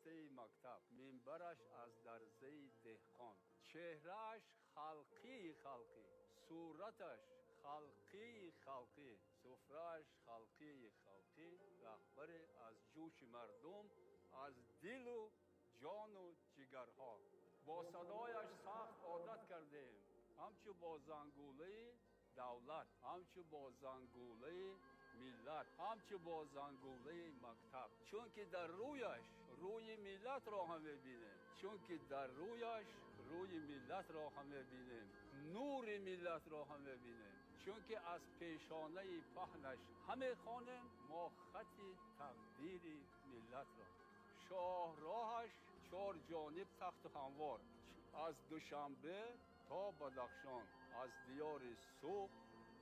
راسته مکتب، منبرش از درزه دهقان، چهرهش خلقی خلقی، صورتش خلقی خلقی، سفرهش خلقی خلقی، رهبر از جوش مردم، از دل و جان و جگرها. با صدایش سخت عادت کردیم، همچو با زنگوله دولت، همچو با زنگوله ملت، همچو با زنگوله مکتب. چون که در رویش روی ملت را هم میبینیم، چون که در رویش روی ملت را هم میبینیم، نور ملت را هم میبینیم. چون که از پیشانه پهنش همه خوانیم ما خط تقدیر ملت را. شاهراهش چار جانب تخت و هموار، از دوشنبه تا بدخشان، از دیار صبح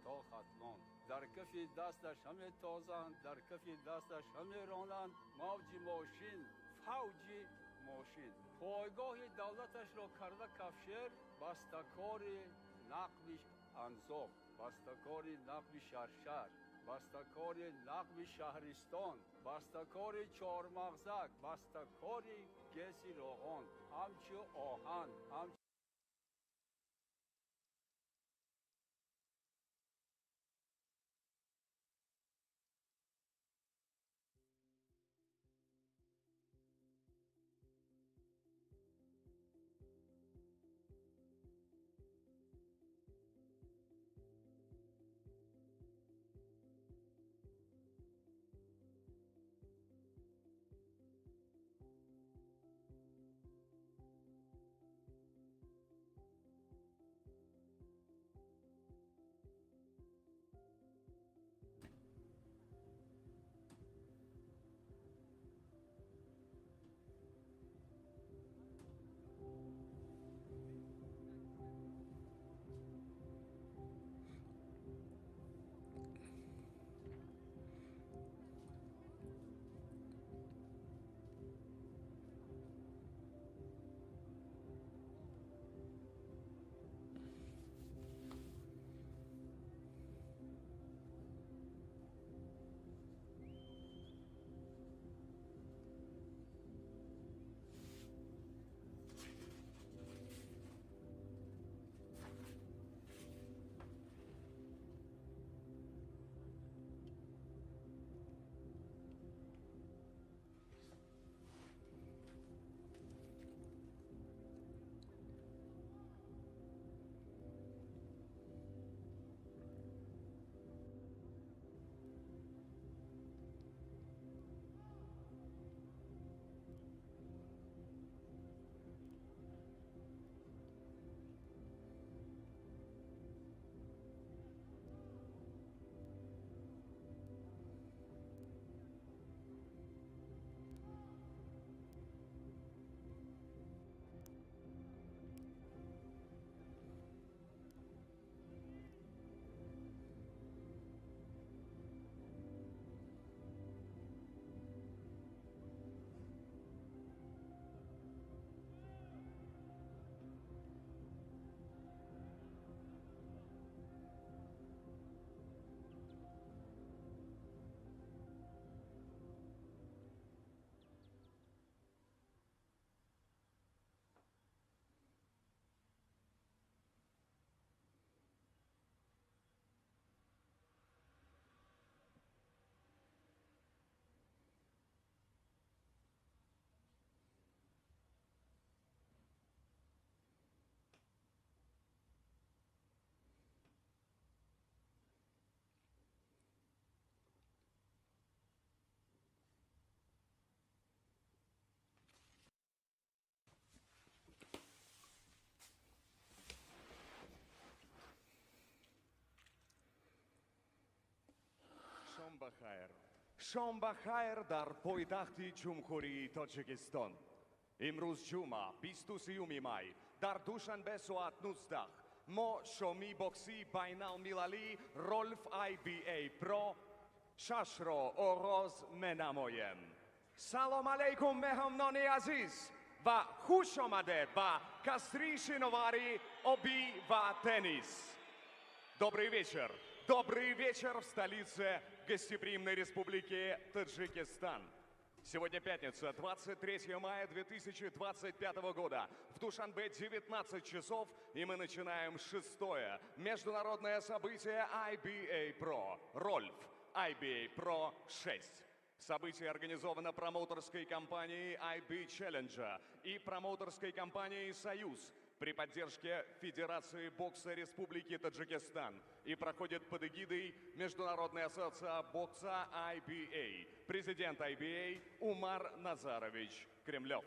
تا ختلان. در کف دستش همه تازند، در کف دستش همه رانند، موج ماشین فوج ماشین. پایگاه دولتش را کرده کفشر، بستکار نقب انزاق، بستکار نقب شرشر، بستکار نقب شهرستان، بستکار چهارمغزک، بستکار گیس روغن، همچو آهن، همچو شام بخیر در پایتخت جمهوری تاجیکستان. امروز جمعه 23 می در دوشنبه ساعت 19 ما شامی بوکسی بین المللی رولف IBA.PRO 6 را آغاز می نماییم. سلام علیکم مهمانان عزیز و خوش آمده به کسری شنواری آبی و تنیس. Добрый вечер. Добрый вечер в столице гостеприимной республики Таджикистан. Сегодня пятница, 23 мая 2025 года. В Душанбе 19 часов, и мы начинаем шестое международное событие IBA.PRO. Рольф. IBA.PRO 6. Событие организовано промоутерской компанией IB Challenger и промоутерской компанией «Союз» при поддержке Федерации бокса Республики Таджикистан и проходит под эгидой Международной ассоциации бокса IBA, президент IBA Умар Назарович Кремлев.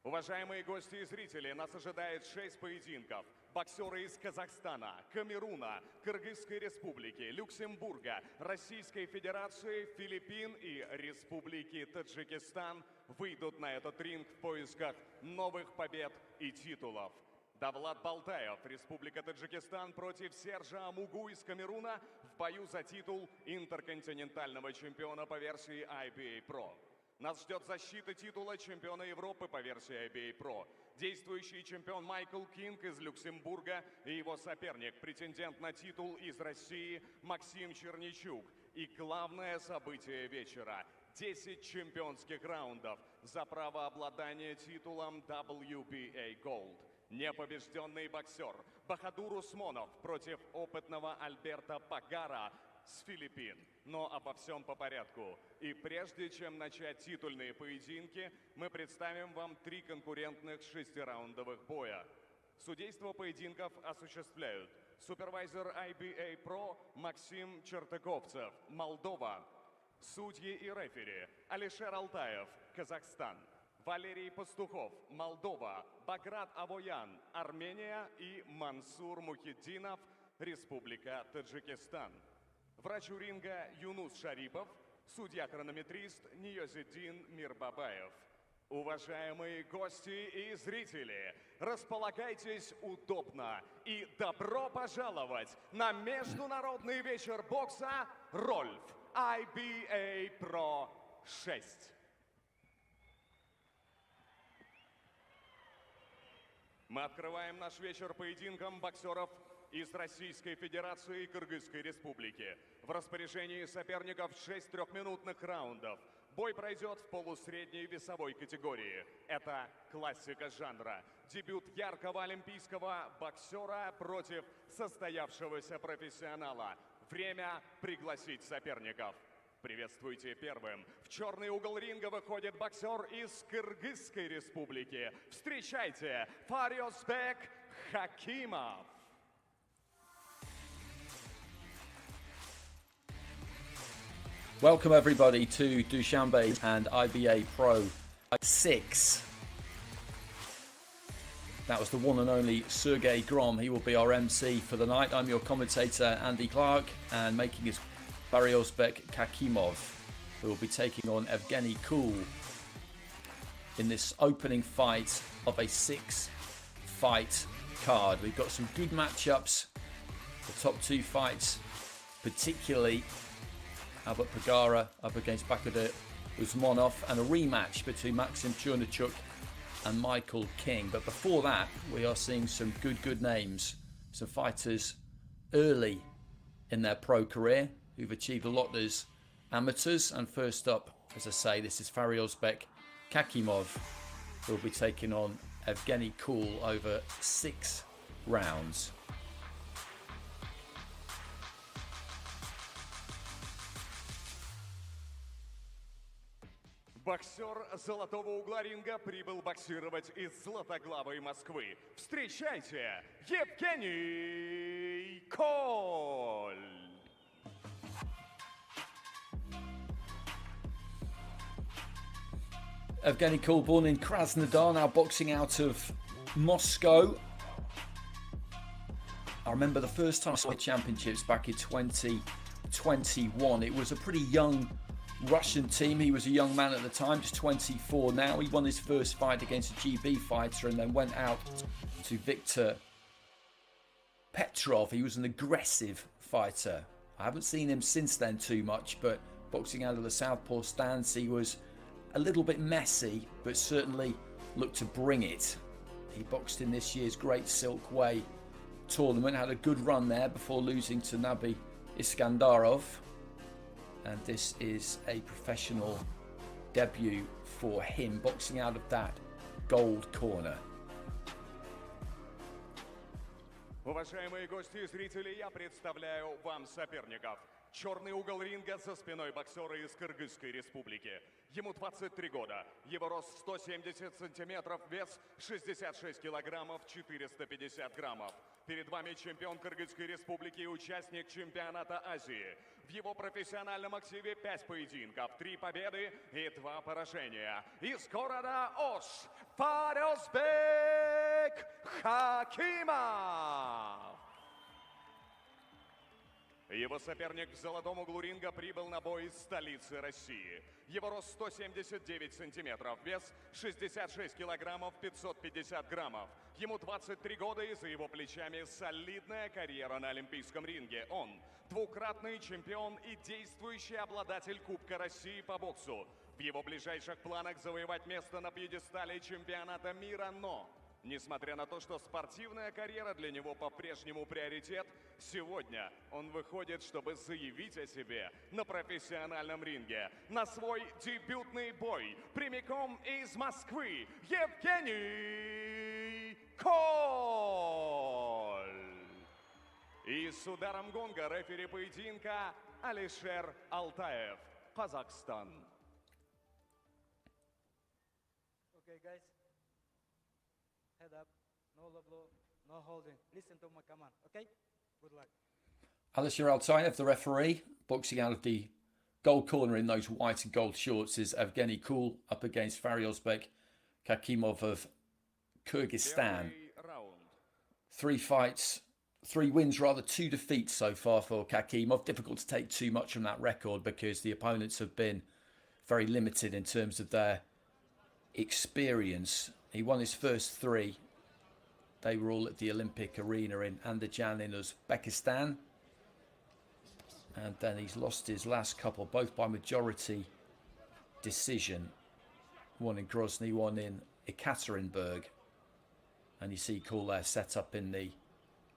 Уважаемые гости и зрители, нас ожидает 6 поединков. Боксеры из Казахстана, Камеруна, Кыргызской Республики, Люксембурга, Российской Федерации, Филиппин и Республики Таджикистан выйдут на этот ринг в поисках новых побед и титулов. Давлат Болтаев, Республика Таджикистан против Сержа Amougou из Камеруна в бою за титул интерконтинентального чемпиона по версии IBA.PRO. Нас ждет защита титула чемпиона Европы по версии IBA.PRO. Действующий чемпион Майкл Кинг из Люксембурга и его соперник, претендент на титул из России Максим Черничук. И главное событие вечера – 10 чемпионских раундов за право обладания титулом WBA Gold. Непобежденный боксер Bakhodur Usmonov против опытного Альберта Пагара с Филиппин. Но обо всем по порядку. И прежде чем начать титульные поединки, мы представим вам 3 конкурентных 6-раундовых боя. Судейство поединков осуществляют супервайзер IBA.PRO Максим Чертыковцев, Молдова. Судьи и рефери Алишер Алтаев, Казахстан. Валерий Пастухов, Молдова. Баграт Авоян, Армения. И Мансур Мухиддинов, Республика Таджикистан. Врач у ринга Юнус Шарипов, судья-хронометрист Ниязиддин Мирбабаев. Уважаемые гости и зрители, располагайтесь удобно и добро пожаловать на международный вечер бокса «Рольф» IBA.PRO 6. Мы открываем наш вечер поединком боксеров из Российской Федерации и Кыргызской Республики. В распоряжении соперников 6 трехминутных раундов. Бой пройдет в полусредней весовой категории. Это классика жанра. Дебют яркого олимпийского боксера против состоявшегося профессионала. Время пригласить соперников. Приветствуйте первым. В черный угол ринга выходит боксер из Кыргызской Республики. Встречайте, Faryozbek Khakimov. Welcome everybody to Dushanbe and IBA.PRO 6. That was the one and only Sergey Grom. He will be our MC for the night. I'm your commentator Andy Clark, and making his Faryozbek Khakimov, who will be taking on Evgeny Kool in this opening fight of a 6-fight card. We've got some good matchups. The top 2 fights, particularly Albert Pagara up against Bakhodur Usmonov, and a rematch between Maxim Chernichuk and Michael King. But before that, we are seeing some good names, some fighters early in their pro career who've achieved a lot as amateurs. And first up, as I say, this is Faryozbek Khakimov, who will be taking on Evgeny Kool over 6 rounds. Боксер золотого угла ринга прибыл боксировать из златоглавой Москвы. Встречайте, Евгений Kool! Evgeny Kool, born in Krasnodar, now boxing out of Moscow. I remember the first time I saw the championships back in 2021. It was a pretty young Russian team. He was a young man at the time, just 24 now. He won his first fight against a GB fighter and then went out to Viktor Petrov. He was an aggressive fighter. I haven't seen him since then too much, but boxing out of the southpaw stance, he was a little bit messy, but certainly looked to bring it. He boxed in this year's Great Silk Way tournament, had a good run there before losing to Nabi Iskandarov. and this is a professional debut for him, boxing out of that gold corner. Уважаемые гости и зрители, я представляю вам соперников. Черный угол ринга за спиной боксера из Кыргызской республики. Ему 23 года, его рост 170 сантиметров, вес 66 килограммов 450 граммов. Перед вами чемпион Кыргызской республики и участник чемпионата Азии. В его профессиональном активе 5 поединков, 3 победы и 2 поражения. Из города Ош, Faryozbek Khakimov. Его соперник в золотом углу ринга прибыл на бой из столицы России. Его рост 179 сантиметров, вес 66 килограммов 550 граммов. Ему 23 года и за его плечами солидная карьера на олимпийском ринге. Он двукратный чемпион и действующий обладатель Кубка России по боксу. В его ближайших планах завоевать место на пьедестале чемпионата мира, но... Несмотря на то, что спортивная карьера для него по-прежнему приоритет, сегодня он выходит, чтобы заявить о себе на профессиональном ринге. На свой дебютный бой прямиком из Москвы Евгений Kool. И с ударом гонга рефери поединка Алишер Алтаев, Казахстан. Okay, guys. Head up, no low blow, no holding. Listen to my command, okay? Good luck. Alishir Altayev, the referee, boxing out of the gold corner in those white and gold shorts, is Evgeny Kool up against Faryozbek Khakimov of Kyrgyzstan. 3 fights, 3 wins rather, 2 defeats so far for Khakimov. Difficult to take too much from that record because the opponents have been very limited in terms of their experience. He won his first 3. They were all at the Olympic Arena in Andijan in Uzbekistan. And then he's lost his last couple, both by majority decision. One in Grozny, one in Ekaterinburg. And you see Kool there set up in the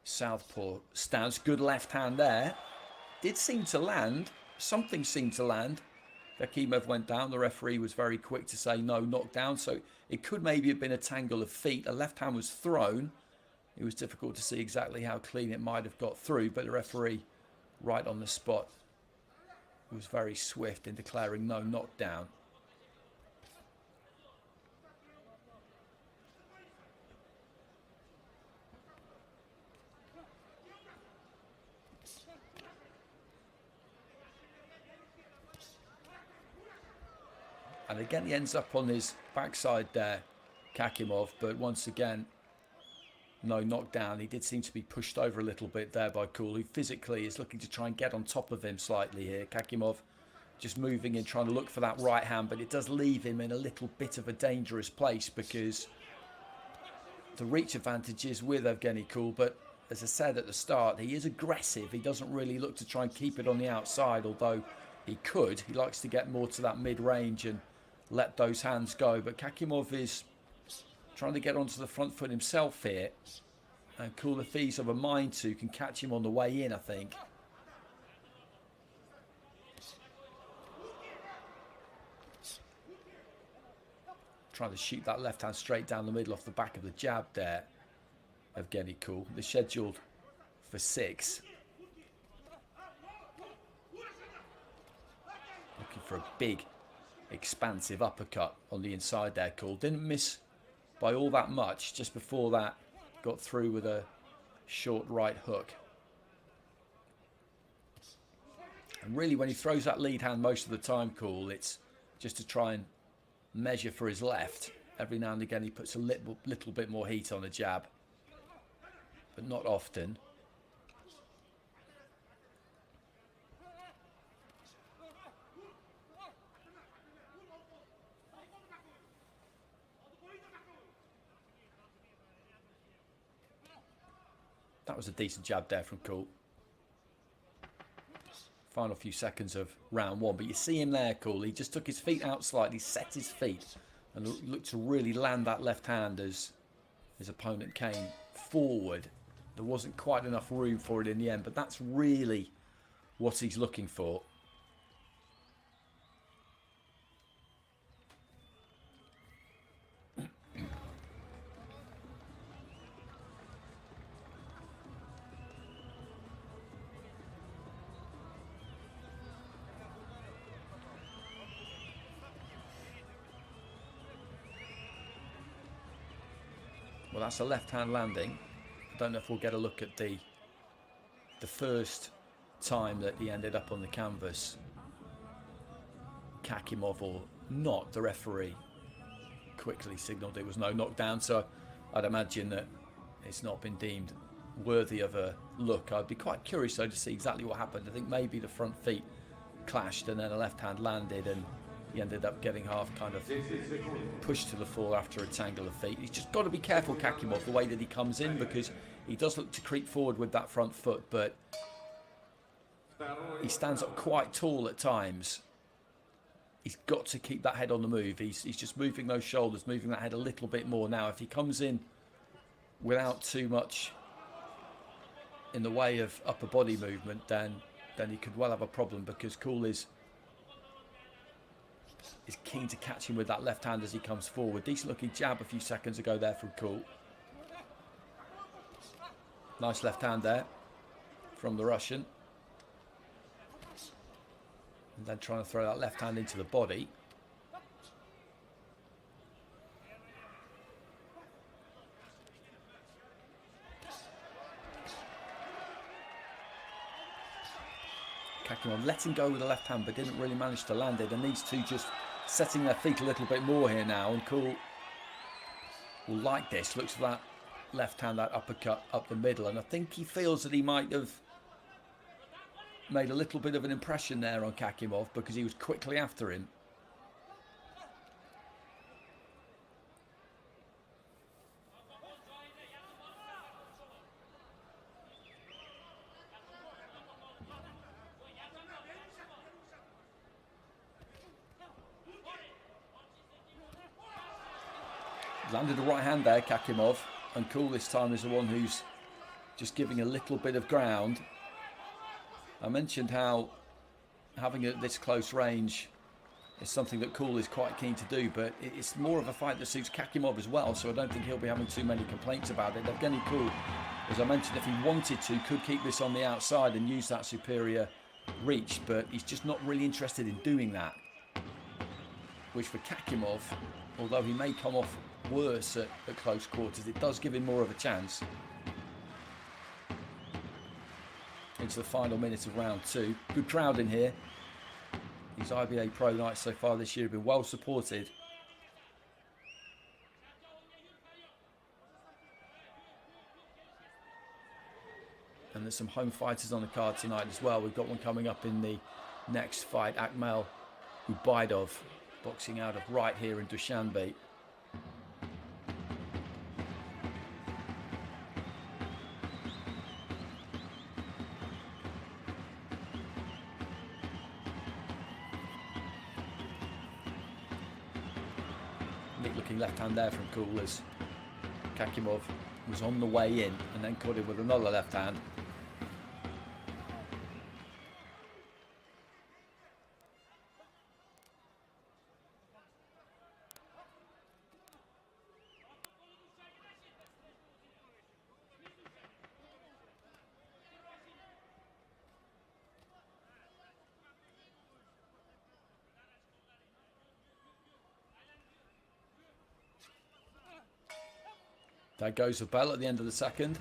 southpaw stance. Good left hand there. Did seem to land. Something seemed to land. Khakimov went down. The referee was very quick to say no, knockdown. So it could maybe have been a tangle of feet. A left hand was thrown. It was difficult to see exactly how clean it might have got through, but the referee, right on the spot, was very swift in declaring no knockdown. And again, he ends up on his backside there, Khakimov, but once again, no knockdown. He did seem to be pushed over a little bit there by Kool, who physically is looking to try and get on top of him slightly here. Khakimov just moving in, trying to look for that right hand, but it does leave him in a little bit of a dangerous place because the reach advantage is with Evgeny Kool, but as I said at the start, he is aggressive. He doesn't really look to try and keep it on the outside, although he could. He likes to get more to that mid-range and let those hands go, but Khakimov is trying to get onto the front foot himself here, and Kool, if he's of a mind to, can catch him on the way in, I think. Trying to shoot that left hand straight down the middle off the back of the jab there, Evgeny Kool. They're scheduled for 6. Looking for a big expansive uppercut on the inside there. Kool didn't miss by all that much. Just before that, got through with a short right hook. And really, when he throws that lead hand most of the time, Kool, it's just to try and measure for his left. Every now and again he puts a little bit more heat on the jab, but not often. That was a decent jab there from Kool. Final few seconds of round 1, but you see him there, Kool. He just took his feet out slightly, set his feet, and looked to really land that left hand as his opponent came forward. There wasn't quite enough room for it in the end, but that's really what he's looking for. Well, that's a left-hand landing. I don't know if we'll get a look at the first time that he ended up on the canvas. Khakimov or not, the referee quickly signalled it was no knockdown, so I'd imagine that it's not been deemed worthy of a look. I'd be quite curious though to see exactly what happened. I think maybe the front feet clashed and then a left hand landed and he ended up getting half kind of pushed to the floor after a tangle of feet. He's just got to be careful, Khakimov, the way that he comes in, because he does look to creep forward with that front foot, but he stands up quite tall at times. He's got to keep that head on the move. He's just moving those shoulders, moving that head a little bit more. Now, if he comes in without too much in the way of upper body movement, then he could well have a problem, because Kool is keen to catch him with that left hand as he comes forward. Decent looking jab a few seconds ago there from Kool. Nice left hand there from the Russian. And then trying to throw that left hand into the body. Khakimov letting go with the left hand, but didn't really manage to land it. And these two just setting their feet a little bit more here now. And Kool will like this. Looks for that left hand, that uppercut up the middle. And I think he feels that he might have made a little bit of an impression there on Khakimov, because he was quickly after him. Landed the right hand there, Khakimov, and Kool this time is the one who's just giving a little bit of ground. I mentioned how having it at this close range is something that Kool is quite keen to do, but it's more of a fight that suits Khakimov as well, so I don't think he'll be having too many complaints about it. Evgeny Kool, as I mentioned, if he wanted to, could keep this on the outside and use that superior reach, but he's just not really interested in doing that. Which for Khakimov, although he may come off worse at close quarters, it does give him more of a chance. Into the final minute of round two. Good crowd in here. These IBA.PRO nights so far this year have been well supported. And there's some home fighters on the card tonight as well. We've got one coming up in the next fight. Akmal Ubaidov, boxing out of right here in Dushanbe. Looking left hand there from Kool as Khakimov was on the way in and then caught him with another left hand. There goes the bell at the end of the second.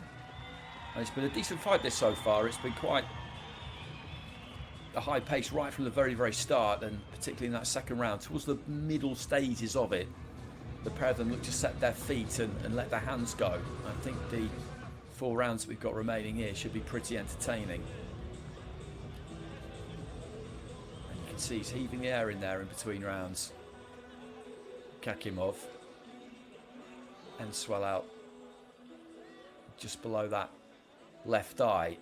And it's been a decent fight this so far. It's been quite a high pace right from the very, very start, and particularly in that second round. Towards the middle stages of it, the pair of them look to set their feet and let their hands go. I think the 4 rounds that we've got remaining here should be pretty entertaining. And you can see he's heaving the air in there in between rounds. Khakimov. And swell out just below that left eye.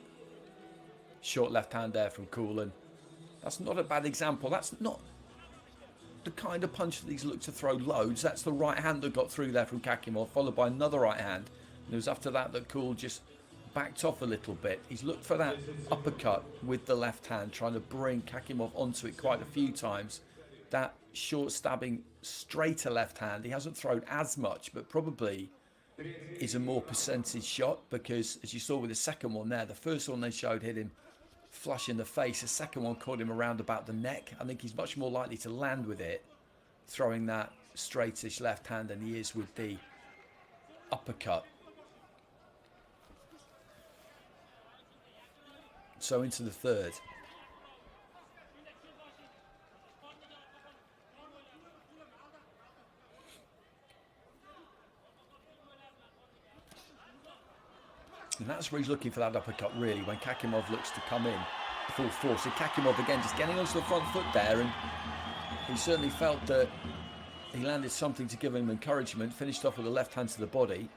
Short left hand there from Kool, and that's not a bad example. That's not the kind of punch that he's looked to throw loads. That's the right hand that got through there from Khakimov, followed by another right hand. And it was after that that Kool just backed off a little bit. He's looked for that uppercut with the left hand, trying to bring Khakimov onto it quite a few times. That short stabbing straighter left hand, he hasn't thrown as much, but probably is a more percentage shot, because as you saw with the second one there, the first one they showed hit him flush in the face. The second one caught him around about the neck. I think he's much more likely to land with it throwing that straightish left hand than he is with the uppercut. So into the third. And that's where he's looking for that uppercut, really, when Khakimov looks to come in full force. And Khakimov, again, just getting onto the front foot there, and he certainly felt that he landed something to give him encouragement. Finished off with a left hand to the body.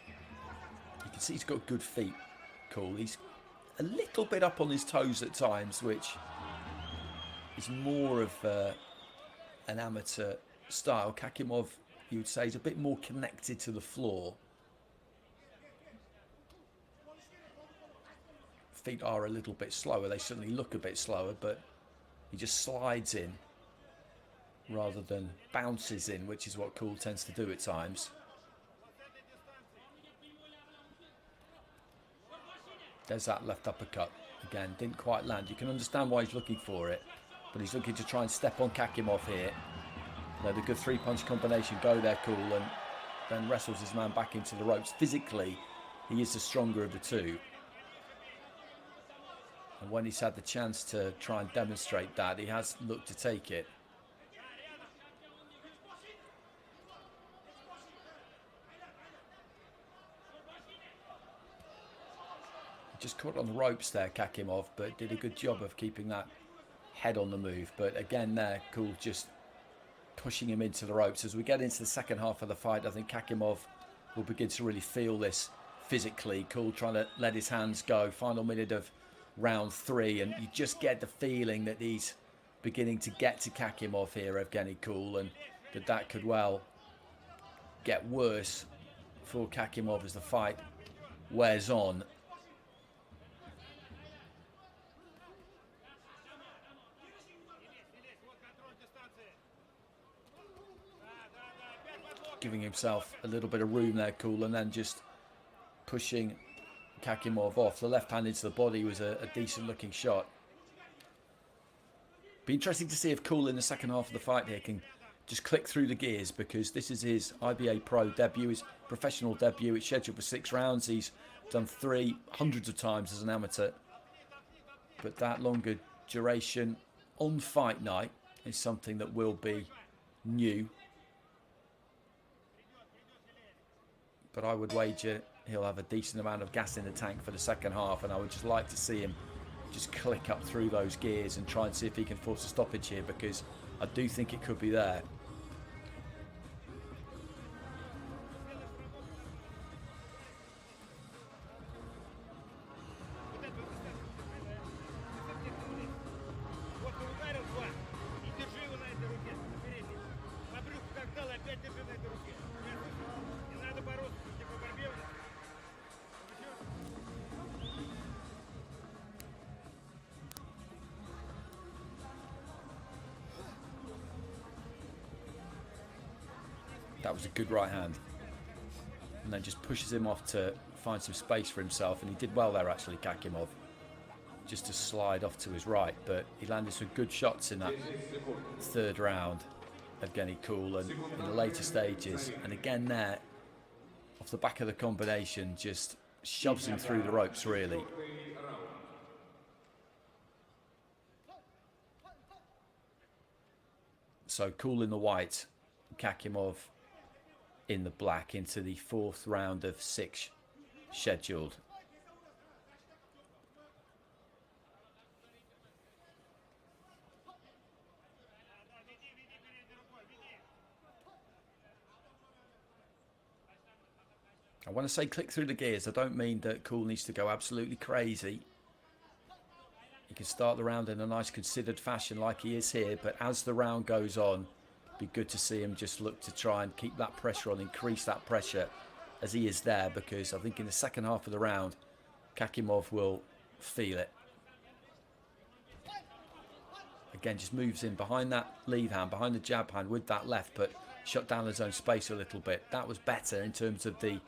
You can see he's got good feet, Kool. He's a little bit up on his toes at times, which is more of an amateur style. Khakimov, you would say, is a bit more connected to the floor. Feet are a little bit slower. They certainly look a bit slower, but he just slides in rather than bounces in, which is what Kool tends to do at times. There's that left uppercut. Again, didn't quite land. You can understand why he's looking for it, but he's looking to try and step on Khakimov here. Let a good three-punch combination go there, Kool, and then wrestles his man back into the ropes. Physically, he is the stronger of the two. And when he's had the chance to try and demonstrate that, he has looked to take it. Just caught on the ropes there, Khakimov, but did a good job of keeping that head on the move. But again there, Kool just pushing him into the ropes. As we get into the second half of the fight, I think Khakimov will begin to really feel this physically. Kool trying to let his hands go. Final minute of round 3, and you just get the feeling that he's beginning to get to Khakimov here, Evgeny Kool, and that could well get worse for Khakimov as the fight wears on. Giving himself a little bit of room there, Kool, and then just pushing Khakimov off. The left hand into the body was a decent looking shot. Be interesting to see if Kool in the second half of the fight here can just click through the gears, because this is his IBA.PRO debut, his professional debut. It's scheduled for 6 rounds. He's done 3 hundreds of times as an amateur, but that longer duration on fight night is something that will be new. But I would wager he'll have a decent amount of gas in the tank for the second half, and I would just like to see him just click up through those gears and try and see if he can force a stoppage here, because I do think it could be there. That was a good right hand. And then just pushes him off to find some space for himself. And he did well there, actually, Khakimov. Just to slide off to his right. But he landed some good shots in that third round, Evgeny Kool, and in the later stages. And again there, off the back of the combination, just shoves him through the ropes, really. So Kool in the white, Khakimov in the black, into the 4th round of 6 scheduled. I want to say click through the gears. I don't mean that Kool needs to go absolutely crazy. He can start the round in a nice considered fashion like he is here, but as the round goes on, be good to see him just look to try and keep that pressure on, increase that pressure as he is there, because I think in the second half of the round, Khakimov will feel it. Again, just moves in behind that lead hand, behind the jab hand with that left, but shut down his own space a little bit. That was better in terms of the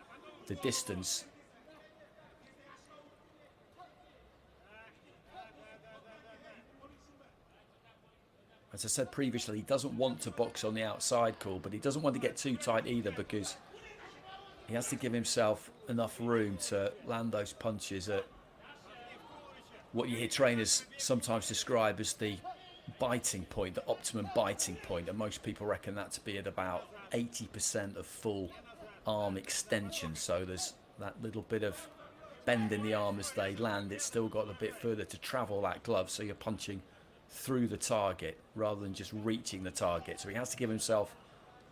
distance. As I said previously, he doesn't want to box on the outside, Kool, but he doesn't want to get too tight either, because he has to give himself enough room to land those punches at what you hear trainers sometimes describe as the biting point, the optimum biting point, and most people reckon that to be at about 80% of full arm extension. So there's that little bit of bend in the arm as they land. It's still got a bit further to travel, that glove, so you're punching through the target rather than just reaching the target. So he has to give himself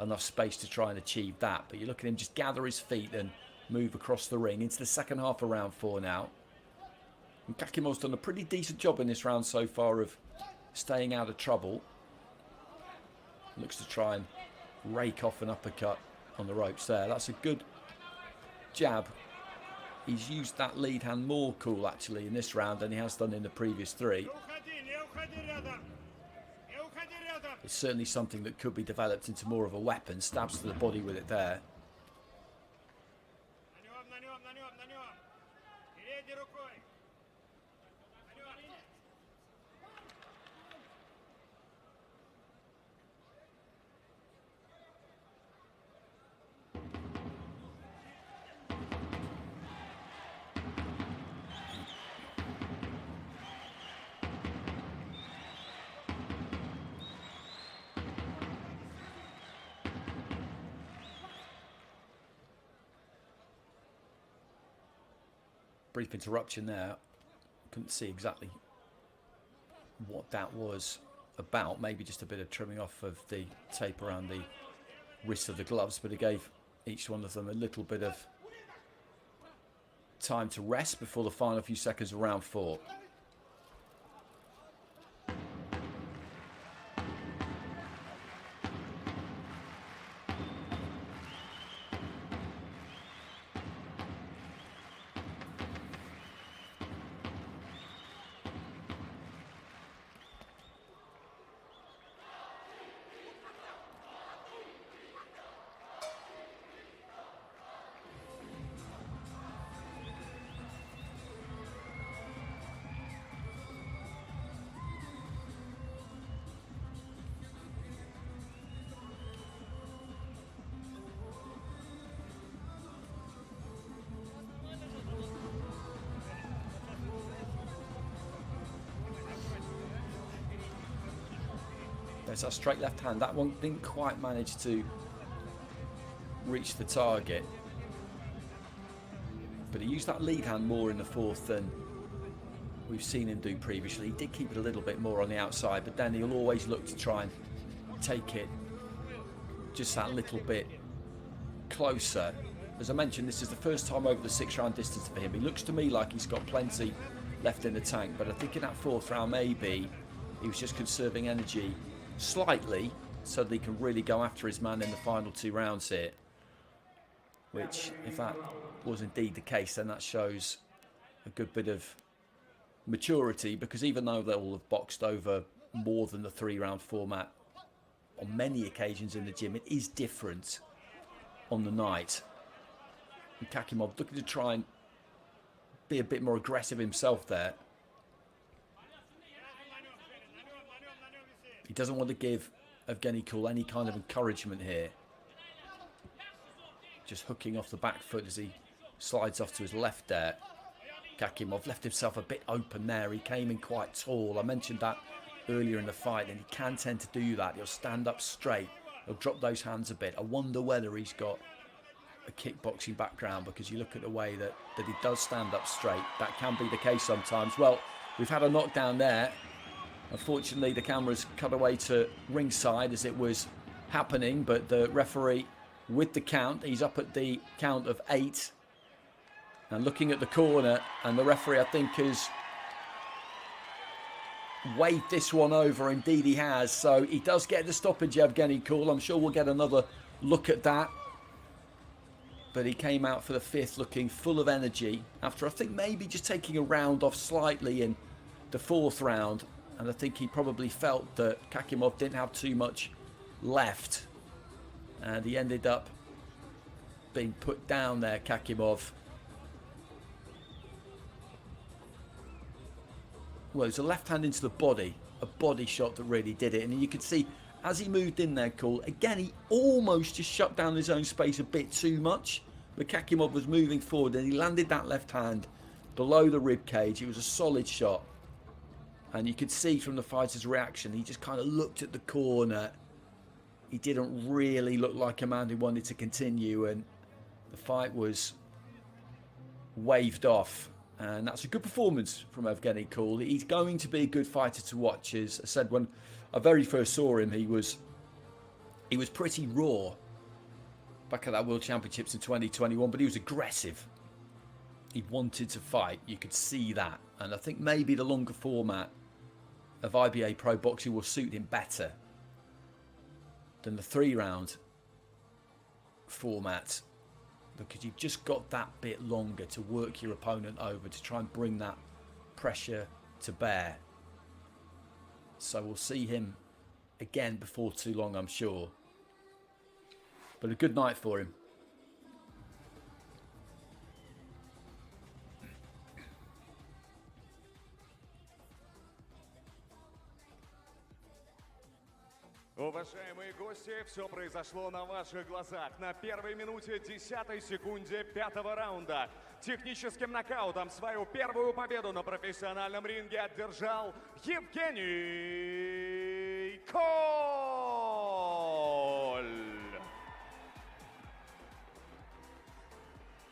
enough space to try and achieve that. But you look at him just gather his feet and move across the ring into the second half of round 4 now. And Khakimov's done a pretty decent job in this round so far of staying out of trouble. Looks to try and rake off an uppercut on the ropes there. That's a good jab. He's used that lead hand more, Kool, actually, in this round than he has done in the previous 3. It's certainly something that could be developed into more of a weapon. Stabs to the body with it there. Brief interruption there. Couldn't see exactly what that was about. Maybe just a bit of trimming off of the tape around the wrist of the gloves, but it gave each one of them a little bit of time to rest before the final few seconds of round 4. There's that straight left hand. That one didn't quite manage to reach the target. But he used that lead hand more in the 4th than we've seen him do previously. He did keep it a little bit more on the outside, but then he'll always look to try and take it just that little bit closer. As I mentioned, this is the first time over the 6-round distance for him. He looks to me like he's got plenty left in the tank, but I think in that 4th round maybe he was just conserving energy slightly so that he can really go after his man in the final 2 rounds here, which, if that was indeed the case, then that shows a good bit of maturity, because even though they'll have boxed over more than the 3-round format on many occasions in the gym, it is different on the night. And Khakimov looking to try and be a bit more aggressive himself there. He doesn't want to give Evgeny Kool any kind of encouragement here. Just hooking off the back foot as he slides off to his left there. Khakimov left himself a bit open there. He came in quite tall. I mentioned that earlier in the fight, and he can tend to do that. He'll stand up straight. He'll drop those hands a bit. I wonder whether he's got a kickboxing background, because you look at the way that he does stand up straight. That can be the case sometimes. Well, we've had a knockdown there. Unfortunately, the cameras cut away to ringside as it was happening, but the referee with the count, he's up at the count of 8 and looking at the corner, and the referee, I think, has waved this one over. Indeed he has, so he does get the stoppage, Evgeny Kool. I'm sure we'll get another look at that, but he came out for the 5th looking full of energy after, I think, maybe just taking a round off slightly in the 4th round. And I think he probably felt that Khakimov didn't have too much left. And he ended up being put down there, Khakimov. Well, it's a left hand into the body a body shot that really did it. And you could see as he moved in there, Kool, again, he almost just shut down his own space a bit too much. But Khakimov was moving forward and he landed that left hand below the rib cage. It was a solid shot. And you could see from the fighter's reaction, he just kind of looked at the corner. He didn't really look like a man who wanted to continue, and the fight was waved off. And that's a good performance from Evgeny Kool. He's going to be a good fighter to watch. As I said, when I very first saw him, he was pretty raw back at that World Championships in 2021, but he was aggressive. He wanted to fight. You could see that. And I think maybe the longer format of IBA.PRO boxing will suit him better than the 3-round format, because you've just got that bit longer to work your opponent over, to try and bring that pressure to bear. So we'll see him again before too long, I'm sure. But a good night for him. Уважаемые гости, все произошло на ваших глазах. На первой минуте 10-й секунде 5-го раунда техническим нокаутом свою первую победу на профессиональном ринге одержал Евгений Kool.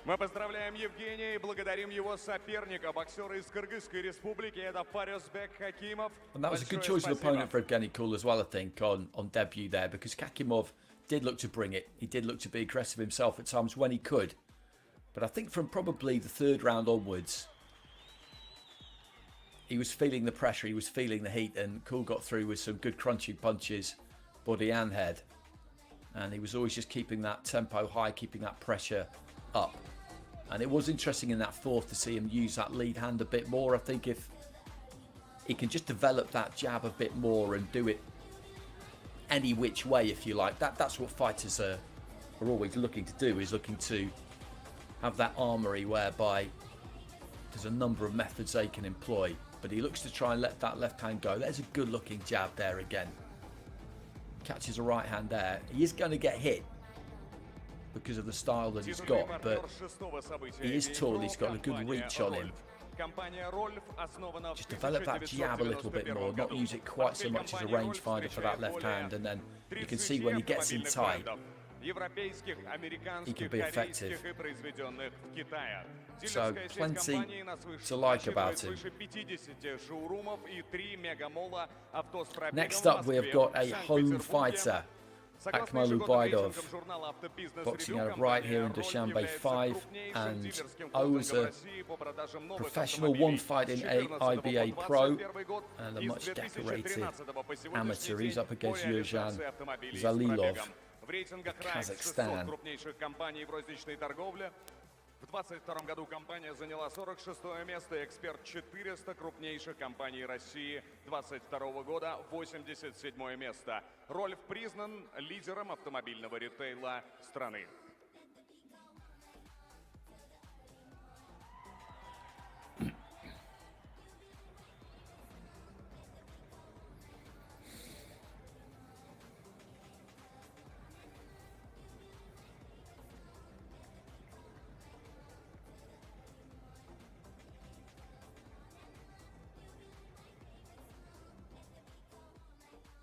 Мы поздравляем Евгения и благодарим его соперника, боксера из Кыргызской республики. Это Faryozbek Khakimov. And that was a good choice of opponent for Evgeny Kool as well, I think, on debut there, because Khakimov did look to bring it. He did look to be aggressive himself at times when he could. But I think from probably the 3rd round onwards, he was feeling the pressure, he was feeling the heat, and Kool got through with some good crunching punches, body and head. And he was always just keeping that tempo high, keeping that pressure up. And it was interesting in that 4th to see him use that lead hand a bit more. I think if he can just develop that jab a bit more and do it any which way, if you like, that's what fighters are always looking to do, is looking to have that armory whereby there's a number of methods they can employ. But he looks to try and let that left hand go. There's a good looking jab there again. Catches a right hand there. He is going to get hit because of the style that he's got, but he is tall, he's got a good reach on him. Just develop that jab a little bit more, not use it quite so much as a rangefinder for that left hand, and then you can see when he gets in tight, he can be effective. So plenty to like about him. Next up we have got a home fighter, Akmal Ubaidov, boxing out of right here in Dushanbe 5, and owes a professional one fight in IBA.PRO and a much decorated amateur. He's up against Yerzhan Zalilov, Kazakhstan. В 2022 году компания заняла 46-е место, эксперт 400 крупнейших компаний России 2022 года, 87-е место. Рольф признан лидером автомобильного ритейла страны.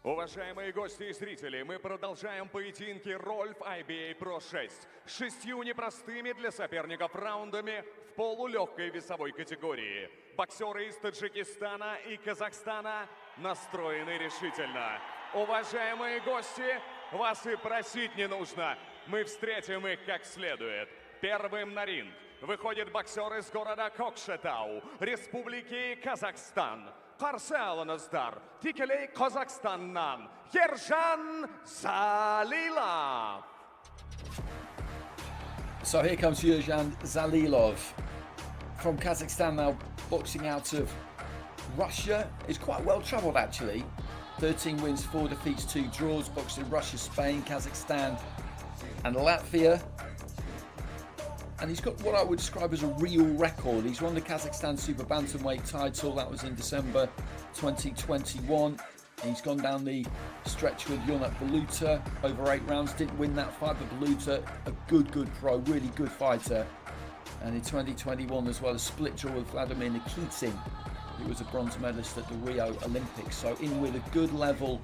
Уважаемые гости и зрители, мы продолжаем поединки Рольф IBA.PRO 6 с 6 непростыми для соперников раундами в полулегкой весовой категории. Боксеры из Таджикистана и Казахстана настроены решительно. Уважаемые гости, вас и просить не нужно, мы встретим их как следует. Первым на ринг выходит боксер из города Кокшетау, Республики Казахстан. Qarshi alınızdır. Tikiley Kazakhstan'dan Yerzhan Zalilov. So here comes Yerzhan Zalilov from Kazakhstan, now boxing out of Russia. He's quite well travelled actually. 13 wins, 4 defeats, 2 draws. Boxed in Russia, Spain, Kazakhstan and Latvia. and he's got what I would describe as a real record. He's won the Kazakhstan Super Bantamweight title, that was in December 2021. He's gone down the stretch with Yonat Baluta over 8 rounds, didn't win that fight, but Baluta, a good pro, really good fighter. And in 2021 as well, a split draw with Vladimir Nikitin, who was a bronze medalist at the Rio Olympics. So in with a good level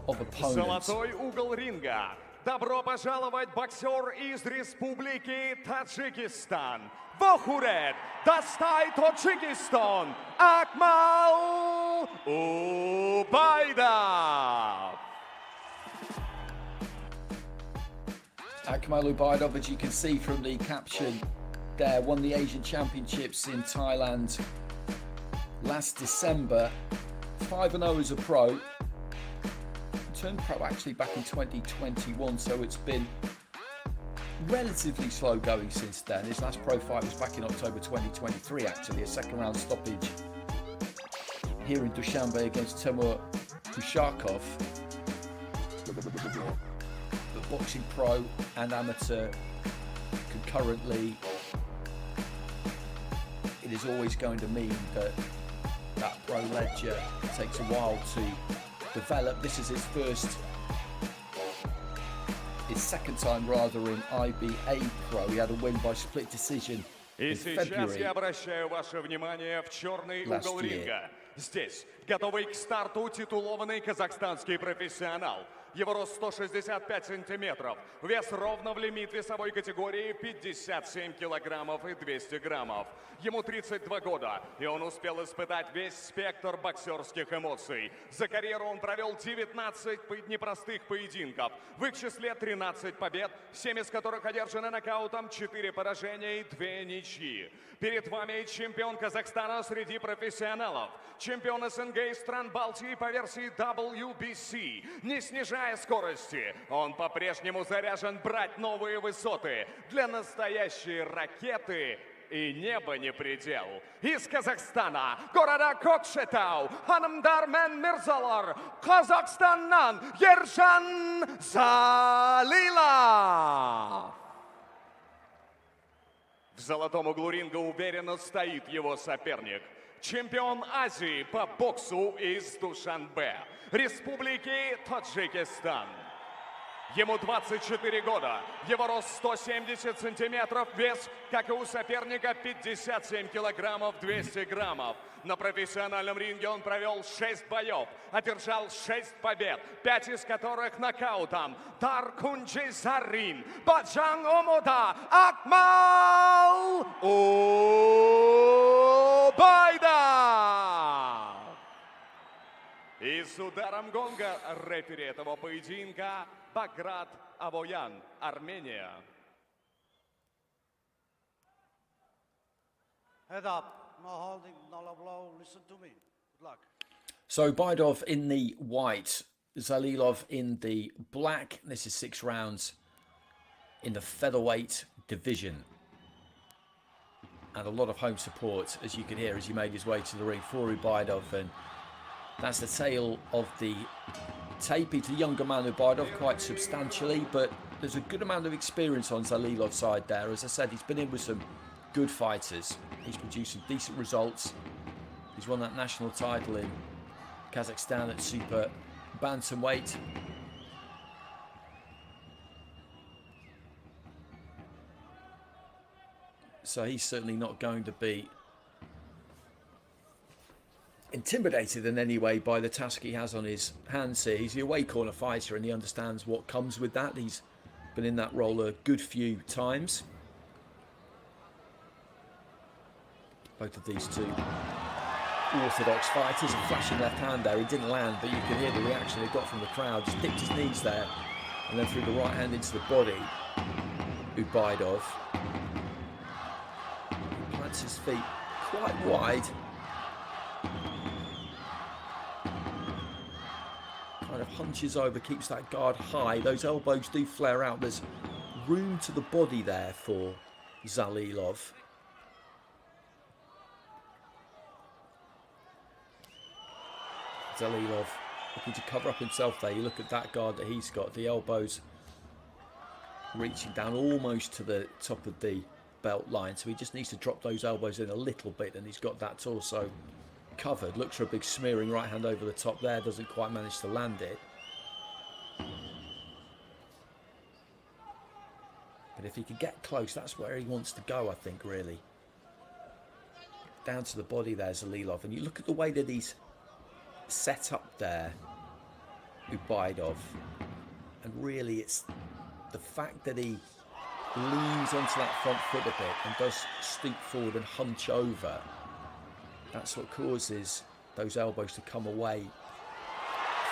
of opponents. Золотой угол ринга. Добро пожаловать, боксер из Республики Таджикистан. Вохурет, Dastai Tajikistan, Akmal Ubaidov. Akmal Ubaidov, as you can see from the caption there, won the Asian Championships in Thailand last December. 5-0 as a pro. Turned pro actually back in 2021, so it's been relatively slow going since then. His last pro fight was back in October 2023 actually, a second round stoppage here in Dushanbe against Timur Ushakov. The boxing pro and amateur concurrently, it is always going to mean that that pro ledger takes a while to develop. This is his second time rather in IBA.PRO. He had a win by split decision in February я обращаю ваше внимание в черный угол ринга. Здесь, готовый к старту, титулованный казахстанский профессионал. Его рост 165 сантиметров, вес ровно в лимит весовой категории 57 килограммов и 200 граммов. Ему 32 года, и он успел испытать весь спектр боксерских эмоций. За карьеру он провел 19 непростых поединков, в их числе 13 побед, 7 из которых одержаны нокаутом, 4 поражения и 2 ничьи. Перед вами чемпион Казахстана среди профессионалов, чемпион СНГ и стран Балтии по версии WBC. Не снижая скорости, он по-прежнему заряжен брать новые высоты. Для настоящей ракеты и небо не предел. Из Казахстана, города Кокшетау, Ханымдар мен Мирзалар, Казахстаннан, Yerzhan Zalilov. В золотом углу ринга уверенно стоит его соперник. Чемпион Азии по боксу из Душанбе, Республики Таджикистан. Ему 24 года, его рост 170 сантиметров, вес, как и у соперника, 57 килограммов 200 граммов. На профессиональном ринге он провел 6 боев, одержал 6 побед, 5 из которых нокаутом. Таркунджи Зарин, Баджан Омода, Акмал Ubaidov. И с ударом гонга рефери этого поединка Баграт Авоян, Армения. Head up, no holding, no low blow, listen to me. Good luck. So Ubaidov in the white, Zalilov in the black. This is 6 rounds in the featherweight division. And a lot of home support, as you can hear, as he made his way to the ring for Ubaidov. And that's the tale of the tape. He's a younger man, Ubaidov, quite substantially, but there's a good amount of experience on Zalilov's side there. As I said, he's been in with some good fighters. He's produced some decent results. He's won that national title in Kazakhstan at Super Bantamweight. So he's certainly not going to be intimidated in any way by the task he has on his hands here. He's the away corner fighter and he understands what comes with that. He's been in that role a good few times. Both of these two orthodox fighters, a flashing left hand there. He didn't land, but you can hear the reaction he got from the crowd. Just dipped his knees there and then threw the right hand into the body. Ubaidov plants his feet quite wide. Kind of hunches over, keeps that guard high. Those elbows do flare out. There's room to the body there for Zalilov. Zalilov looking to cover up himself there. You look at that guard that he's got, the elbows reaching down almost to the top of the belt line, so he just needs to drop those elbows in a little bit, and he's got that torso covered. Looks for a big smearing right hand over the top there, doesn't quite manage to land it. But if he can get close, that's where he wants to go, I think, really. Down to the body there, Zalilov. And you look at the way that he's set up there, Ubaidov. And really, it's the fact that he leans onto that front foot a bit and does stoop forward and hunch over. That's what causes those elbows to come away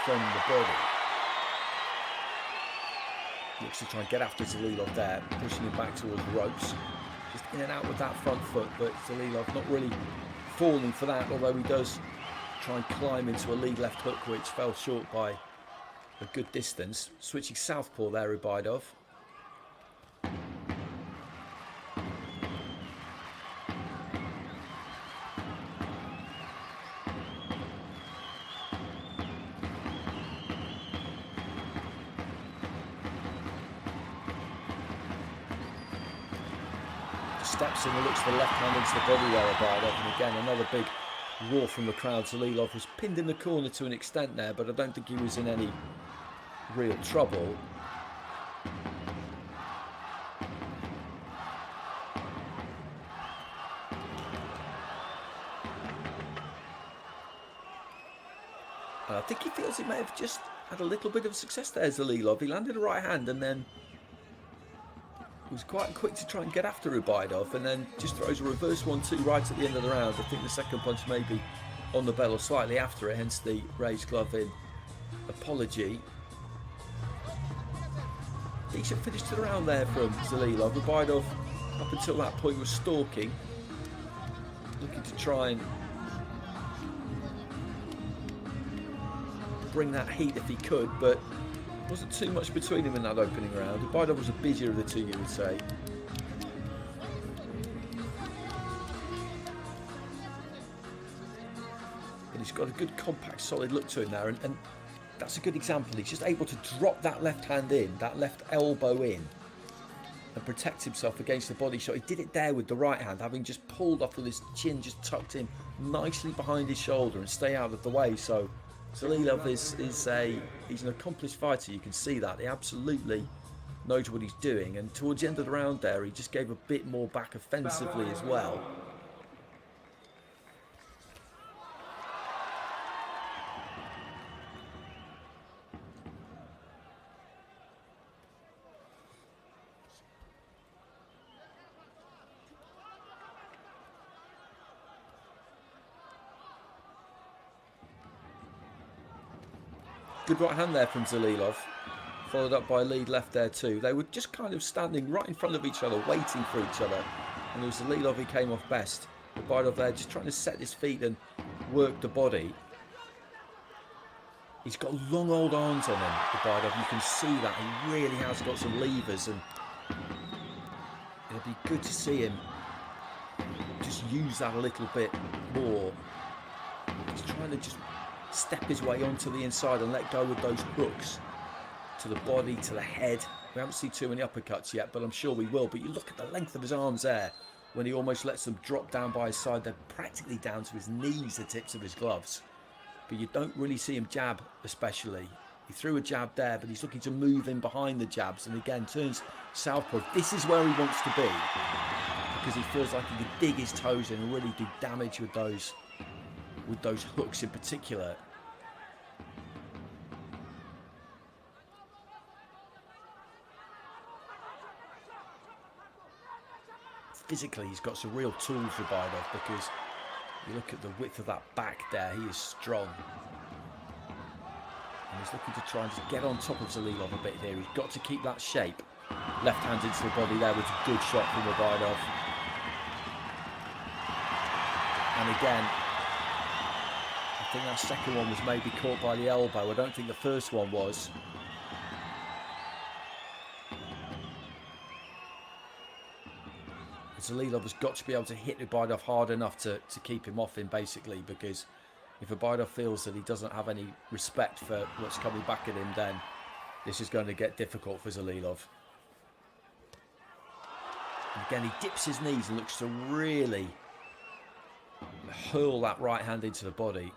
from the body. Looks to try and get after Zalilov there, pushing him back towards the ropes. Just in and out with that front foot, but Zalilov not really falling for that, although he does try and climb into a lead left hook, which fell short by a good distance. Switching southpaw there, Ubaidov. Steps in and looks for the left hand into the body there, Ubaidov. And again, another big roar from the crowd. Zalilov was pinned in the corner to an extent there, but I don't think he was in any real trouble. And I think he feels he may have just had a little bit of success there, Zalilov. He landed a right hand and then was quite quick to try and get after Ubaidov, and then just throws a reverse 1-2 right at the end of the round. I think the second punch may be on the bell or slightly after it, hence the raised glove in apology. Decent finish to the round there from Zalilov. Ubaidov, up until that point, was stalking, looking to try and bring that heat if he could, but wasn't too much between him in that opening round. Ubaidov was the busier of the two, you would say. But he's got a good, compact, solid look to him there, and that's a good example. He's just able to drop that left hand in, that left elbow in, and protect himself against the body shot. He did it there with the right hand, having just pulled off with his chin just tucked in nicely behind his shoulder and stay out of the way. So Zalilov he's an accomplished fighter. You can see that. He absolutely knows what he's doing, and towards the end of the round there, he just gave a bit more back offensively as well. Good right hand there from Zalilov, followed up by a lead left there too. They were just kind of standing right in front of each other, waiting for each other. And it was Zalilov who came off best. Ubaidov there just trying to set his feet and work the body. He's got long old arms on him, Ubaidov. You can see that. He really has got some levers, and it'll be good to see him just use that a little bit more. He's trying to just step his way onto the inside and let go with those hooks to the body, to the head. We haven't seen too many uppercuts yet, but I'm sure we will. But you look at the length of his arms there, when he almost lets them drop down by his side. They're practically down to his knees, the tips of his gloves. But you don't really see him jab, especially. He threw a jab there, but he's looking to move in behind the jabs, and again turns southpaw. This is where he wants to be, because he feels like he can dig his toes in and really do damage with those hooks in particular. Physically, he's got some real tools, Ubaidov, because you look at the width of that back there, he is strong. And he's looking to try and just get on top of Zalilov a bit here. He's got to keep that shape. Left hand into the body there with a good shot from Ubaidov. And again, I think that second one was maybe caught by the elbow. I don't think the first one was. Zalilov has got to be able to hit Ubaidov hard enough to keep him off him, basically, because if Ubaidov feels that he doesn't have any respect for what's coming back at him, then this is going to get difficult for Zalilov. And again, he dips his knees and looks to really hurl that right hand into the body.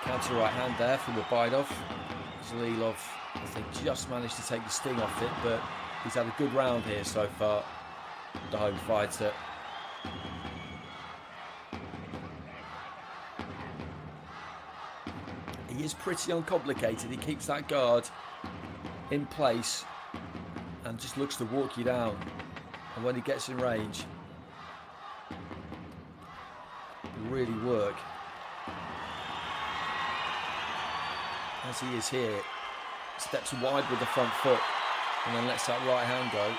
Counter right hand there from Ubaidov. Zalilov, I think, just managed to take the sting off it, but he's had a good round here so far, the home fighter. He is pretty uncomplicated. He keeps that guard in place and just looks to walk you down. And when he gets in range, he'll really work. As he is here, steps wide with the front foot and then lets that right hand go.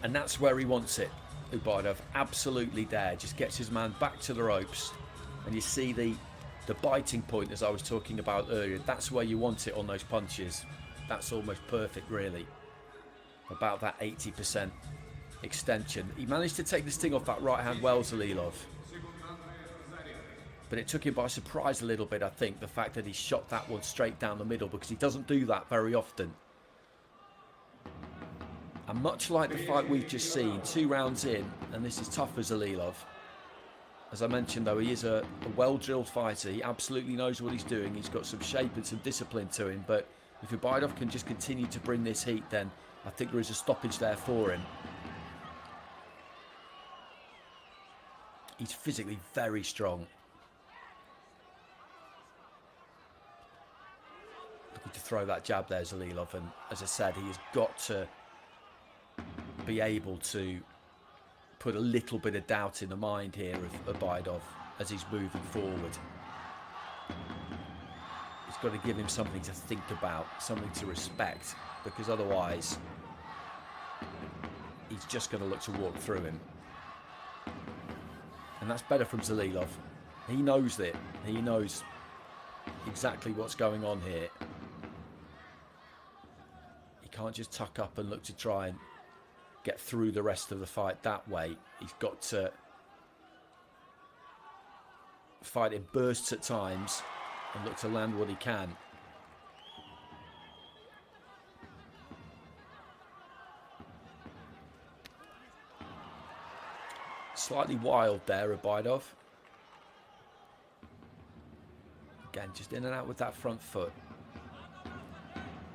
And that's where he wants it, Ubaidov, absolutely there. Just gets his man back to the ropes. And you see the biting point, as I was talking about earlier. That's where you want it on those punches. That's almost perfect, really. About that 80% extension. He managed to take the sting off that right hand well, Zalilov. But it took him by surprise a little bit, I think, the fact that he shot that one straight down the middle, because he doesn't do that very often. And much like the fight we've just seen, 2 rounds in, and this is tough for Zalilov. As I mentioned, though, he is a well-drilled fighter. He absolutely knows what he's doing. He's got some shape and some discipline to him. But if Ubaidov can just continue to bring this heat, then I think there is a stoppage there for him. He's physically very strong. Looking to throw that jab there, Zalilov. And as I said, he has got to be able to put a little bit of doubt in the mind here of Ubaidov as he's moving forward. He's got to give him something to think about, something to respect, because otherwise he's just going to look to walk through him. And that's better from Zalilov. He knows it. He knows exactly what's going on here. He can't just tuck up and look to try and get through the rest of the fight that way. He's got to fight in bursts at times and look to land what he can. Slightly wild there, Ubaidov. Again, just in and out with that front foot.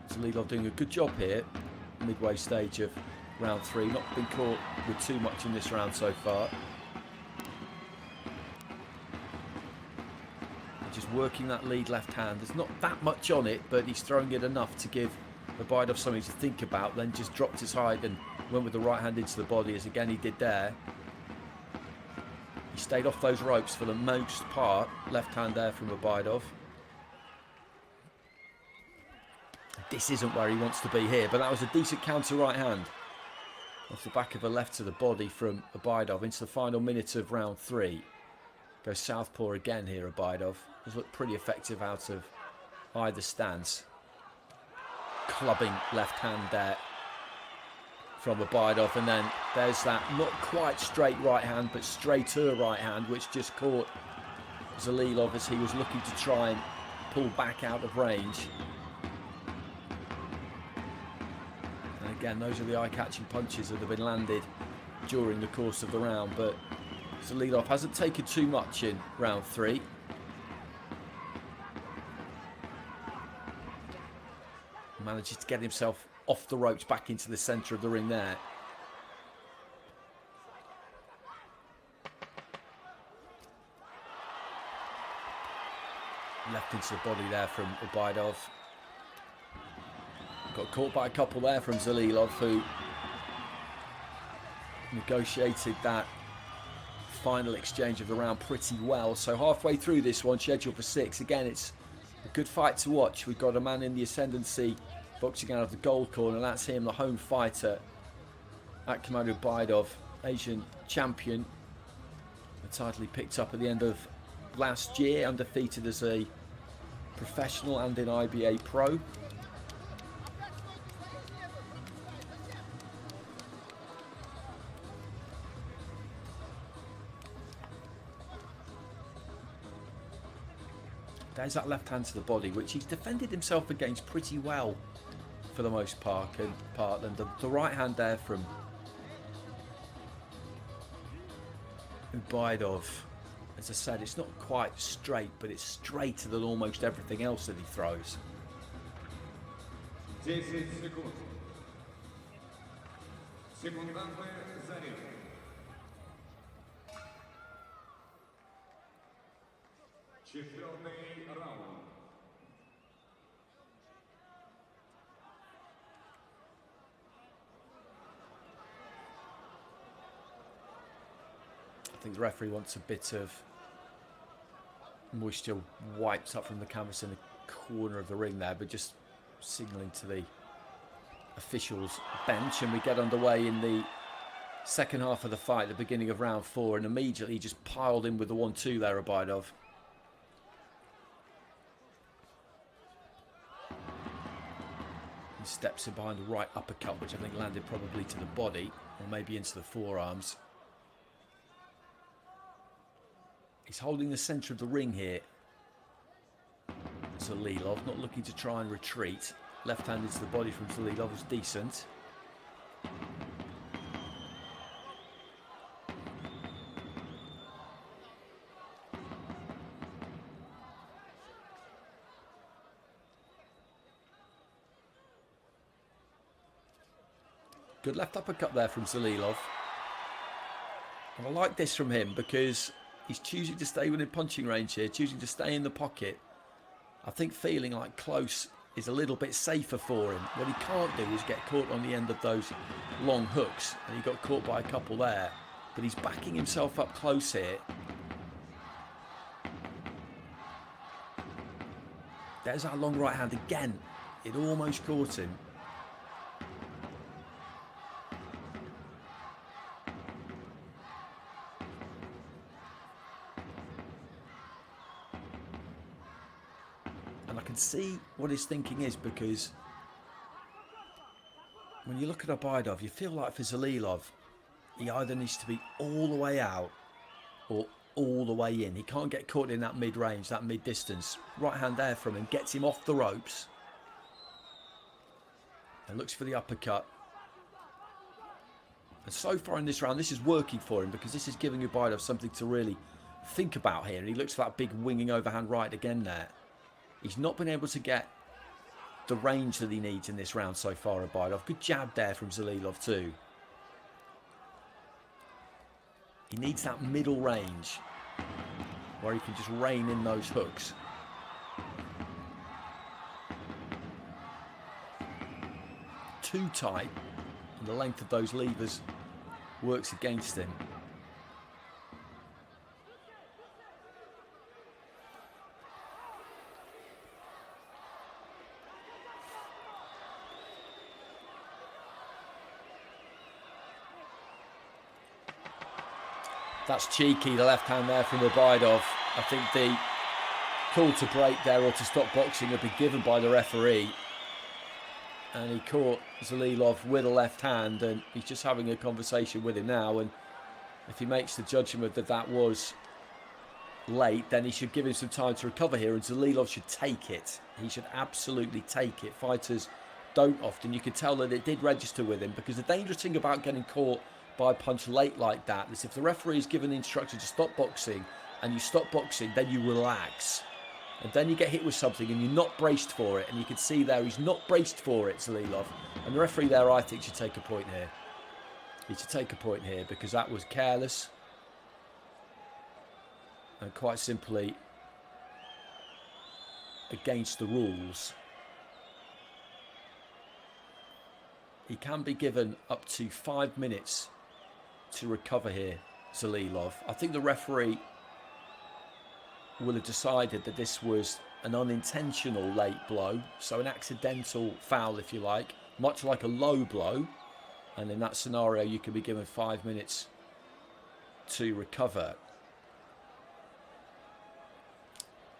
Zalilov doing a good job here, midway stage of round 3, not been caught with too much in this round so far. And just working that lead left hand. There's not that much on it, but he's throwing it enough to give Ubaidov something to think about. Then just dropped his hide and went with the right hand into the body, as again he did there. He stayed off those ropes for the most part. Left hand there from Ubaidov. This isn't where he wants to be here, but that was a decent counter right hand. Off the back of a left to the body from Ubaidov into the final minute of round 3. Goes southpaw again here, Ubaidov. Has looked pretty effective out of either stance. Clubbing left hand there from Ubaidov, and then there's that not quite straight right hand, but straighter right hand, which just caught Zalilov as he was looking to try and pull back out of range. Again, those are the eye-catching punches that have been landed during the course of the round, but Zalilov hasn't taken too much in round 3. Manages to get himself off the ropes back into the centre of the ring there. Left into the body there from Ubaidov. Got caught by a couple there from Zalilov, who negotiated that final exchange of the round pretty well. So halfway through this one, scheduled for 6. Again, it's a good fight to watch. We've got a man in the ascendancy boxing out of the gold corner. That's him, the home fighter, Akmal Ubaidov, Asian champion. The title he picked up at the end of last year, undefeated as a professional and in IBA.PRO. There's that left hand to the body, which he's defended himself against pretty well for the most part. And the right hand there from Ubaidov, as I said, it's not quite straight, but it's straighter than almost everything else that he throws. 10 секунд. Секунданты Зalilov. Четвертый раунд. I think the referee wants a bit of moisture wiped up from the canvas in the corner of the ring there, but just signalling to the officials bench, and we get underway in the second half of the fight, the beginning of round 4, and immediately just piled in with the 1-2 there, Ubaidov. He steps in behind the right uppercut, which I think landed probably to the body, or maybe into the forearms. He's holding the centre of the ring here. Zalilov, not looking to try and retreat. Left-handed to the body from Zalilov is decent. Good left uppercut there from Zalilov. And I like this from him because he's choosing to stay within punching range here, choosing to stay in the pocket. I think feeling like close is a little bit safer for him. What he can't do is get caught on the end of those long hooks, and he got caught by a couple there. But he's backing himself up close here. There's our long right hand again. It almost caught him. See what his thinking is, because when you look at Ubaidov, you feel like for Zalilov, he either needs to be all the way out or all the way in. He can't get caught in that mid-range, that mid-distance. Right hand there from him, gets him off the ropes and looks for the uppercut. And so far in this round, this is working for him, because this is giving Ubaidov something to really think about here. And he looks for that big winging overhand right again there. He's not been able to get the range that he needs in this round so far, Ubaidov. Good jab there from Zalilov too. He needs that middle range where he can just rein in those hooks. Too tight, and the length of those levers works against him. That's cheeky, the left hand there from Ubaidov. I think the call to break there or to stop boxing had been given by the referee. And he caught Zalilov with a left hand, and he's just having a conversation with him now. And if he makes the judgment that that was late, then he should give him some time to recover here, and Zalilov should take it. He should absolutely take it. Fighters don't often. You could tell that it did register with him, because the dangerous thing about getting caught by a punch late like that is if the referee is given the instruction to stop boxing and you stop boxing, then you relax. And then you get hit with something and you're not braced for it. And you can see there he's not braced for it, Zalilov. And the referee there, I think, should take a point here. He should take a point here, because that was careless. And quite simply against the rules. He can be given up to 5 minutes to recover here Zalilov. I think the referee will have decided that this was an unintentional late blow, so an accidental foul, if you like, much like a low blow. And in that scenario, you can be given 5 minutes to recover.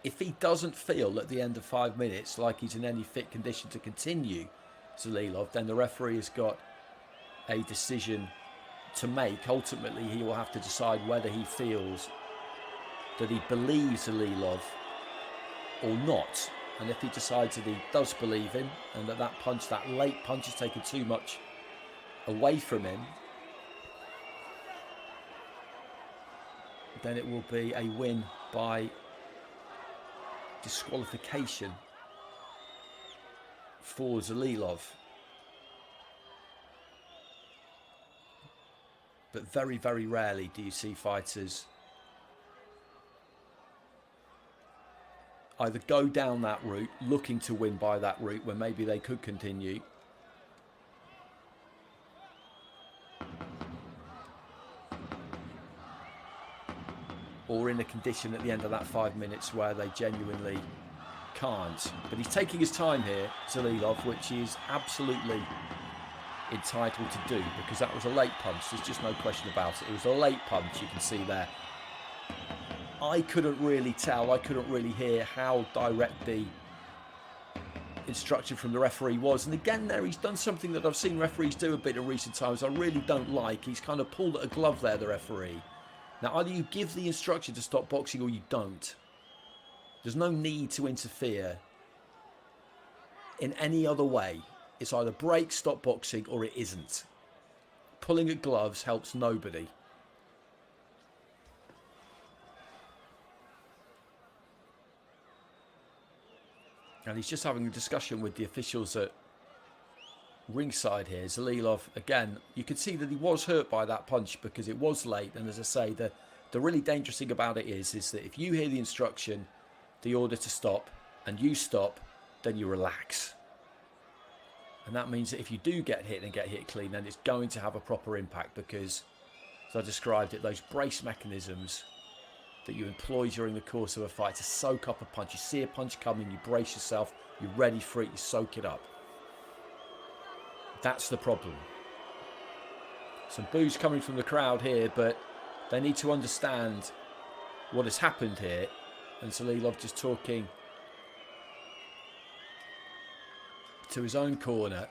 If he doesn't feel at the end of 5 minutes like he's in any fit condition to continue, Zalilov, then the referee has got a decision to make. Ultimately, he will have to decide whether he feels that he believes Zalilov or not. And if he decides that he does believe him and that that punch, that late punch, has taken too much away from him, then it will be a win by disqualification for Zalilov. But very, very rarely do you see fighters either go down that route, looking to win by that route when maybe they could continue, or in a condition at the end of that 5 minutes where they genuinely can't. But he's taking his time here, Zalilov, which he is absolutely entitled to do, because that was a late punch. There's just no question about it. It was a late punch, you can see there. I couldn't really tell, I couldn't really hear how direct the instruction from the referee was. And again there, he's done something that I've seen referees do a bit in recent times I really don't like. He's kind of pulled at a glove there, the referee. Now, either you give the instruction to stop boxing or you don't. There's no need to interfere in any other way. It's either break, stop boxing, or it isn't. Pulling at gloves helps nobody. And he's just having a discussion with the officials at ringside here. Zalilov, again, you could see that he was hurt by that punch because it was late. And as I say, the really dangerous thing about it is that if you hear the instruction, the order to stop, and you stop, then you relax. And that means that if you do get hit and get hit clean, then it's going to have a proper impact, because, as I described it, those brace mechanisms that you employ during the course of a fight to soak up a punch. You see a punch coming, you brace yourself, you're ready for it, you soak it up. That's the problem. Some boos coming from the crowd here, but they need to understand what has happened here. And Zalilov just talking to his own corner.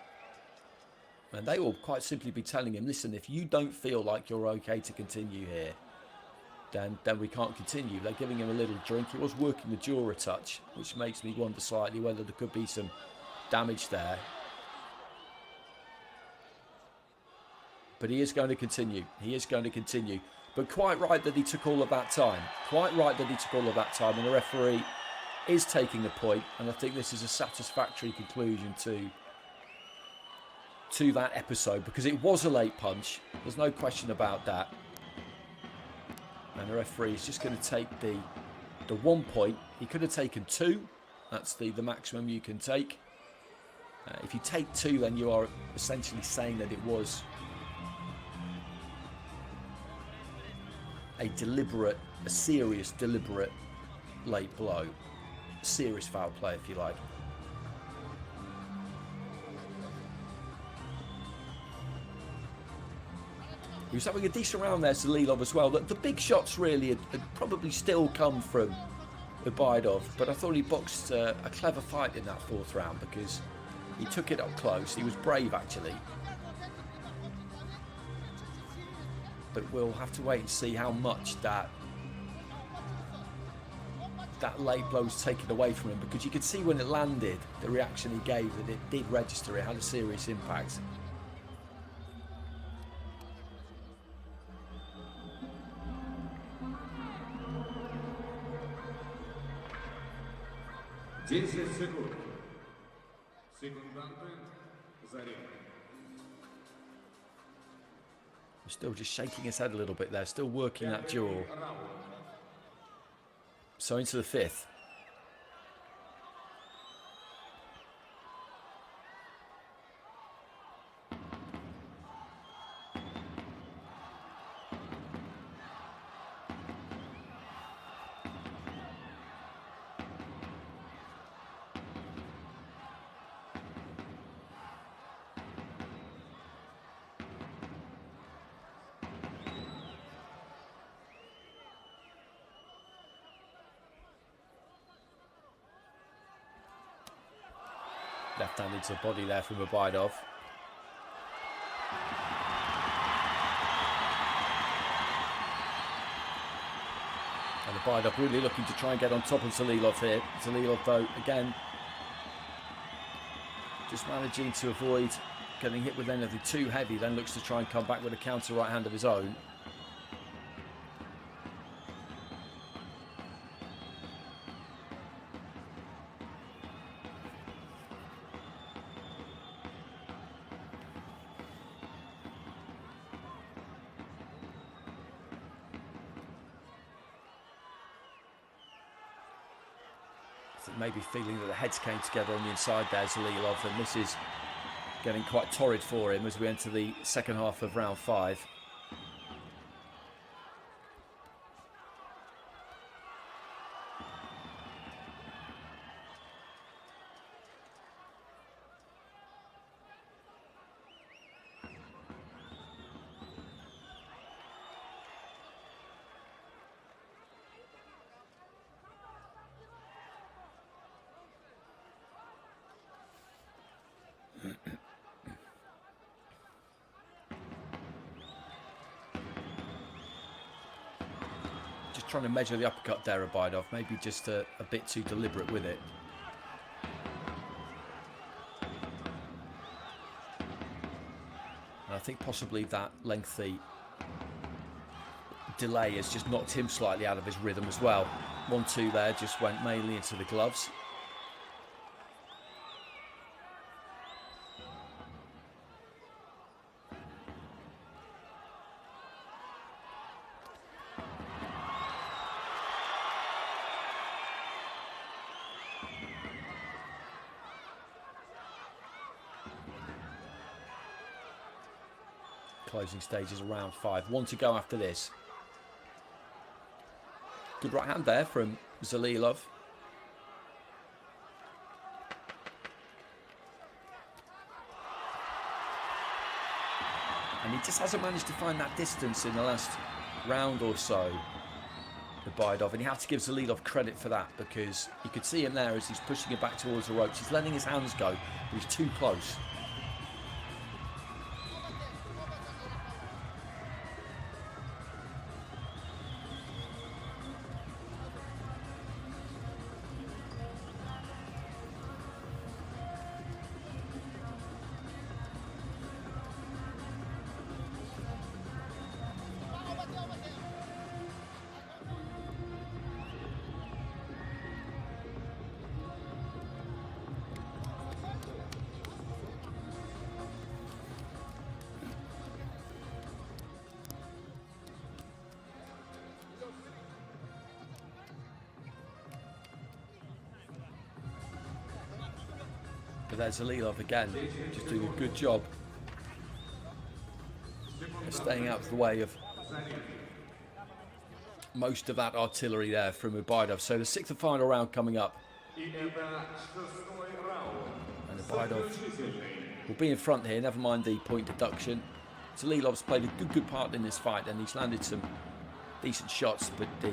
And they will quite simply be telling him, listen, if you don't feel like you're okay to continue here, then we can't continue. They're giving him a little drink. He was working the jaw a touch, which makes me wonder slightly whether there could be some damage there. But he is going to continue. He is going to continue. But quite right that he took all of that time. Quite right that he took all of that time. And the referee is taking the point. And I think this is a satisfactory conclusion to that episode, because it was a late punch. There's no question about that. And the referee is just going to take the 1 point. He could have taken 2. That's the maximum you can take. If you take 2, then you are essentially saying that it was a serious, deliberate late blow. Serious foul play, if you like. He was having a decent round there, Zalilov, as well. The big shots really had probably still come from Ubaidov, but I thought he boxed a clever fight in that 4th round, because he took it up close. He was brave, actually. But we'll have to wait and see how much that late blow was taken away from him, because you could see when it landed, the reaction he gave, that it did register. It had a serious impact. Still just shaking his head a little bit there, still working that jaw. So into the 5th. Left hand into the body there from Ubaidov. And Ubaidov really looking to try and get on top of Zalilov here. Zalilov, though, again, just managing to avoid getting hit with anything too heavy, then looks to try and come back with a counter right hand of his own. Maybe feeling that the heads came together on the inside there, Zalilov, and this is getting quite torrid for him as we enter the second half of round 5. Just trying to measure the uppercut there, Ubaidov, maybe just a bit too deliberate with it. And I think possibly that lengthy delay has just knocked him slightly out of his rhythm as well. 1-2 there, just went mainly into the gloves. Closing stages of round 5. 1 to go after this. Good right hand there from Zalilov. And he just hasn't managed to find that distance in the last round or so, Ubaidov, and you have to give Zalilov credit for that, because you could see him there as he's pushing it back towards the ropes. He's letting his hands go, but he's too close. But there's Zalilov again, just doing a good job of staying out of the way of most of that artillery there from Ubaidov. So the 6th and final round coming up. And Ubaidov will be in front here, never mind the point deduction. Zalilov's played a good part in this fight, and he's landed some decent shots, but the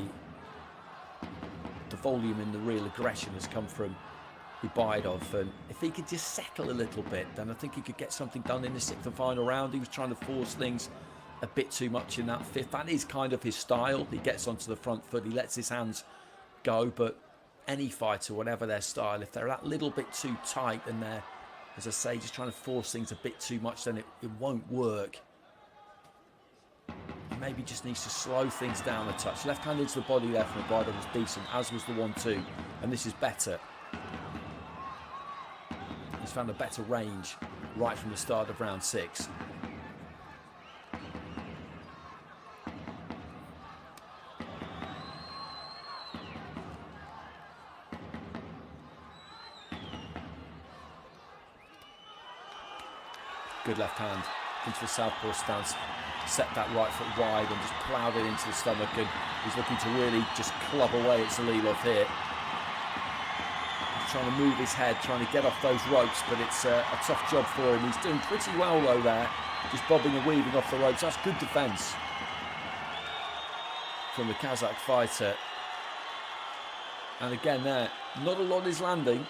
volume and the real aggression has come from Ubaidov, and if he could just settle a little bit, then I think he could get something done in the 6th and final round. He was trying to force things a bit too much in that 5th. That is kind of his style. He gets onto the front foot, he lets his hands go, but any fighter, whatever their style, if they're that little bit too tight and they're, as I say, just trying to force things a bit too much, then it won't work. He maybe just needs to slow things down a touch. Left hand into the body there from Ubaidov was decent, as was the 1-2, and this is better. He's found a better range right from the start of round 6. Good left hand into the southpaw stance, set that right foot wide and just ploughed it into the stomach, and he's looking to really just club away at Zalilov here. Trying to move his head, trying to get off those ropes, but it's a tough job for him. He's doing pretty well though there, just bobbing and weaving off the ropes. That's good defence from the Kazakh fighter. And again there, not a lot is landing.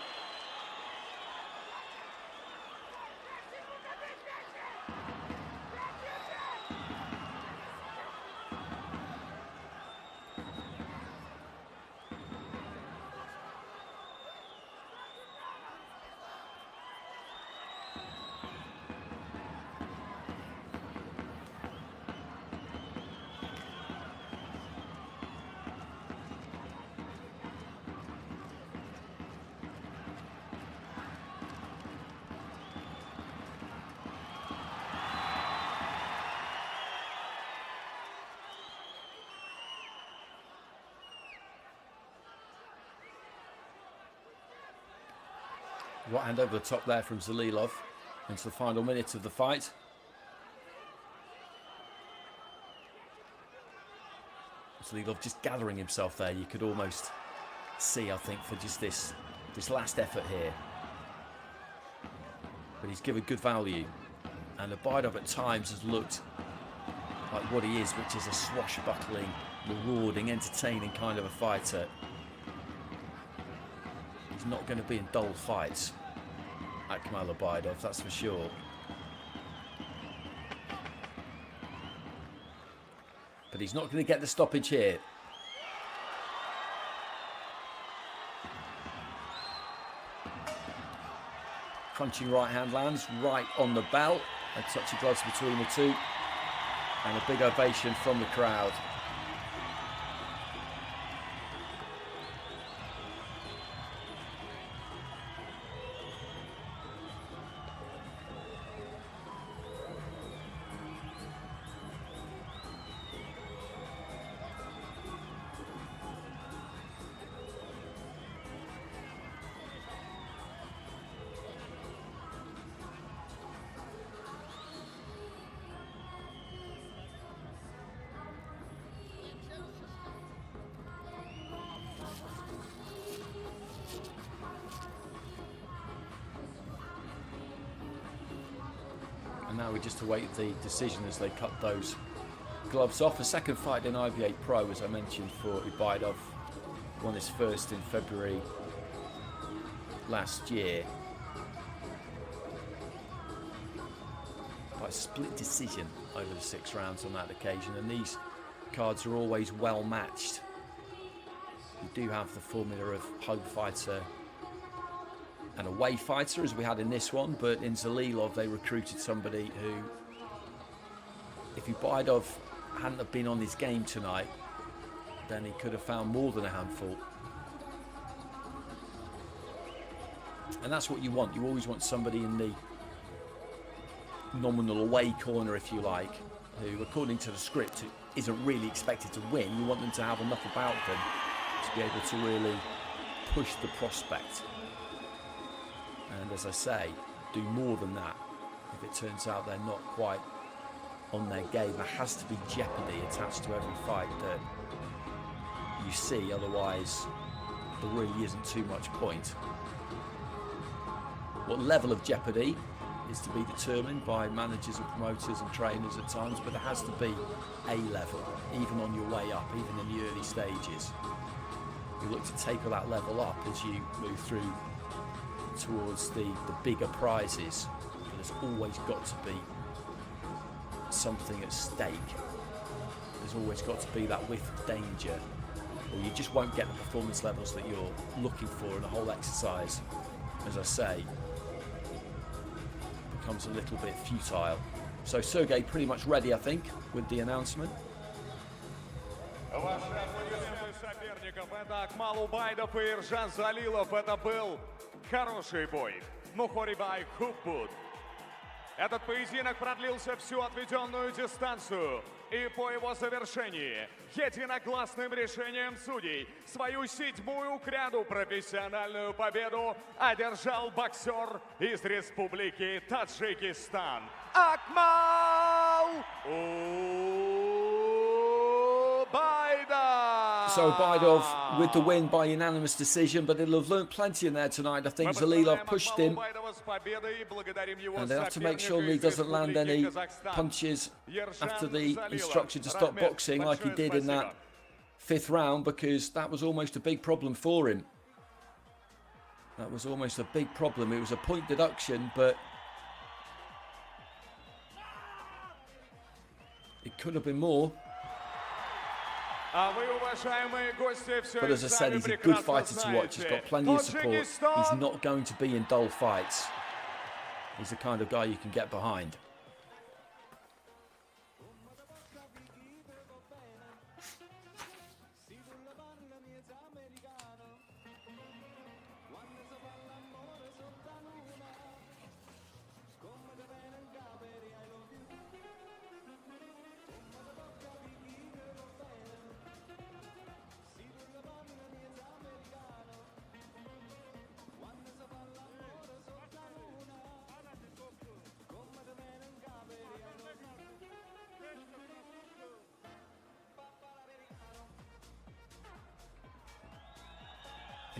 Right hand over the top there from Zalilov into the final minute of the fight. Zalilov just gathering himself there. You could almost see, I think, for just this last effort here. But he's given good value. And Ubaidov at times has looked like what he is, which is a swashbuckling, rewarding, entertaining kind of a fighter. He's not going to be in dull fights, Akmal Ubaidov, that's for sure. But he's not going to get the stoppage here. Crunching right hand lands right on the bell. A touch of gloves between the two. And a big ovation from the crowd. And now we just await the decision as they cut those gloves off. A second fight in IBA.PRO, as I mentioned, for Ubaidov. Won his first in February last year by split decision over the 6 rounds on that occasion. And these cards are always well matched. You do have the formula of home fighter and away fighter, as we had in this one, but in Zalilov they recruited somebody who, if Ubaidov hadn't have been on his game tonight, then he could have found more than a handful. And that's what you want. You always want somebody in the nominal away corner, if you like, who, according to the script, isn't really expected to win. You want them to have enough about them to be able to really push the prospect. And as I say, do more than that. If it turns out they're not quite on their game, there has to be jeopardy attached to every fight that you see, otherwise there really isn't too much point. What level of jeopardy is to be determined by managers and promoters and trainers at times, but there has to be a level, even on your way up, even in the early stages. You look to taper that level up as you move through towards the bigger prizes, but there's always got to be something at stake. There's always got to be that whiff of danger, or you just won't get the performance levels that you're looking for, and the whole exercise, as I say, becomes a little bit futile. So Sergey pretty much ready, I think, with the announcement. Соперников это Акмал Убайдов и Yerzhan Zalilov. Это был хороший бой. Мухорибай Хупбуд. Этот поединок продлился всю отведенную дистанцию. И по его завершении единогласным решением судей свою 7-ю к ряду профессиональную победу одержал боксер из Республики Таджикистан Акмал Ubaidov. So Ubaidov with the win by unanimous decision, but he'll have learnt plenty in there tonight. I think Zalilov pushed him, and they have to make sure he doesn't land any punches after the instruction to stop boxing like he did in that 5th round, because that was almost a big problem for him. That was almost a big problem. It was a point deduction, but it could have been more. But as I said, he's a good fighter to watch. He's got plenty of support. He's not going to be in dull fights. He's the kind of guy you can get behind.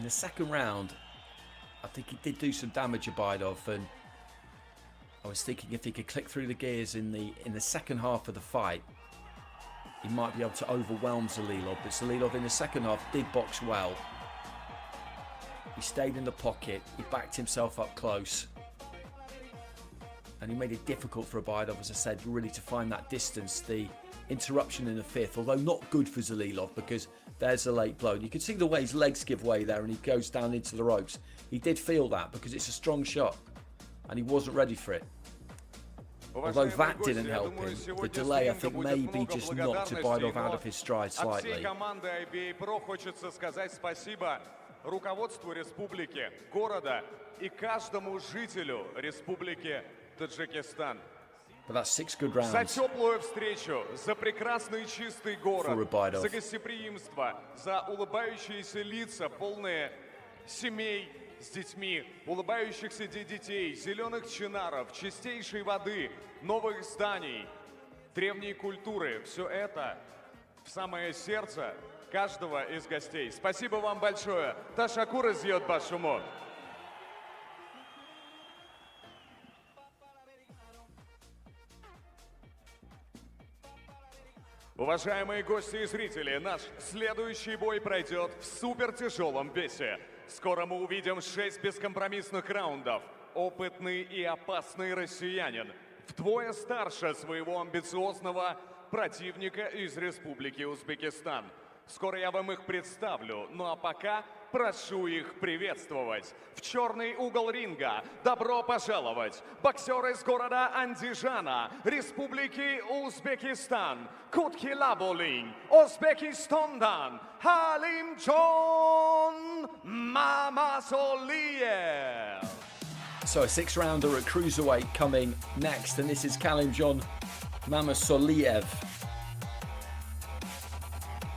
the second round, I think he did do some damage, Ubaidov, and I was thinking if he could click through the gears in the second half of the fight, he might be able to overwhelm Zalilov. But Zalilov in the second half did box well. He stayed in the pocket, he backed himself up close, and he made it difficult for Ubaidov, as I said, really to find that distance. The interruption in the fifth, although not good for Zalilov, because there's a late blow. You can see the way his legs give way there and he goes down into the ropes. He did feel that because it's a strong shot and he wasn't ready for it. Although that didn't help him, the delay, I think, maybe just knocked Ubaidov out of his stride slightly. IBA.PRO хочется сказать спасибо руководству республики, города и каждому жителю республики Таджикистан. But that's 6 good rounds. За теплую встречу, за прекрасный чистый город, за гостеприимство, за улыбающиеся лица, полные семей с детьми, улыбающихся детей, зеленых чинаров, чистейшей воды, новых зданий, древней культуры. Все это в самое сердце каждого из гостей. Спасибо вам большое. Ташакур изъет башуму. Уважаемые гости и зрители, наш следующий бой пройдет в супертяжелом весе. Скоро мы увидим 6 бескомпромиссных раундов. Опытный и опасный россиянин, вдвое старше своего амбициозного противника из Республики Узбекистан. Скоро я вам их представлю, ну а пока прошу их приветствовать. В черный угол ринга добро пожаловать боксер из города Андижана, Республики Узбекистан, Куткилаболинг, Узбекистандан, Khalimjon Mamasoliev. So a 6-rounder at cruiserweight coming next, and this is Khalimjon Mamasoliev.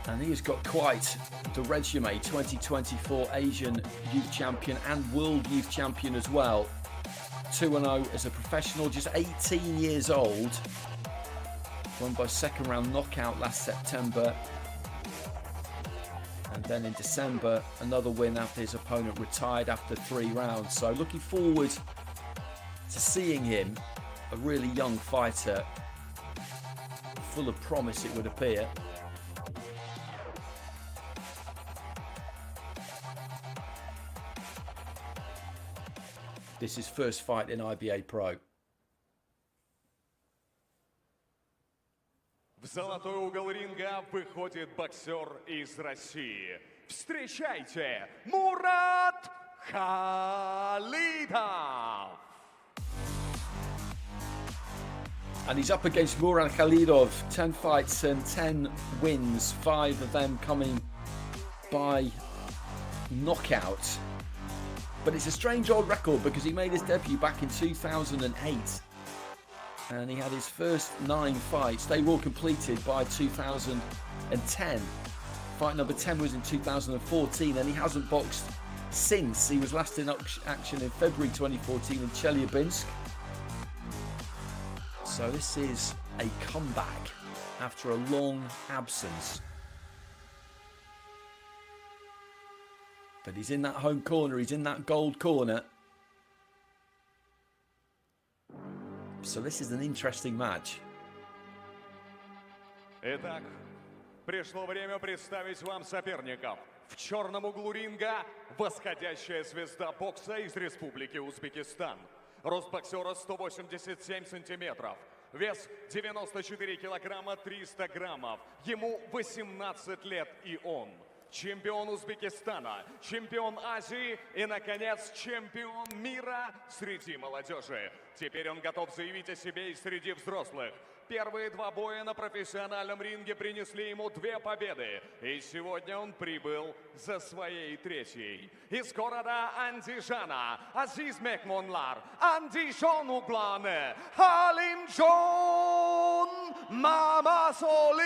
And he has got quite the resume, 2024 Asian Youth Champion and World Youth Champion as well. 2-0 as a professional, just 18 years old. Won by second round knockout last September. And then in December, another win after his opponent retired after 3 rounds. So looking forward to seeing him, a really young fighter, full of promise it would appear. This is first fight in IBA.PRO. В золотой угол ринга выходит боксер из России. Встречайте, Murad Khalidov. And he's up against Murad Khalidov. 10 fights and 10 wins, 5 of them coming by knockout. But it's a strange old record because he made his debut back in 2008 and he had his first 9 fights. They were all completed by 2010. Fight number 10 was in 2014 and he hasn't boxed since. He was last in action in February 2014 in Chelyabinsk. So this is a comeback after a long absence. But he's in that home corner, he's in that gold corner. So this is an interesting match. Итак, пришло время представить вам соперников. В черном углу ринга восходящая звезда бокса из Республики Узбекистан. Рост боксера 187 сантиметров. Вес 94 килограмма 300 граммов. Ему 18 лет и он. Чемпион Узбекистана, чемпион Азии и, наконец, чемпион мира среди молодежи. Теперь он готов заявить о себе и среди взрослых. Первые 2 боя на профессиональном ринге принесли ему 2 победы. И сегодня он прибыл за своей 3-й. Из города Андижана, Азиз Мехмонлар, Андижон угланы, Khalimjon Mamasoliev.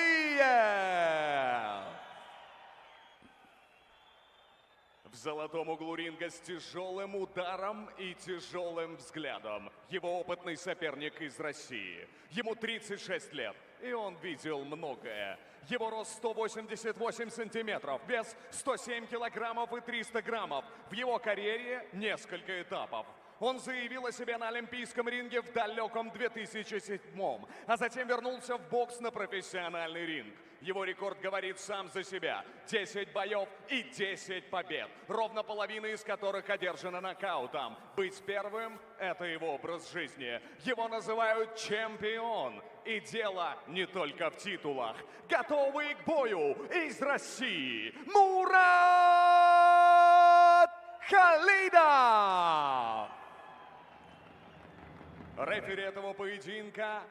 В золотом углу ринга с тяжелым ударом и тяжелым взглядом. Его опытный соперник из России. Ему 36 лет, и он видел многое. Его рост 188 сантиметров, вес 107 килограммов и 300 граммов. В его карьере несколько этапов. Он заявил о себе на Олимпийском ринге в далеком 2007-м, а затем вернулся в бокс на профессиональный ринг. Его рекорд говорит сам за себя. 10 боев и 10 побед, ровно половина из которых одержана нокаутом. Быть первым – это его образ жизни. Его называют чемпион. И дело не только в титулах. Готовый к бою из России Мурад Khalidov! Рефери этого поединка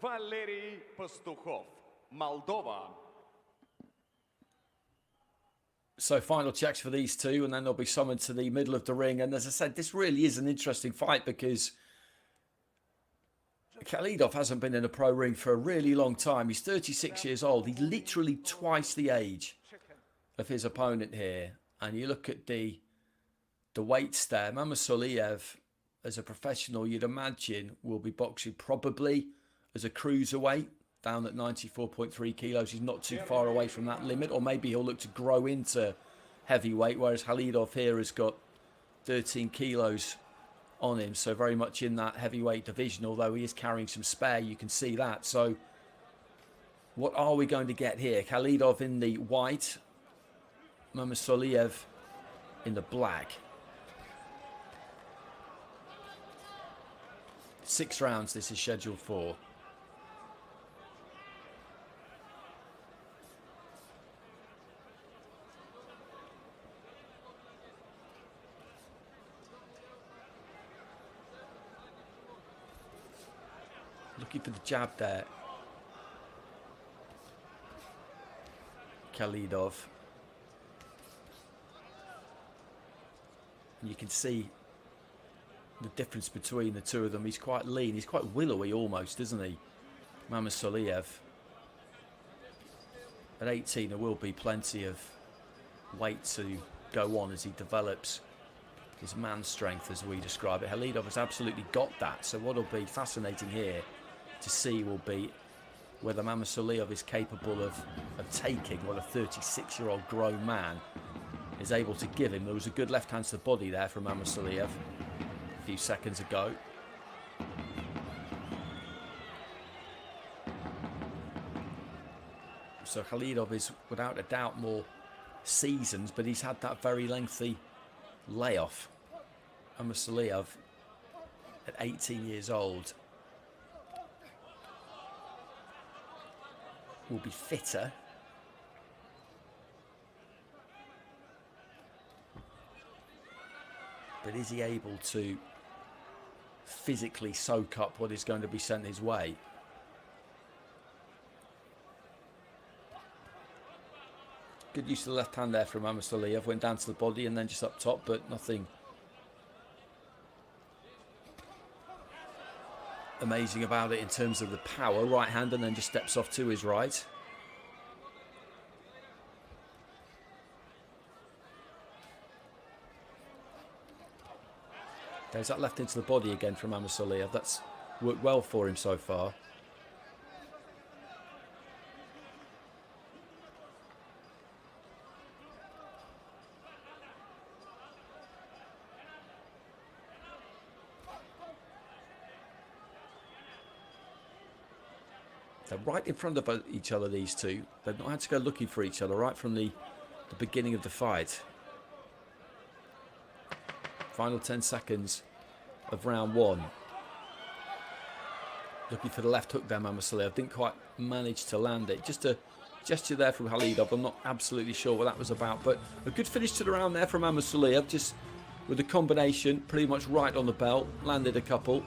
Валерий Пастухов, Молдова. So final checks for these two, and then they'll be summoned to the middle of the ring. And as I said, this really is an interesting fight because Khalidov hasn't been in a pro ring for a really long time. He's 36 years old. He's literally twice the age of his opponent here. And you look at the weights there. Mamasoliev, as a professional, you'd imagine will be boxing probably as a cruiserweight down at 94.3 kilos. He's not too far away from that limit, or maybe he'll look to grow into heavyweight, whereas Khalidov here has got 13 kilos on him, so very much in that heavyweight division, although he is carrying some spare, you can see that. So what are we going to get here? Khalidov in the white, Mamasoliev in the black. 6 rounds this is scheduled for. Looking for the jab there. Khalidov. And you can see the difference between the two of them. He's quite lean. He's quite willowy almost, isn't he? Mamasoliev. At 18, there will be plenty of weight to go on as he develops his man strength, as we describe it. Khalidov has absolutely got that. So what will be fascinating here to see will be whether Mamasoliev is capable of taking what a 36-year-old grown man is able to give him. There was a good left hand to the body there from Mamasoliev a few seconds ago. So Khalidov is without a doubt more seasoned, but he's had that very lengthy layoff. Mamasoliev at 18 years old will be fitter. But is he able to physically soak up what is going to be sent his way? Good use of the left hand there from Mamasoliev. Went down to the body and then just up top, but nothing amazing about it in terms of the power. Right hand and then just steps off to his right. There's that left into the body again from Mamasoliev. That's worked well for him so far. They're right in front of each other, these two. They've not had to go looking for each other right from the beginning of the fight. Final 10 seconds of round one. Looking for the left hook there, Mamasoliev. Didn't quite manage to land it. Just a gesture there from Khalidov. I'm not absolutely sure what that was about, but a good finish to the round there from Mamasoliev. Just with the combination pretty much right on the belt. Landed a couple.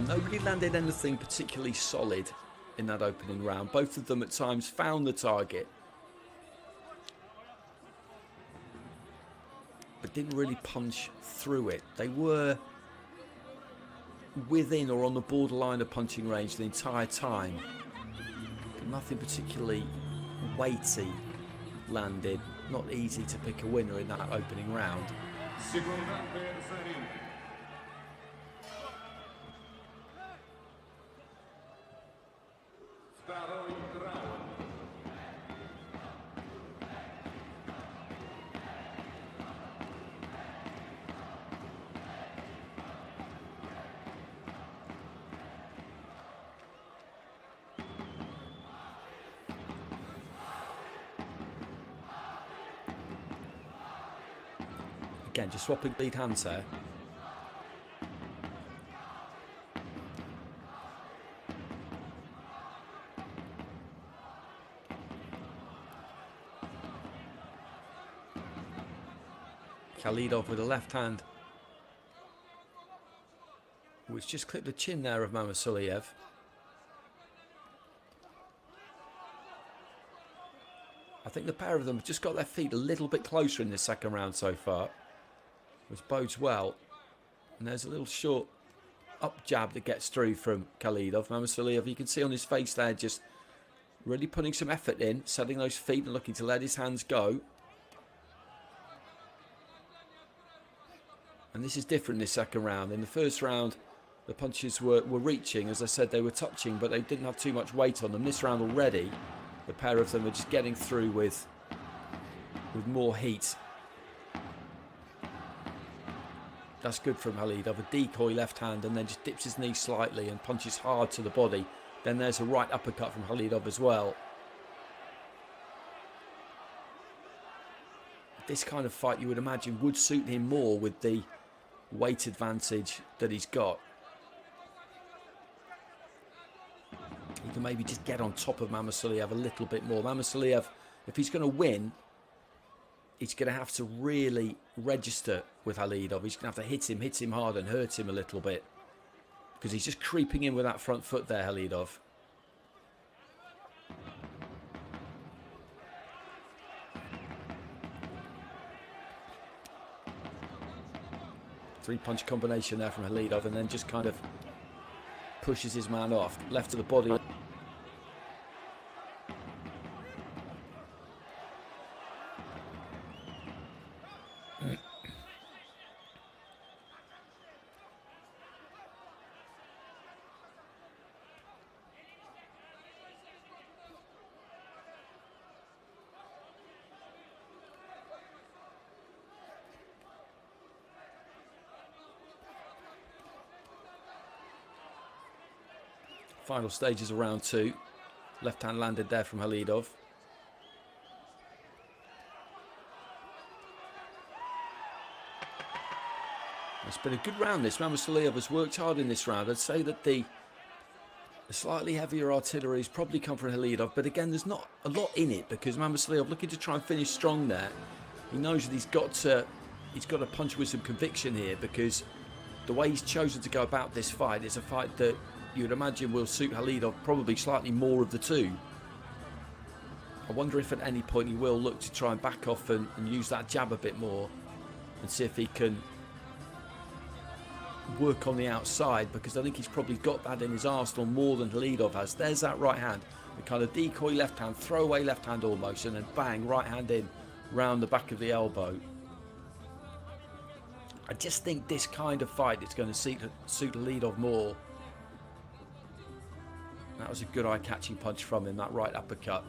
round. Nobody landed anything particularly solid in that opening round. Both of them at times found the target, but didn't really punch through it. They were within or on the borderline of punching range the entire time. But nothing particularly weighty landed. Not easy to pick a winner in that opening round. Again, just swapping lead hands there. Khalidov with a left hand, which just clipped the chin there of Mamasoliev. I think the pair of them have just got their feet a little bit closer in this second round so far, which bodes well. And there's a little short up jab that gets through from Khalidov. Mamasoliev, you can see on his face there, just really putting some effort in, setting those feet and looking to let his hands go. And this is different this second round. In the first round, the punches were reaching. As I said, they were touching, but they didn't have too much weight on them. This round already, the pair of them are just getting through with more heat. That's good from Khalidov. A decoy left hand, and then just dips his knee slightly and punches hard to the body. Then there's a right uppercut from Khalidov as well. This kind of fight, you would imagine, would suit him more with the weight advantage that he's got. He can maybe just get on top of Mamasoliev a little bit more. Mamasoliev, if he's going to win, he's going to have to really register with Khalidov. He's going to have to hit him hard and hurt him a little bit, because he's just creeping in with that front foot there, Khalidov. Three-punch combination there from Khalidov, and then just kind of pushes his man off. Left to the body. Final stages of round two. Left hand landed there from Khalidov. It's been a good round this. Mamasoliev has worked hard in this round. I'd say that the slightly heavier artillery has probably come from Khalidov, but again, there's not a lot in it, because Mamasoliev looking to try and finish strong there. He knows that he's got to punch with some conviction here, because the way he's chosen to go about this fight is a fight that you would imagine will suit Khalidov probably slightly more of the two. I wonder if at any point he will look to try and back off and use that jab a bit more and see if he can work on the outside, because I think he's probably got that in his arsenal more than Khalidov has. There's that right hand, the kind of decoy left hand, throwaway left hand almost, and then bang, right hand in round the back of the elbow. I just think this kind of fight is going to suit Khalidov more. That was a good eye-catching punch from him, that right uppercut.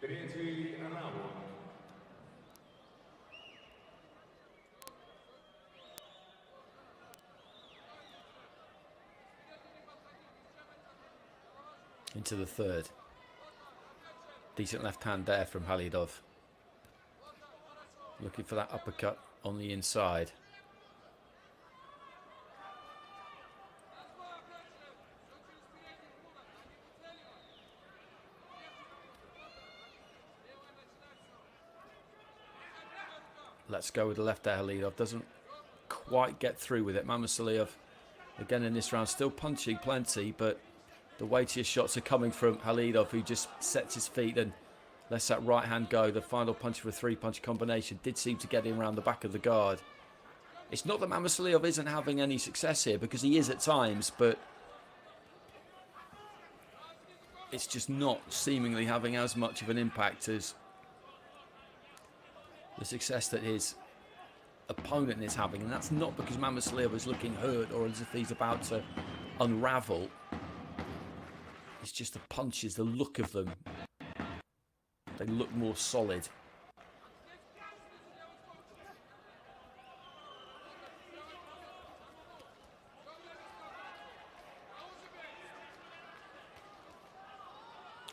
Третий раунд. into the third. Decent left hand there from Khalidov. Looking for that uppercut on the inside. Let's go with the left there. Khalidov doesn't quite get through with it. Mamasoliev, again in this round, still punching plenty, but the weightier shots are coming from Khalidov, who just sets his feet and lets that right hand go. The final punch for a three-punch combination did seem to get him around the back of the guard. It's not that Mamasoliev isn't having any success here, because he is at times, but it's just not seemingly having as much of an impact as the success that his opponent is having. And that's not because Mamasoliev is looking hurt or as if he's about to unravel. It's just the punches, the look of them. They look more solid.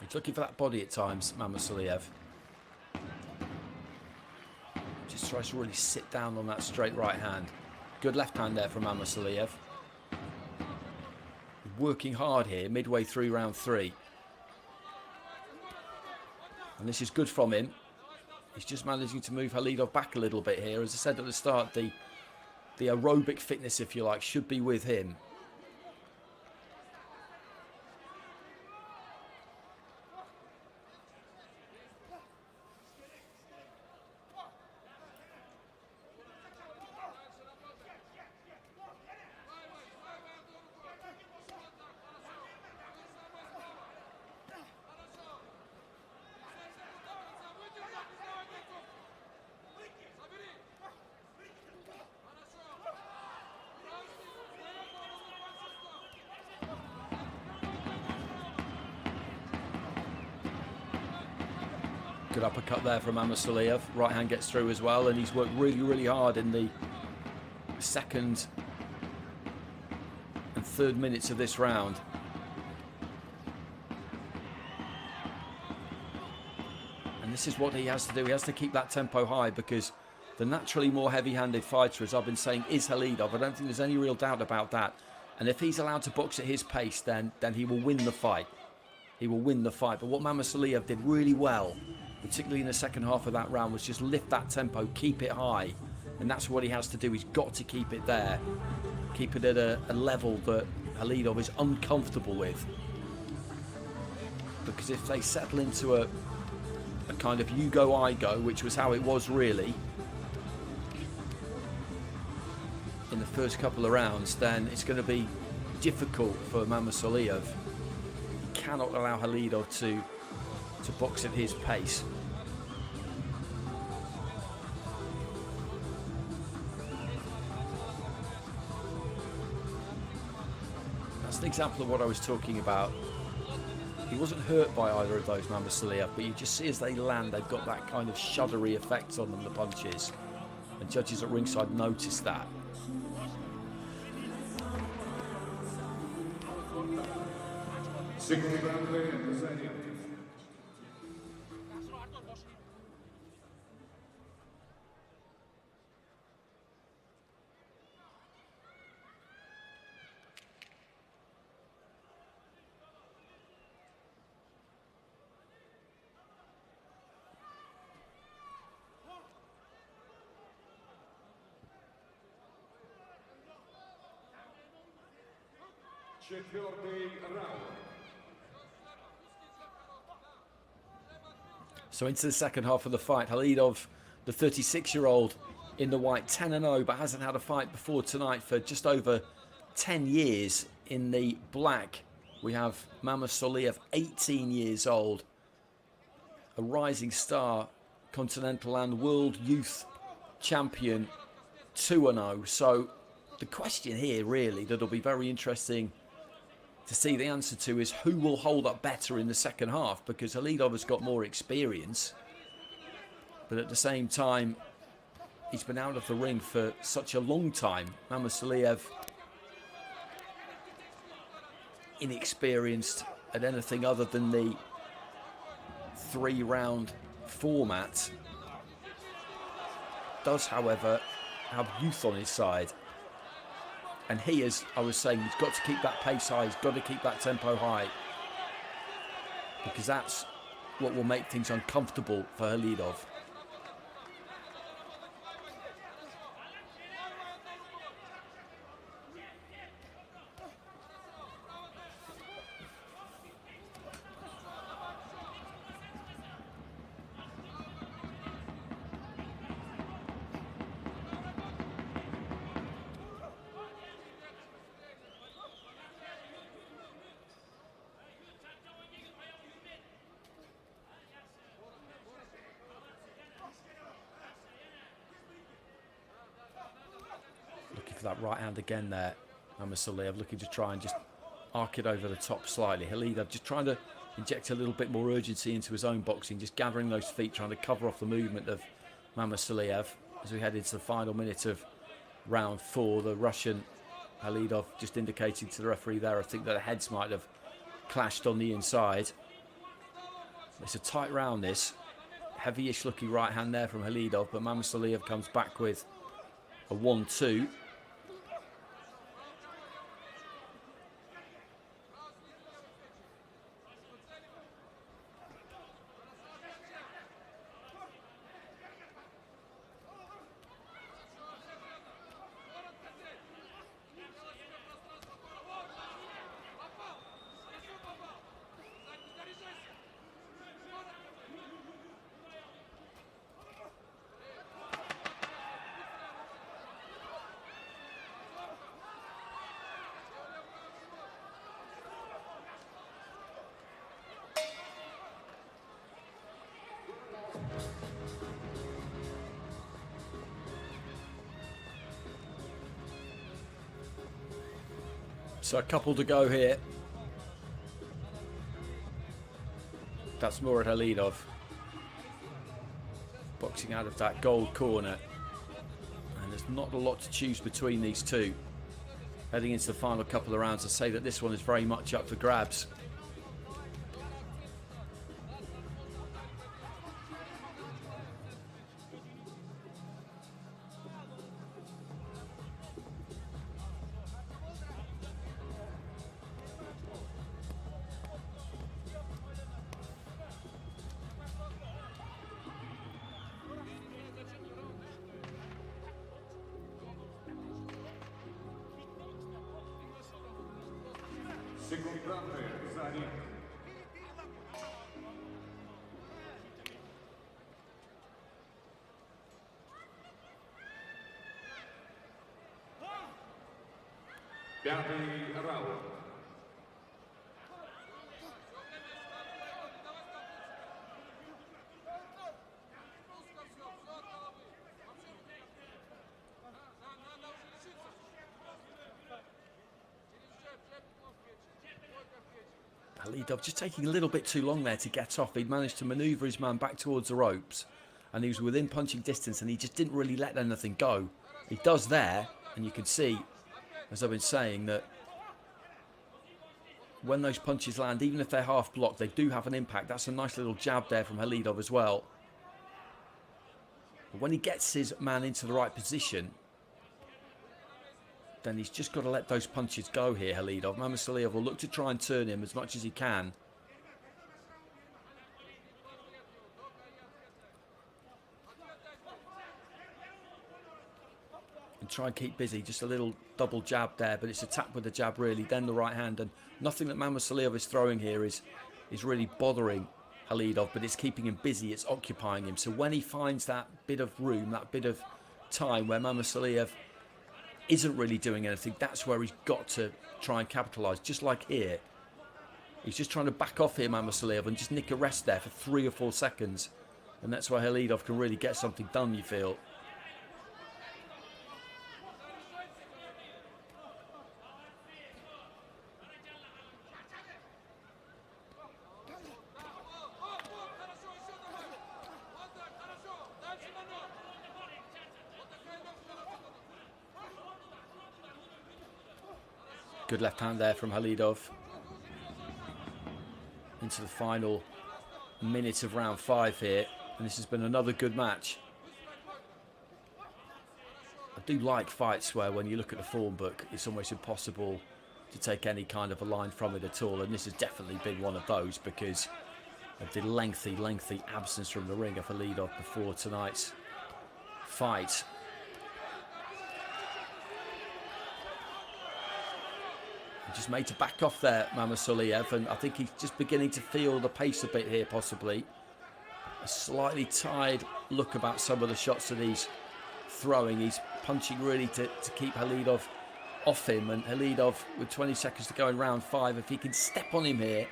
He's looking for that body at times, Mamasoliev. Just tries to really sit down on that straight right hand. Good left hand there from Mamasoliev. Working hard here, midway through round 3. And this is good from him. He's just managing to move Khalidov back a little bit here. As I said at the start, the aerobic fitness, if you like, should be with him. Good uppercut there from Mamasoliev. Right hand gets through as well, and he's worked really, really hard in the second and third minutes of this round. And this is what he has to do. He has to keep that tempo high, because the naturally more heavy-handed fighter, as I've been saying, is Khalidov. I don't think there's any real doubt about that. And if he's allowed to box at his pace, then he will win the fight. He will win the fight. But what Mamasoliev did really well, particularly in the second half of that round, was just lift that tempo, keep it high. And that's what he has to do. He's got to keep it there. Keep it at a level that Khalidov is uncomfortable with. Because if they settle into a kind of you go, I go, which was how it was really in the first couple of rounds, then it's going to be difficult for Mamasoliev. He cannot allow Khalidov to box at his pace. That's an example of what I was talking about. He wasn't hurt by either of those, Mamasoliev, but you just see as they land, they've got that kind of shuddery effect on them, the punches. And judges at ringside notice that. So into the second half of the fight, Khalidov, the 36-year-old in the white, 10-0, but hasn't had a fight before tonight for just over 10 years. In the black, we have Mamasoliev, 18 years old, a rising star, continental and world youth champion, 2-0. So the question here, really, that'll be very interesting to see the answer to is who will hold up better in the second half, because Khalidov has got more experience, but at the same time he's been out of the ring for such a long time. Mamasoliev, inexperienced, at anything other than the 3-round format. Does, however, have youth on his side. And he, as I was saying, he's got to keep that pace high. He's got to keep that tempo high. Because that's what will make things uncomfortable for Khalidov. For that right hand again there. Mamasoliev looking to try and just arc it over the top slightly. Khalidov just trying to inject a little bit more urgency into his own boxing, just gathering those feet, trying to cover off the movement of Mamasoliev as we head into the final minute of round 4. The Russian Khalidov just indicating to the referee there, I think that the heads might have clashed on the inside. It's a tight round, this. Heavy-ish looking right hand there from Khalidov, but Mamasoliev comes back with a 1-2. So a couple to go here. That's Murad Khalidov boxing out of that gold corner. And there's not a lot to choose between these two. Heading into the final couple of rounds, I say that this one is very much up for grabs. Пятый раунд. Khalidov just taking a little bit too long there to get off. He'd managed to manoeuvre his man back towards the ropes and he was within punching distance and he just didn't really let anything go. He does there, and you can see, as I've been saying, that when those punches land, even if they're half blocked, they do have an impact. That's a nice little jab there from Khalidov as well. But when he gets his man into the right position, then he's just got to let those punches go here, Khalidov. Mamasoliev will look to try and turn him as much as he can. And try and keep busy. Just a little double jab there, but it's a tap with the jab really, then the right hand. And nothing that Mamasoliev is throwing here is really bothering Khalidov, but it's keeping him busy, it's occupying him. So when he finds that bit of room, that bit of time where Mamasoliev isn't really doing anything, that's where he's got to try and capitalise. Just like here, he's just trying to back off here, Mamasoliev, and just nick a rest there for 3 or 4 seconds, and that's where Khalidov can really get something done, you feel. Good left hand there from Khalidov. into the final minute of round 5 here, and this has been another good match. I do like fights where when you look at the form book, it's almost impossible to take any kind of a line from it at all, and this has definitely been one of those because of the lengthy absence from the ring of Khalidov before tonight's fight. Just made to back off there, Mamasoliev, and I think he's just beginning to feel the pace a bit here, possibly. A slightly tired look about some of the shots that he's throwing. He's punching really to keep Khalidov off him, and Khalidov, with 20 seconds to go in round 5, if he can step on him here,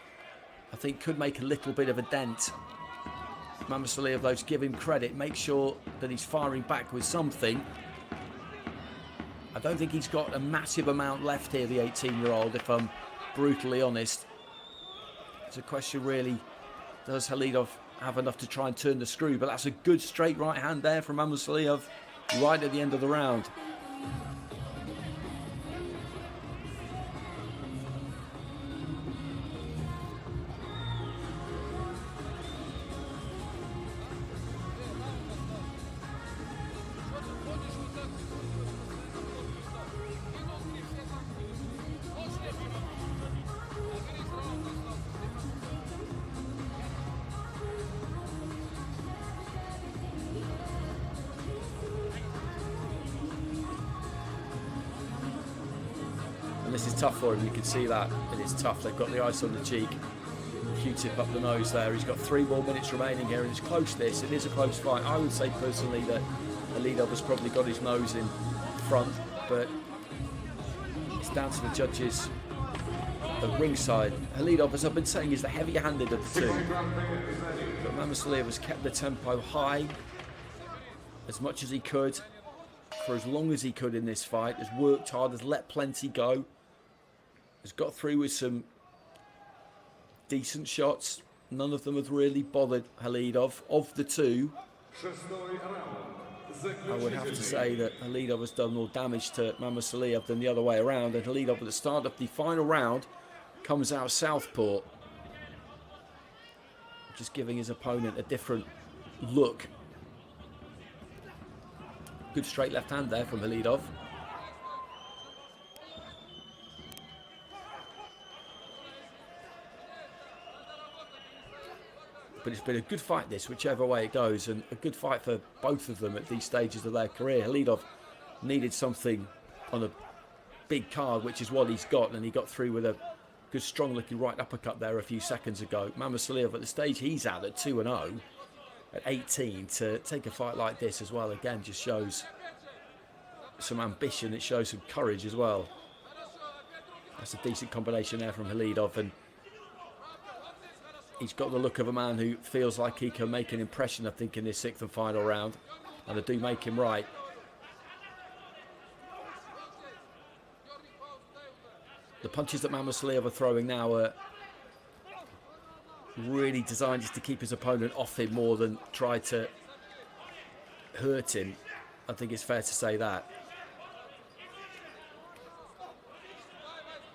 I think could make a little bit of a dent. Mamasoliev, though, to give him credit, make sure that he's firing back with something. I don't think he's got a massive amount left here, the 18-year-old, if I'm brutally honest. It's a question, really, does Khalidov have enough to try and turn the screw? But that's a good straight right hand there from Mamasoliev right at the end of the round. This is tough for him, you can see that. It is tough. They've got the ice on the cheek. Q-tip up the nose there. He's got 3 more minutes remaining here, and it's close this. It is a close fight. I would say personally that Khalidov has probably got his nose in front, but it's down to the judges at ringside. Khalidov, as I've been saying, is the heavier-handed of the two. But Mamasoliev has kept the tempo high as much as he could for as long as he could in this fight. Has worked hard, has let plenty go. Has got through with some decent shots. None of them have really bothered Khalidov. Of the two, I would have to say that Khalidov has done more damage to Mamasoliev than the other way around. And Khalidov, at the start of the final round, comes out southpaw, just giving his opponent a different look. Good straight left hand there from Khalidov. But it's been a good fight, this, whichever way it goes, and a good fight for both of them at these stages of their career. Khalidov needed something on a big card, which is what he's got, and he got through with a good, strong-looking right uppercut there a few seconds ago. Mamasoliev, at the stage he's at 2-0, at 18, to take a fight like this as well, again, just shows some ambition. It shows some courage as well. That's a decent combination there from Khalidov, and he's got the look of a man who feels like he can make an impression, I think, in this 6th and final round. And I do make him right. The punches that Mamasoliev are throwing now are really designed just to keep his opponent off him more than try to hurt him. I think it's fair to say that.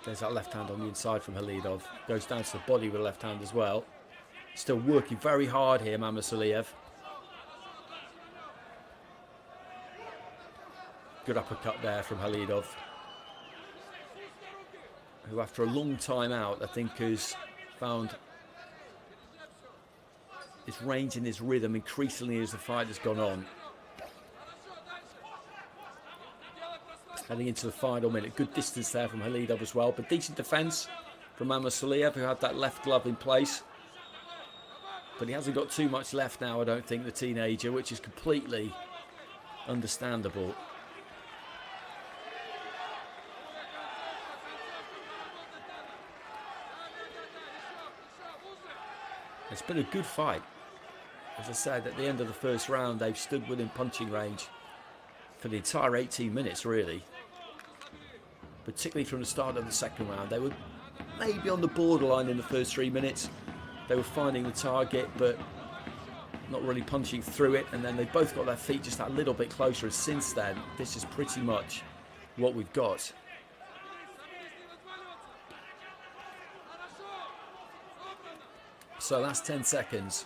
There's that left hand on the inside from Khalidov. Goes down to the body with the left hand as well. Still working very hard here, Mamasoliev. Good uppercut there from Khalidov, who after a long time out, I think, has found his range and his rhythm increasingly as the fight has gone on. Heading into the final minute. Good distance there from Khalidov as well, but decent defence from Mamasoliev, who had that left glove in place. But he hasn't got too much left now, I don't think, the teenager, which is completely understandable. It's been a good fight. As I said, at the end of the first round, they've stood within punching range for the entire 18 minutes, really. Particularly from the start of the second round. They were maybe on the borderline in the first 3 minutes. They were finding the target, but not really punching through it. And then they both got their feet just that little bit closer. And since then, this is pretty much what we've got. So that's 10 seconds.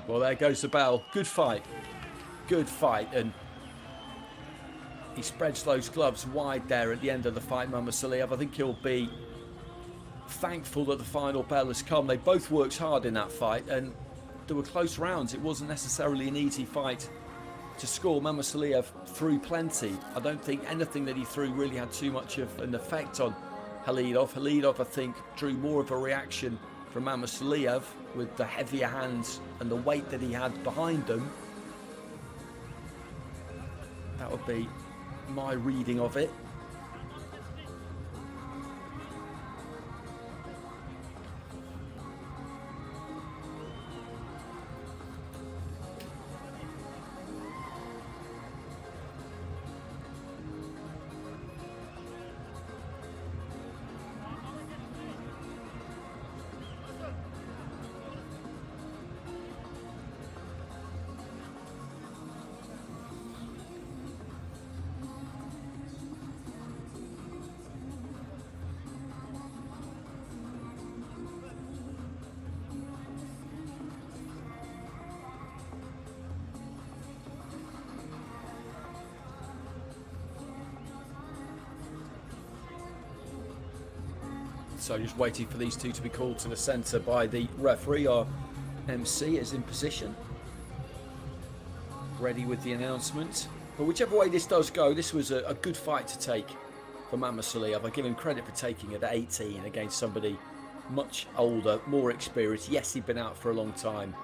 Well, there goes the bell. Good fight. Good fight. And he spreads those gloves wide there at the end of the fight, Mamasoliev. I think he'll be thankful that the final bell has come. They both worked hard in that fight, and there were close rounds. It wasn't necessarily an easy fight to score. Mamasoliev threw plenty. I don't think anything that he threw really had too much of an effect on Khalidov. Khalidov, I think, drew more of a reaction from Mamasoliev with the heavier hands and the weight that he had behind them. That would be my reading of it. So just waiting for these two to be called to the centre by the referee. Our MC is in position, ready with the announcement. But whichever way this does go, this was a good fight to take for Mamasoliev. I give him credit for taking it at 18 against somebody much older, more experienced. Yes, he'd been out for a long time,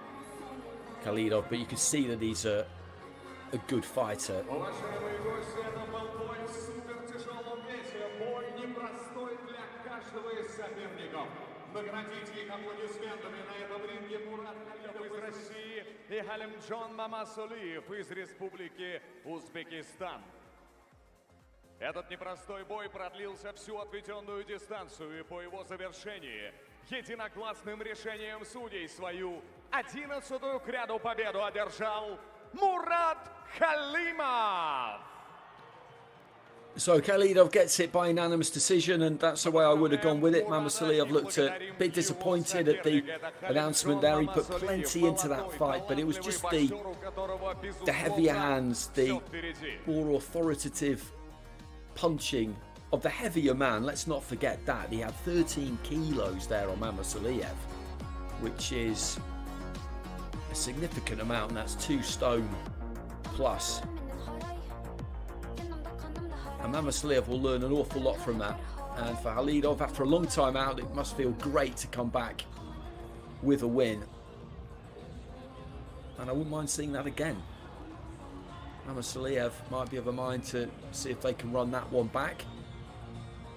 Khalidov, but you can see that he's a good fighter. Наградите их аплодисментами на этом ринге Мурад Khalidov из России и Khalimjon Mamasoliev из Республики Узбекистан. Этот непростой бой продлился всю отведенную дистанцию, и по его завершении единогласным решением судей свою 11-ю к ряду победу одержал Murad Khalimov. So Khalidov gets it by unanimous decision, and that's the way I would have gone with it. Mamasoliev looked a bit disappointed at the announcement there. He put plenty into that fight, but it was just the heavier hands, the more authoritative punching of the heavier man. Let's not forget that. He had 13 kilos there on Mamasoliev, which is a significant amount, and that's 2 stone plus. And Mamasoliev will learn an awful lot from that. And for Khalidov, after a long time out, it must feel great to come back with a win. And I wouldn't mind seeing that again. Mamasoliev might be of a mind to see if they can run that one back.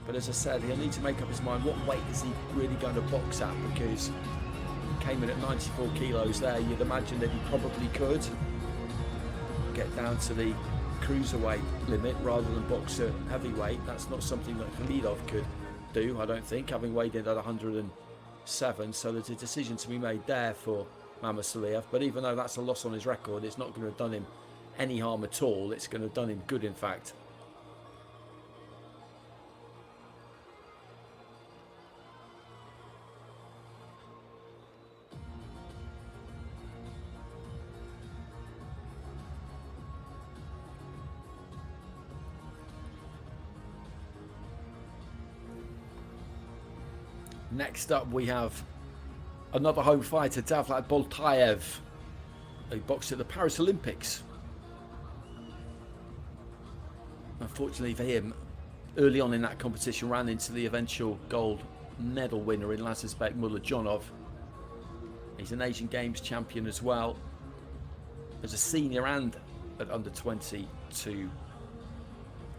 But as I said, he'll need to make up his mind what weight is he really going to box at, because he came in at 94 kilos there. You'd imagine that he probably could get down to the cruiserweight limit rather than box at heavyweight. That's not something that Khalidov could do, I don't think, having weighed in at 107. So there's a decision to be made there for Mamasoliev. But even though that's a loss on his record, it's not going to have done him any harm at all. It's going to have done him good, in fact. Next up, we have another home fighter, Davlat Boltaev. He boxed at the Paris Olympics. Unfortunately for him, early on in that competition, ran into the eventual gold medal winner in Lazizbek Mulajonov. He's an Asian Games champion as well, as a senior and at under 22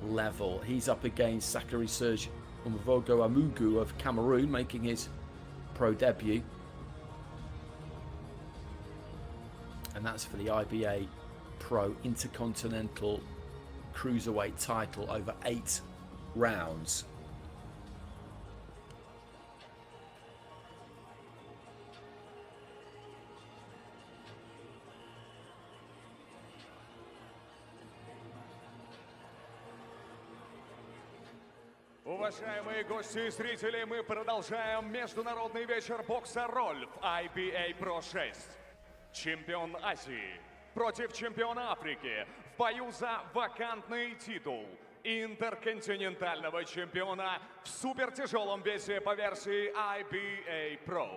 level. He's up against Zacharie, Serge, Mvogo Amougou of Cameroon, making his pro debut. And that's for the IBA.PRO Intercontinental Cruiserweight title over 8 rounds. Уважаемые гости и зрители, мы продолжаем международный вечер бокса «Роль» в IBA.PRO 6. Чемпион Азии против чемпиона Африки в бою за вакантный титул интерконтинентального чемпиона в супертяжелом весе по версии IBA.PRO.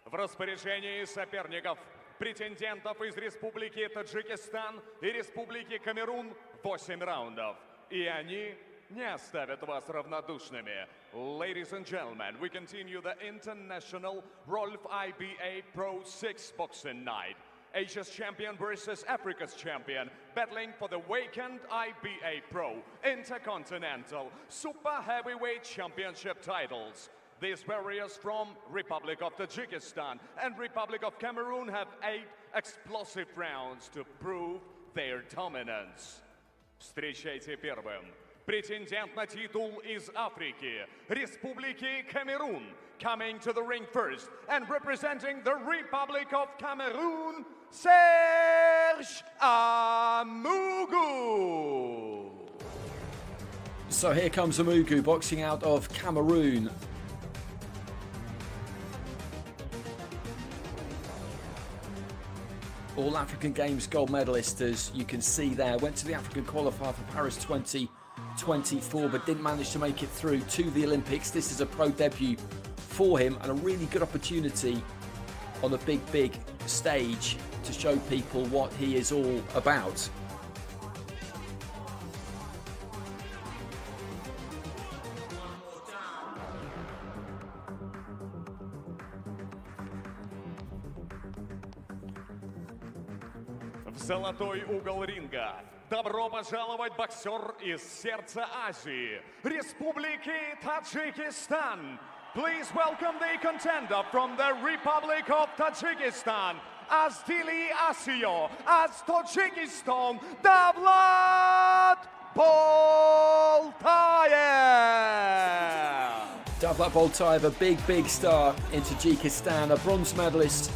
В распоряжении соперников претендентов из Республики Таджикистан и Республики Камерун 8 раундов. И они не оставят вас равнодушными. Ladies and gentlemen, we continue the International Rolf IBA.PRO 6 boxing night. Asia's champion versus Africa's champion, battling for the vacant IBA.PRO Intercontinental Super Heavyweight Championship titles. These warriors from Republic of Tajikistan and Republic of Cameroon have 8 explosive rounds to prove their dominance. Встречайте первым. Претендент на титул из Африки, Республики Камерун, coming to the ring first and representing the Republic of Cameroon, Serge Amougou. So here comes Amougou, boxing out of Cameroon. All African Games gold medalist, as you can see there. Went to the African qualifier for Paris 2024, but didn't manage to make it through to the Olympics. This is a pro debut for him and a really good opportunity on a big stage to show people what he is all about. Золотой угол ринга. Добро пожаловать, боксер из сердца Азии, Республики Таджикистан. Please welcome the contender from the Republic of Tajikistan, as Dili Asio, as Tajikistan, Davlat Boltaev. Davlat Boltaev, a big star in Tajikistan, a bronze medalist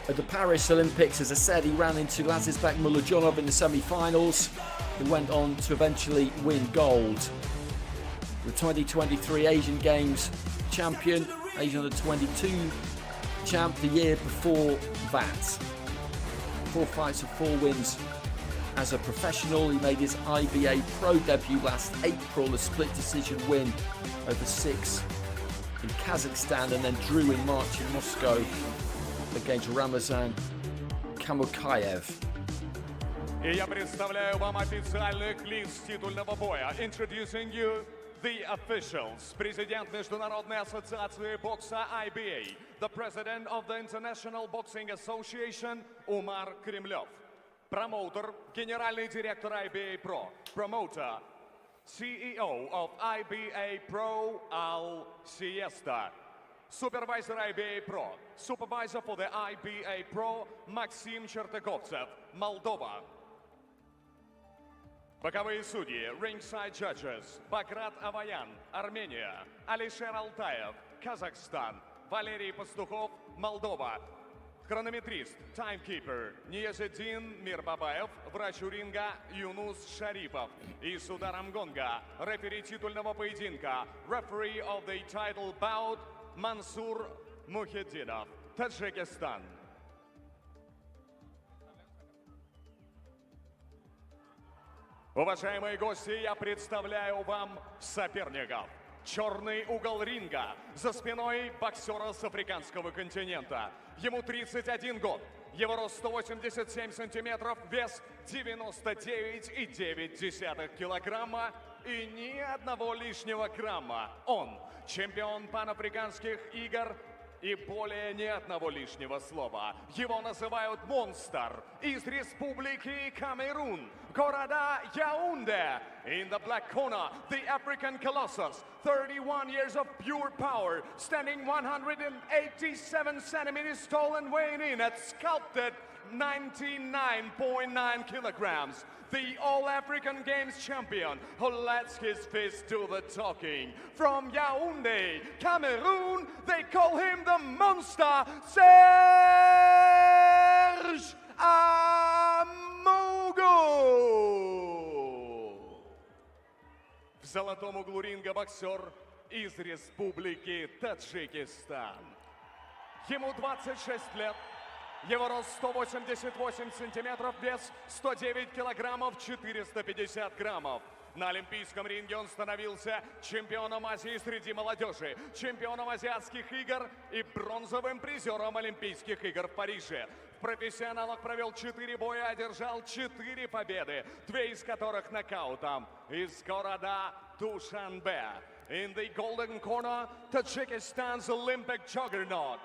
at the Paris Olympics. As I said, he ran into Lazizbek Mulajonov in the semi-finals, who went on to eventually win gold. The 2023 Asian Games champion, Asian Under-22 champ the year before that. 4 fights and 4 wins as a professional. He made his IBA.PRO debut last April, a split decision win over 6 in Kazakhstan, and then drew in March in Moscow against Ramazan Kamukayev. И я представляю вам официальных лиц титульного боя. Introducing you the officials. Президент Международной ассоциации бокса IBA, the president of the International Boxing Association Umar Krimlov, promoter, генеральный директор IBA.PRO, promoter, CEO of IBA.PRO Al Siesta, supervisor IBA.PRO, supervisor for the IBA.PRO Maxim Chernichuk, Moldova. Боковые судьи, ringside judges, Bagrat Avayan, Armenia, Alisher Altayev, Kazakhstan, Валерий Пастухов, Молдова. Хронометрист, timekeeper, Ниязеддин Мирбабаев, врач у ринга Юнус Шарипов. И с ударом гонга, рефери титульного поединка, referee of the title bout, Мансур Мухиддинов, Таджикистан. Уважаемые гости, я представляю вам соперников. Черный угол ринга. За спиной боксера с африканского континента. Ему 31 год. Его рост 187 сантиметров, вес 99,9 килограмма и ни одного лишнего грамма. Он чемпион панафриканских игр и более ни одного лишнего слова. Его называют монстр из Республики Камерун, города Яунде. In the black corner, the African Colossus, 31 years of pure power, standing 187 centimeters tall and weighing in at sculpted 99.9 kilograms. The All-African Games champion who lets his fist do the talking. From Yaoundé, Cameroon, they call him the monster, Serge Amougou. В золотой том углу ринга боксер из Республики Таджикистан. Ему 26 лет. Его рост 188 сантиметров, вес 109 килограммов 450 граммов. На олимпийском ринге он становился чемпионом Азии среди молодежи, чемпионом азиатских игр и бронзовым призером Олимпийских игр в Париже. В профессионалах провел 4 боя, одержал 4 победы, 2 из которых нокаутом, из города Душанбе. In the golden corner, Tajikistan's Olympic juggernaut.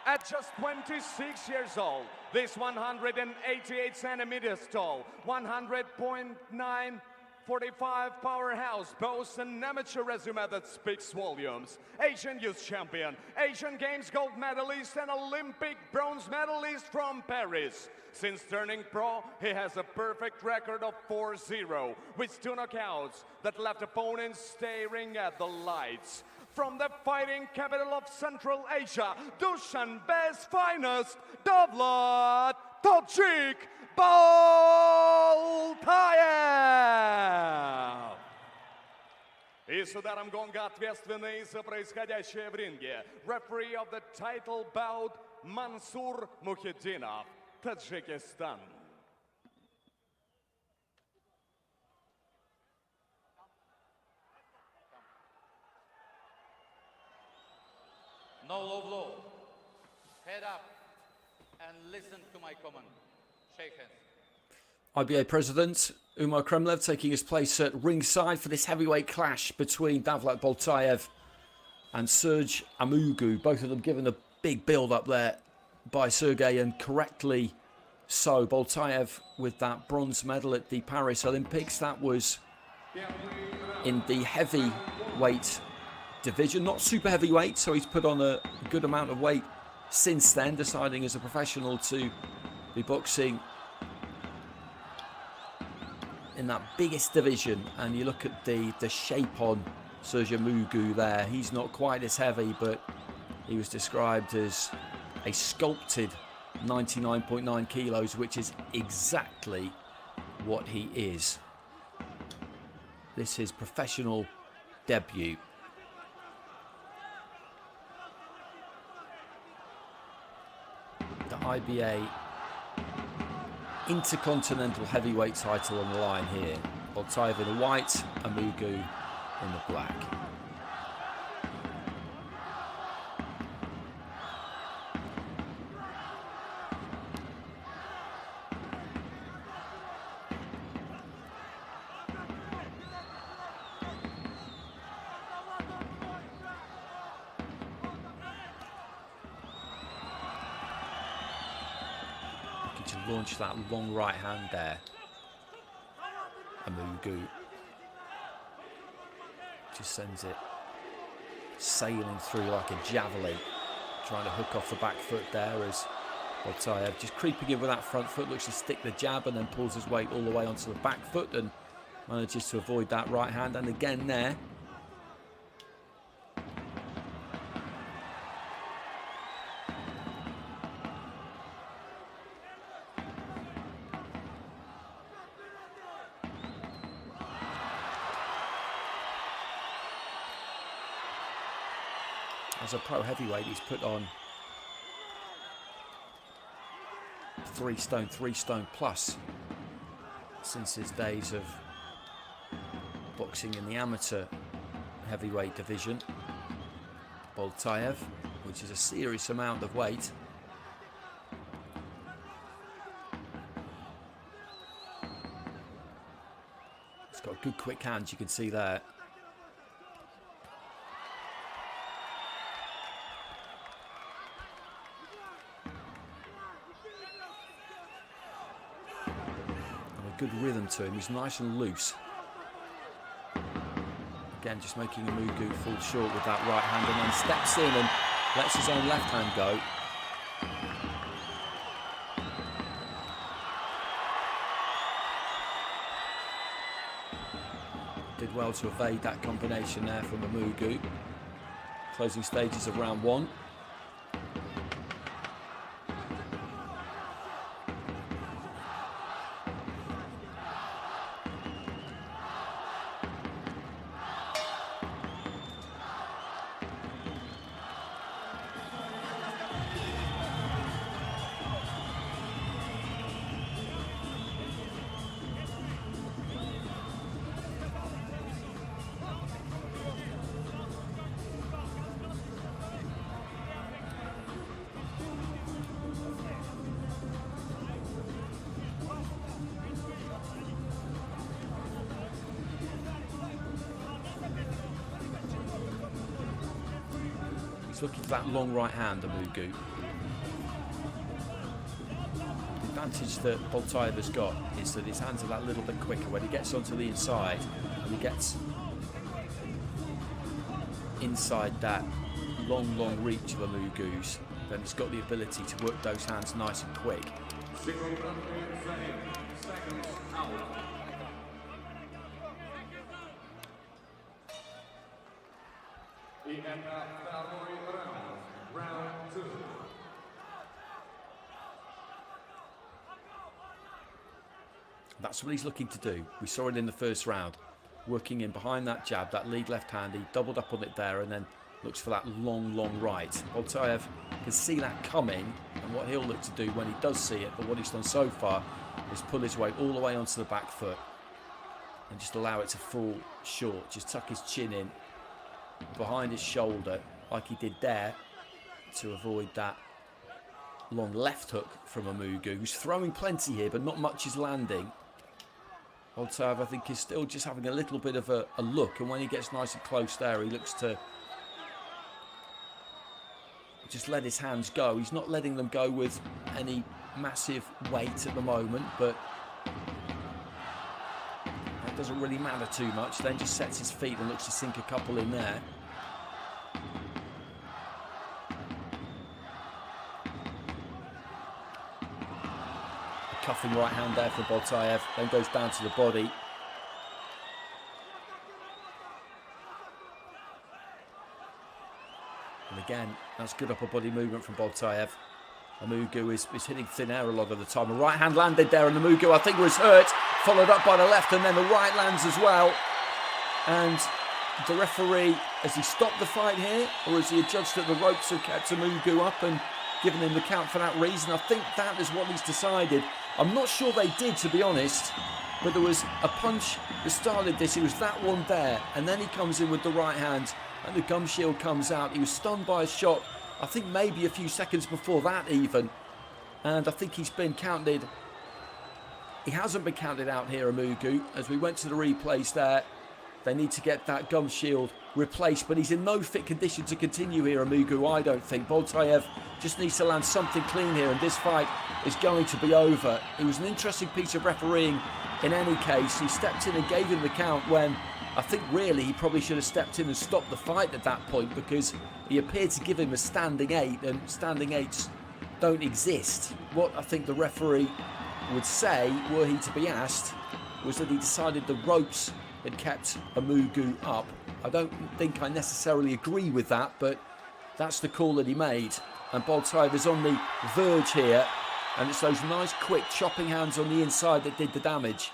At just 26 years old, this 188 centimeters tall, 100.945 powerhouse boasts an amateur resume that speaks volumes. Asian Youth Champion, Asian Games gold medalist, and Olympic bronze medalist from Paris. Since turning pro, he has a perfect record of 4-0, with 2 knockouts that left opponents staring at the lights. From the fighting capital of Central Asia, Dushanbe's finest, Davlat, Tajik, Boltaev! И с ударом гонга ответственный за происходящее в ринге. Referee of the title bout, Mansur Muhyiddinov, Tajikistan. No low blow. Head up and listen to my command. Shake hands. IBA President Umar Kremlev taking his place at ringside for this heavyweight clash between Davlat Boltaev and Serge Amougou. Both of them given a big build up there by Sergei, and correctly so. Boltaev with that bronze medal at the Paris Olympics. That was in the heavyweight division, not super heavyweight, so he's put on a good amount of weight since then, deciding as a professional to be boxing in that biggest division. And you look at the shape on Serge Amougou there. He's not quite as heavy, but he was described as a sculpted 99.9 kilos, which is exactly what he is. This is his professional debut. The IBA Intercontinental heavyweight title on the line here. Boltaev in the white, Amougou in the black. To launch that long right hand there. Amougou just sends it sailing through like a javelin, trying to hook off the back foot there as Boltaev just creeping in with that front foot, looks to stick the jab and then pulls his weight all the way onto the back foot and manages to avoid that right hand. And again there, as a pro heavyweight, he's put on 3 stone plus since his days of boxing in the amateur heavyweight division. Boltaev, which is a serious amount of weight. He's got good quick hands, you can see there. Good rhythm to him, he's nice and loose. Again, just making Amougou fall short with that right hand, and then steps in and lets his own left hand go. Did well to evade that combination there from Amougou. Closing stages of round 1. He's looking for that long right hand, Amougou. The advantage that Boltaev has got is that his hands are that little bit quicker. When he gets onto the inside and he gets inside that long reach of Amougou's, then he's got the ability to work those hands nice and quick. Round 2. That's what he's looking to do. We saw it in the first round. Working in behind that jab, that lead left hand, he doubled up on it there and then looks for that long right. Boltaev can see that coming, and what he'll look to do when he does see it, but what he's done so far, is pull his weight all the way onto the back foot and just allow it to fall short. Just tuck his chin in behind his shoulder like he did there to avoid that long left hook from Amougou, who's throwing plenty here, but not much is landing. Boltaev, I think, is still just having a little bit of a look, and when he gets nice and close there, he looks to just let his hands go. He's not letting them go with any massive weight at the moment, but that doesn't really matter too much. Then just sets his feet and looks to sink a couple in there. A cuffing right hand there for Boltaev, then goes down to the body. And again, that's good upper body movement from Boltaev. Amougou is hitting thin air a lot of the time. A right hand landed there, and Amougou, I think, was hurt. Followed up by the left, and then the right lands as well. And the referee, has he stopped the fight here, or has he adjudged that the ropes have kept Amougou up and given him the count for that reason? I think that is what he's decided. I'm not sure they did, to be honest. But there was a punch that started this. It was that one there, and then he comes in with the right hand. And the gum shield comes out. He was stunned by a shot, I think maybe a few seconds before that even. And I think he's been counted. He hasn't been counted out here, Amougou. As we went to the replays there, they need to get that gum shield replaced. But he's in no fit condition to continue here, Amougou, I don't think. Boltaev just needs to land something clean here, and this fight is going to be over. It was an interesting piece of refereeing in any case. He stepped in and gave him the count when I think really he probably should have stepped in and stopped the fight at that point, because he appeared to give him a standing 8, and standing 8s don't exist. What I think the referee would say, were he to be asked, was that he decided the ropes had kept Amougou up. I don't think I necessarily agree with that, but that's the call that he made. And Boltaev is on the verge here, and it's those nice quick chopping hands on the inside that did the damage.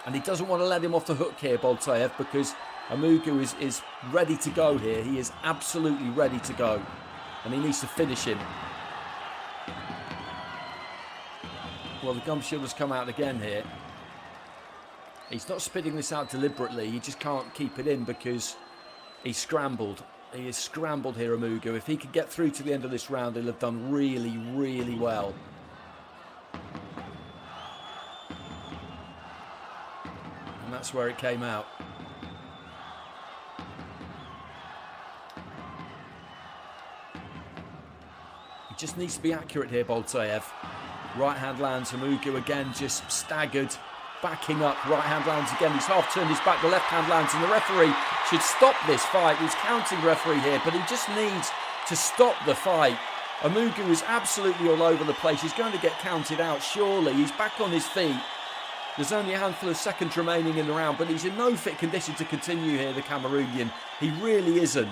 And he doesn't want to let him off the hook here, Boltaev, because Amougou is ready to go here. He is absolutely ready to go. And he needs to finish him. Well, the gum shield has come out again here. He's not spitting this out deliberately. He just can't keep it in because he's scrambled. He is scrambled here, Amougou. If he could get through to the end of this round, he'll have done really, really well. And that's where it came out. He just needs to be accurate here, Boltaev. Right hand lands, Amougou again just staggered, backing up. Right hand lands again, he's half turned his back, the left hand lands, and the referee should stop this fight. He's counting referee here, but he just needs to stop the fight. Amougou is absolutely all over the place. He's going to get counted out, surely. He's back on his feet. There's only a handful of seconds remaining in the round, but he's in no fit condition to continue here, the Cameroonian. He really isn't.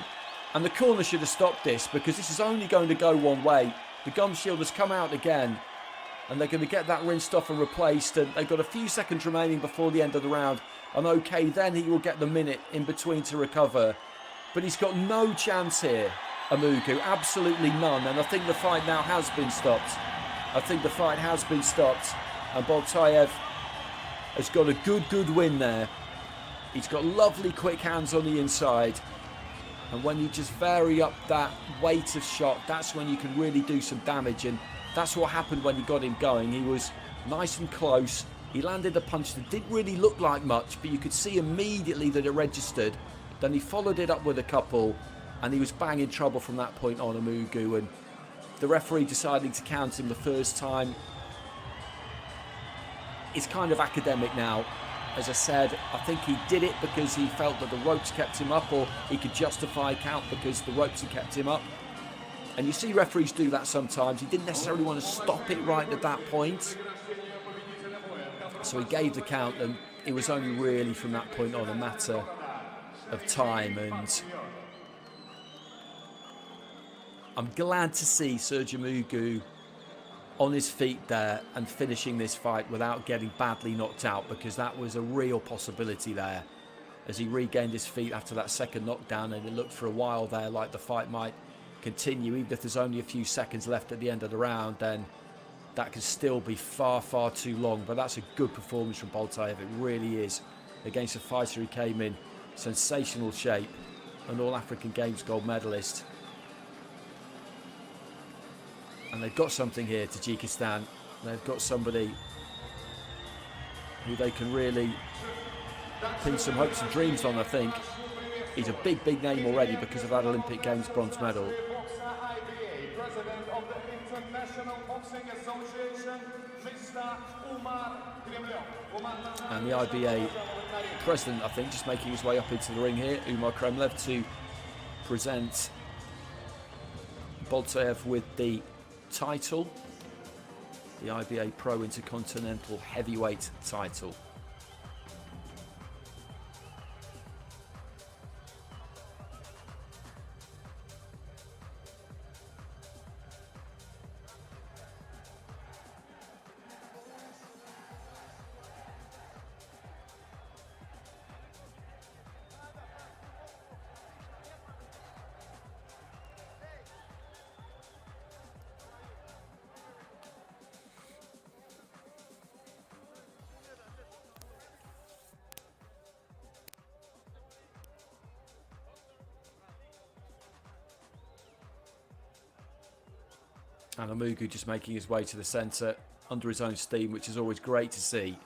And the corner should have stopped this, because this is only going to go one way. The gum shield has come out again, and they're going to get that rinsed off and replaced, and they've got a few seconds remaining before the end of the round. And okay, then he will get the minute in between to recover. But he's got no chance here, Amougou, absolutely none. And I think the fight now has been stopped. I think the fight has been stopped, and Boltaev has got a good win there. He's got lovely quick hands on the inside. And when you just vary up that weight of shot, that's when you can really do some damage. And that's what happened when you got him going. He was nice and close. He landed a punch that didn't really look like much, but you could see immediately that it registered. Then he followed it up with a couple. and he was banging trouble from that point on, Amougou, and the referee deciding to count him the first time. It's kind of academic now. As I said, I think he did it because he felt that the ropes kept him up, or he could justify a count because the ropes had kept him up. And you see referees do that sometimes. He didn't necessarily want to stop it right at that point. So he gave the count, and it was only really from that point on a matter of time. And I'm glad to see Serge Amougou on his feet there and finishing this fight without getting badly knocked out, because that was a real possibility there as he regained his feet after that second knockdown, and it looked for a while there like the fight might continue. Even if there's only a few seconds left at the end of the round, then that could still be far, far too long. But that's a good performance from Boltaev. It really is, against a fighter who came in sensational shape, an All-African Games gold medalist. And they've got something here, Tajikistan. They've got somebody who they can really pin some hopes and dreams on, I think. He's a big, big name already because of that Olympic Games bronze medal. IBA, President of the International Boxing Association, Mr. And the IBA president, I think, just making his way up into the ring here, Umar Kremlev, to present Boltaev with the title, the IBA.PRO Intercontinental Heavyweight title. And Amougou just making his way to the centre under his own steam, which is always great to see.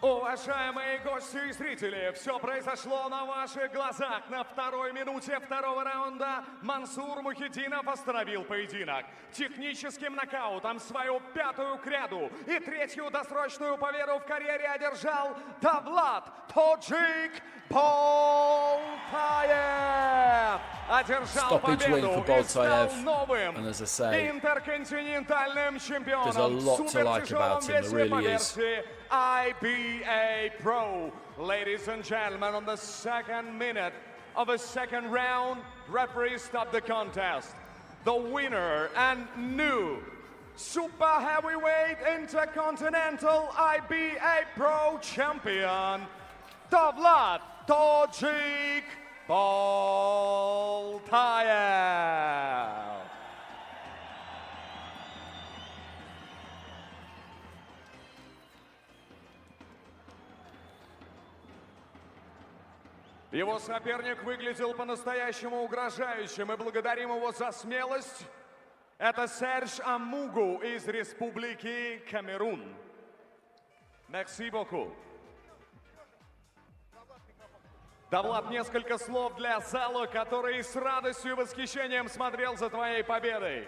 Уважаемые гости и зрители, все произошло на ваших глазах. На второй минуте второго раунда Мансур Мухиддинов остановил поединок. Техническим нокаутом свою пятую кряду и третью досрочную победу в карьере одержал Davlat Tajik Boltaev. Одержал победу и стал новым интерконтинентальным чемпионом в супертяжелом весе по версии IBA.PRO. Ladies and gentlemen, on the second minute of a second round, referee stopped the contest. The winner and new super heavyweight intercontinental IBA.PRO champion, Davlat Tajik Boltaev. Его соперник выглядел по-настоящему угрожающим, и благодарим его за смелость. Это Serge Amougou из Республики Камерун. Merci beaucoup. Давлат, несколько слов для зала, который с радостью и восхищением смотрел за твоей победой.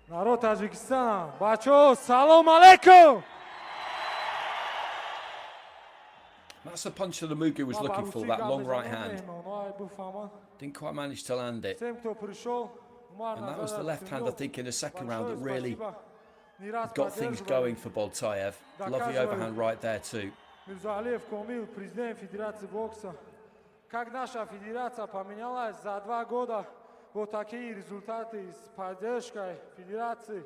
Народ Таджикистана, бачо, салам алейкум! That's the punch that Amougou was looking for, that long right hand. Didn't quite manage to land it. And that was the left hand, I think, in the second round that really got things going for Boltaev. Lovely overhand right there too. Zalilov, Kool, президент Федерации бокса. Как наша федерация поменялась за 2 года, вот такие результаты с поддержкой федерации,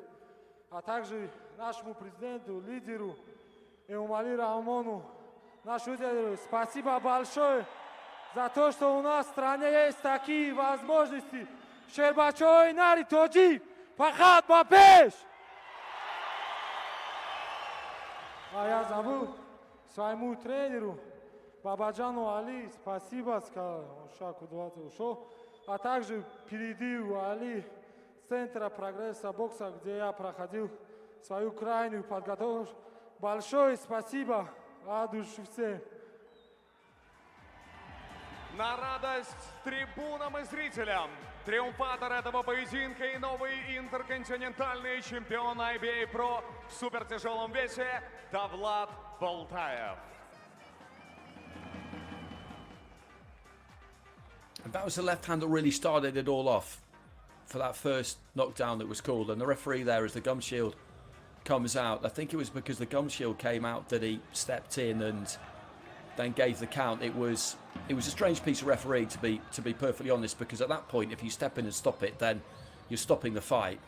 а также нашему президенту, лидеру Эмомали Рахмону, нашему лидеру, спасибо большое за то, что у нас в стране есть такие возможности. Щербачой Нари Тоджи, Пахат Бапеш! А я забыл своему тренеру Бабаджану Али, спасибо, сказал, он шаг куда-то ушел, а также впереди Али с Центра прогресса бокса, где я проходил свою крайнюю подготовку. Большое спасибо от души всем. на радость трибунам и зрителям, триумфатор этого поединка и новый интерконтинентальный чемпион IBA.PRO в супертяжелом весе Davlat Boltaev. And that was the left hand that really started it all off for that first knockdown that was called. And the referee there, as the gum shield comes out, I think it was because the gum shield came out that he stepped in and then gave the count. It was a strange piece of referee, to be perfectly honest, because at that point, if you step in and stop it, then you're stopping the fight.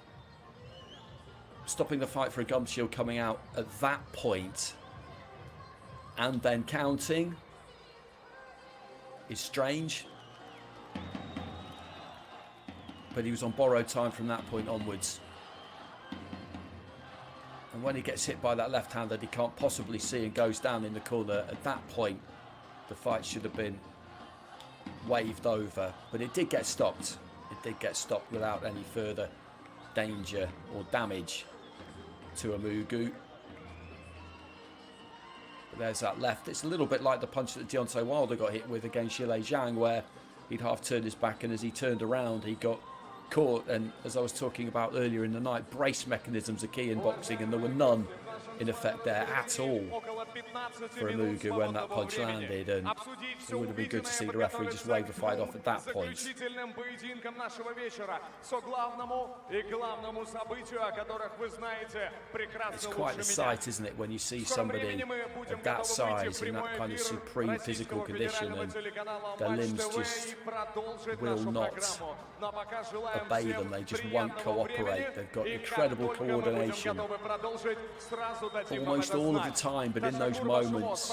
Stopping the fight for a gum shield coming out at that point and then counting is strange. But he was on borrowed time from that point onwards. And when he gets hit by that left hand that he can't possibly see and goes down in the corner, at that point, the fight should have been waved over. But it did get stopped. It did get stopped without any further danger or damage to Amougou. But there's that left. It's a little bit like the punch that Deontay Wilder got hit with against Yerzhan, where he'd half turned his back, and as he turned around, he got caught. And as I was talking about earlier in the night, brace mechanisms are key in boxing, and there were none in effect there at all for Amougou when that punch landed, and it would have been good to see the referee just wave the fight off at that point. It's quite a sight, isn't it, when you see somebody of that size in that kind of supreme physical condition, and their limbs just will not obey them, they just won't cooperate. They've got incredible coordination almost all of the time, but in those moments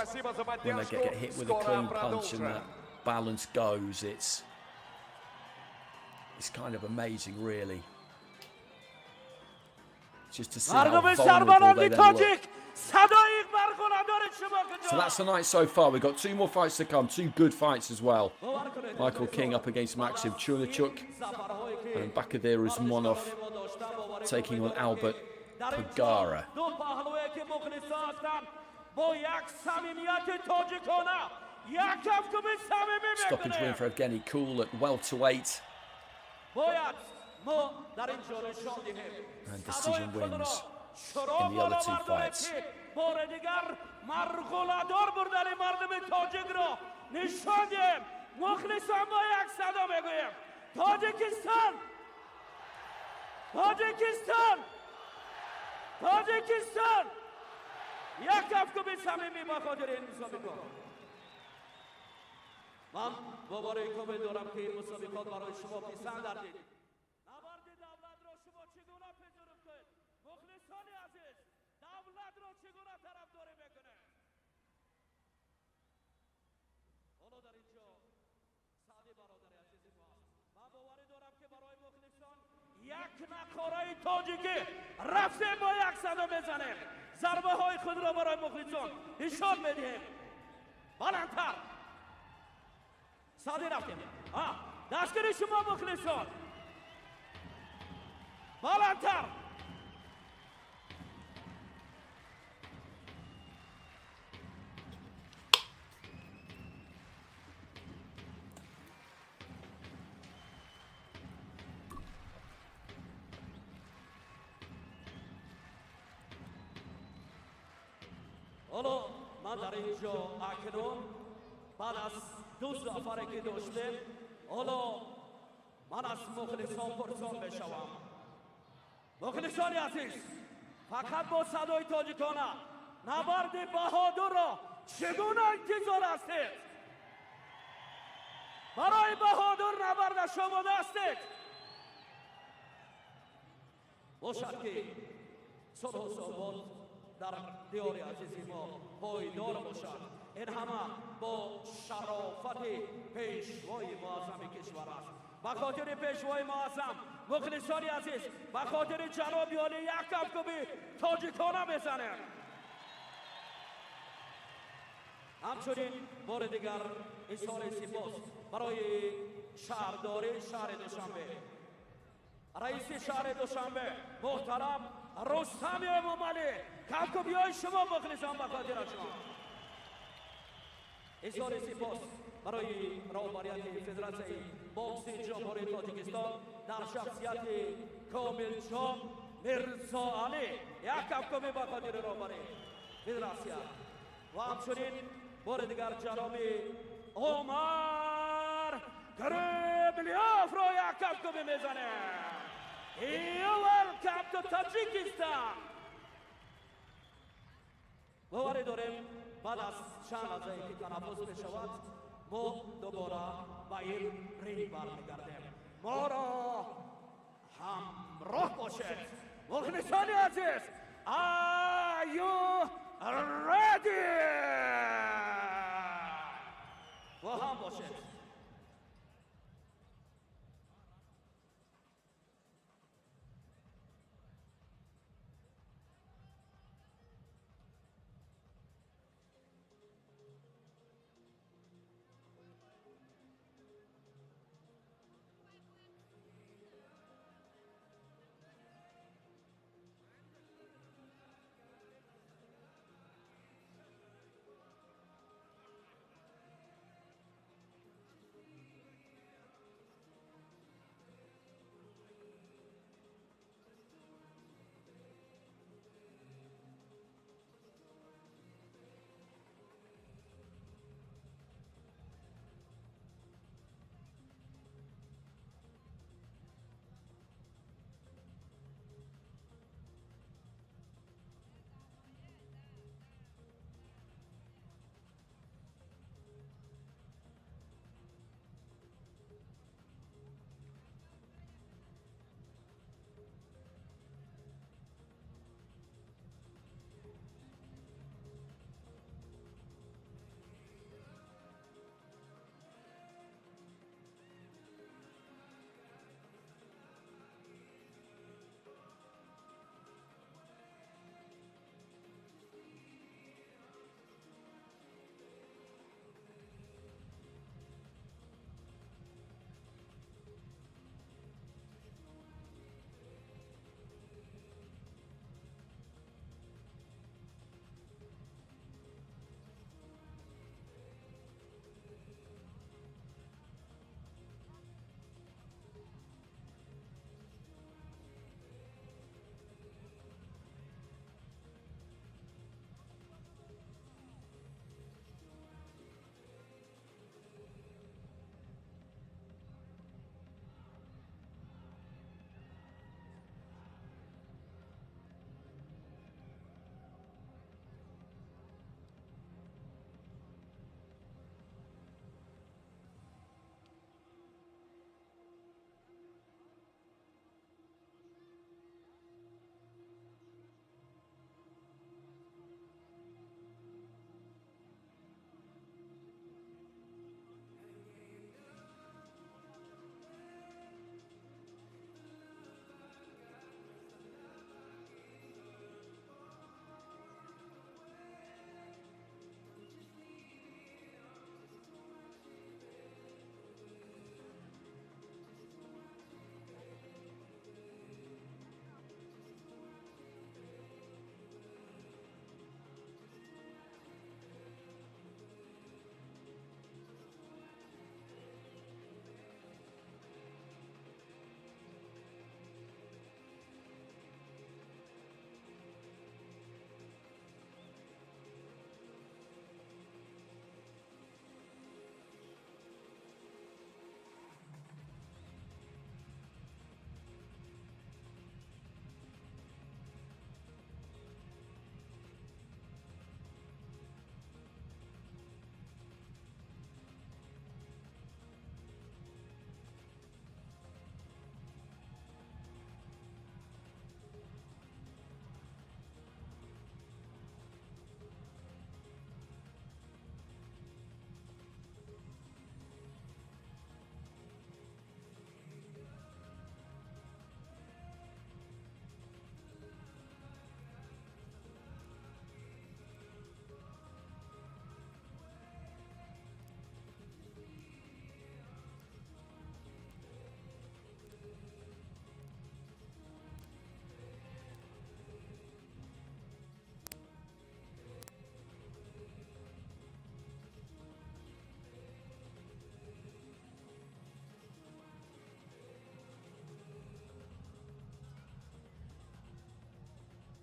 when they get hit with a clean punch and that balance goes, it's kind of amazing, really, just to see how vulnerable they then look. So that's the night so far. We've got two more fights to come, two good fights as well. Michael King up against Maxim, Chernichuk, and Bakhodur Usmonov taking on Albert Pagara. Stoppage win for Evgeny Kool at welterweight. And decision wins in the other two fights. Tajikistan! Yakavko bi samimi Bakhodur in Musabiko. Mam bobare ko be doram ke Musabiko baro shmo pisan dardid. Nabardi Davlat ro shmo chiguna pezurub kod. Mukhlisani aziz, Davlat ro chiguna tarafdori mekune. Olo dar injo Sadi barodari azizi bas. Mam bobare doram ke baroy mukhlisan yak nakhorai Tajiki rafte ba 100 bezane. ضربه های خود را برای مخلصان نشان بدهیم. بالاتر ساده رفتیم. دستگیری شما مخلصان بالاتر. حالا من در اینجا اکنون بعد از دو سفری که داشتیم حالا من از مخلصان پرسان بشوم. مخلصان عزیز، فقط با صدای تاجیکانه نبرد بهادر را چگونه انتظار هستید؟ برای بهادر نبرد شما هستید؟ باشد که صلح و ثبات در دیار عزیزی ما پایدار باشد. این همه با شرافت پیشوای معظم کشور است. به خاطر پیشوای معظم مخلصان عزیز، به خاطر جناب عالی یک کفکوبی تاجیکانه بزنه. همچنین بار دیگر اظهار سپاس برای شهرداری شهر دوشنبه، رئیس شهر دوشنبه محترم رستم امامعلی، کفکوبی‌های شما مخلصان به خاطر شما. اظهار سپاس برای رهبریت فدراسیون بوکس جمهوری تاجیکستان در شخصیت کاملجان میرزا علی یک کمکم بخاطر رهبری فدراسیون و همچنین بار دیگر جناب عمر کربلیاف رو یک کمکم میزنه. Welcome to Tajikistan. باوری داریم بعد از چند لحظه که تنفس بشود ما دوباره با این رینگ برمیگردیم. ما را همراه باشید. مخلصان عزیز Are you ready؟ با هم باشید.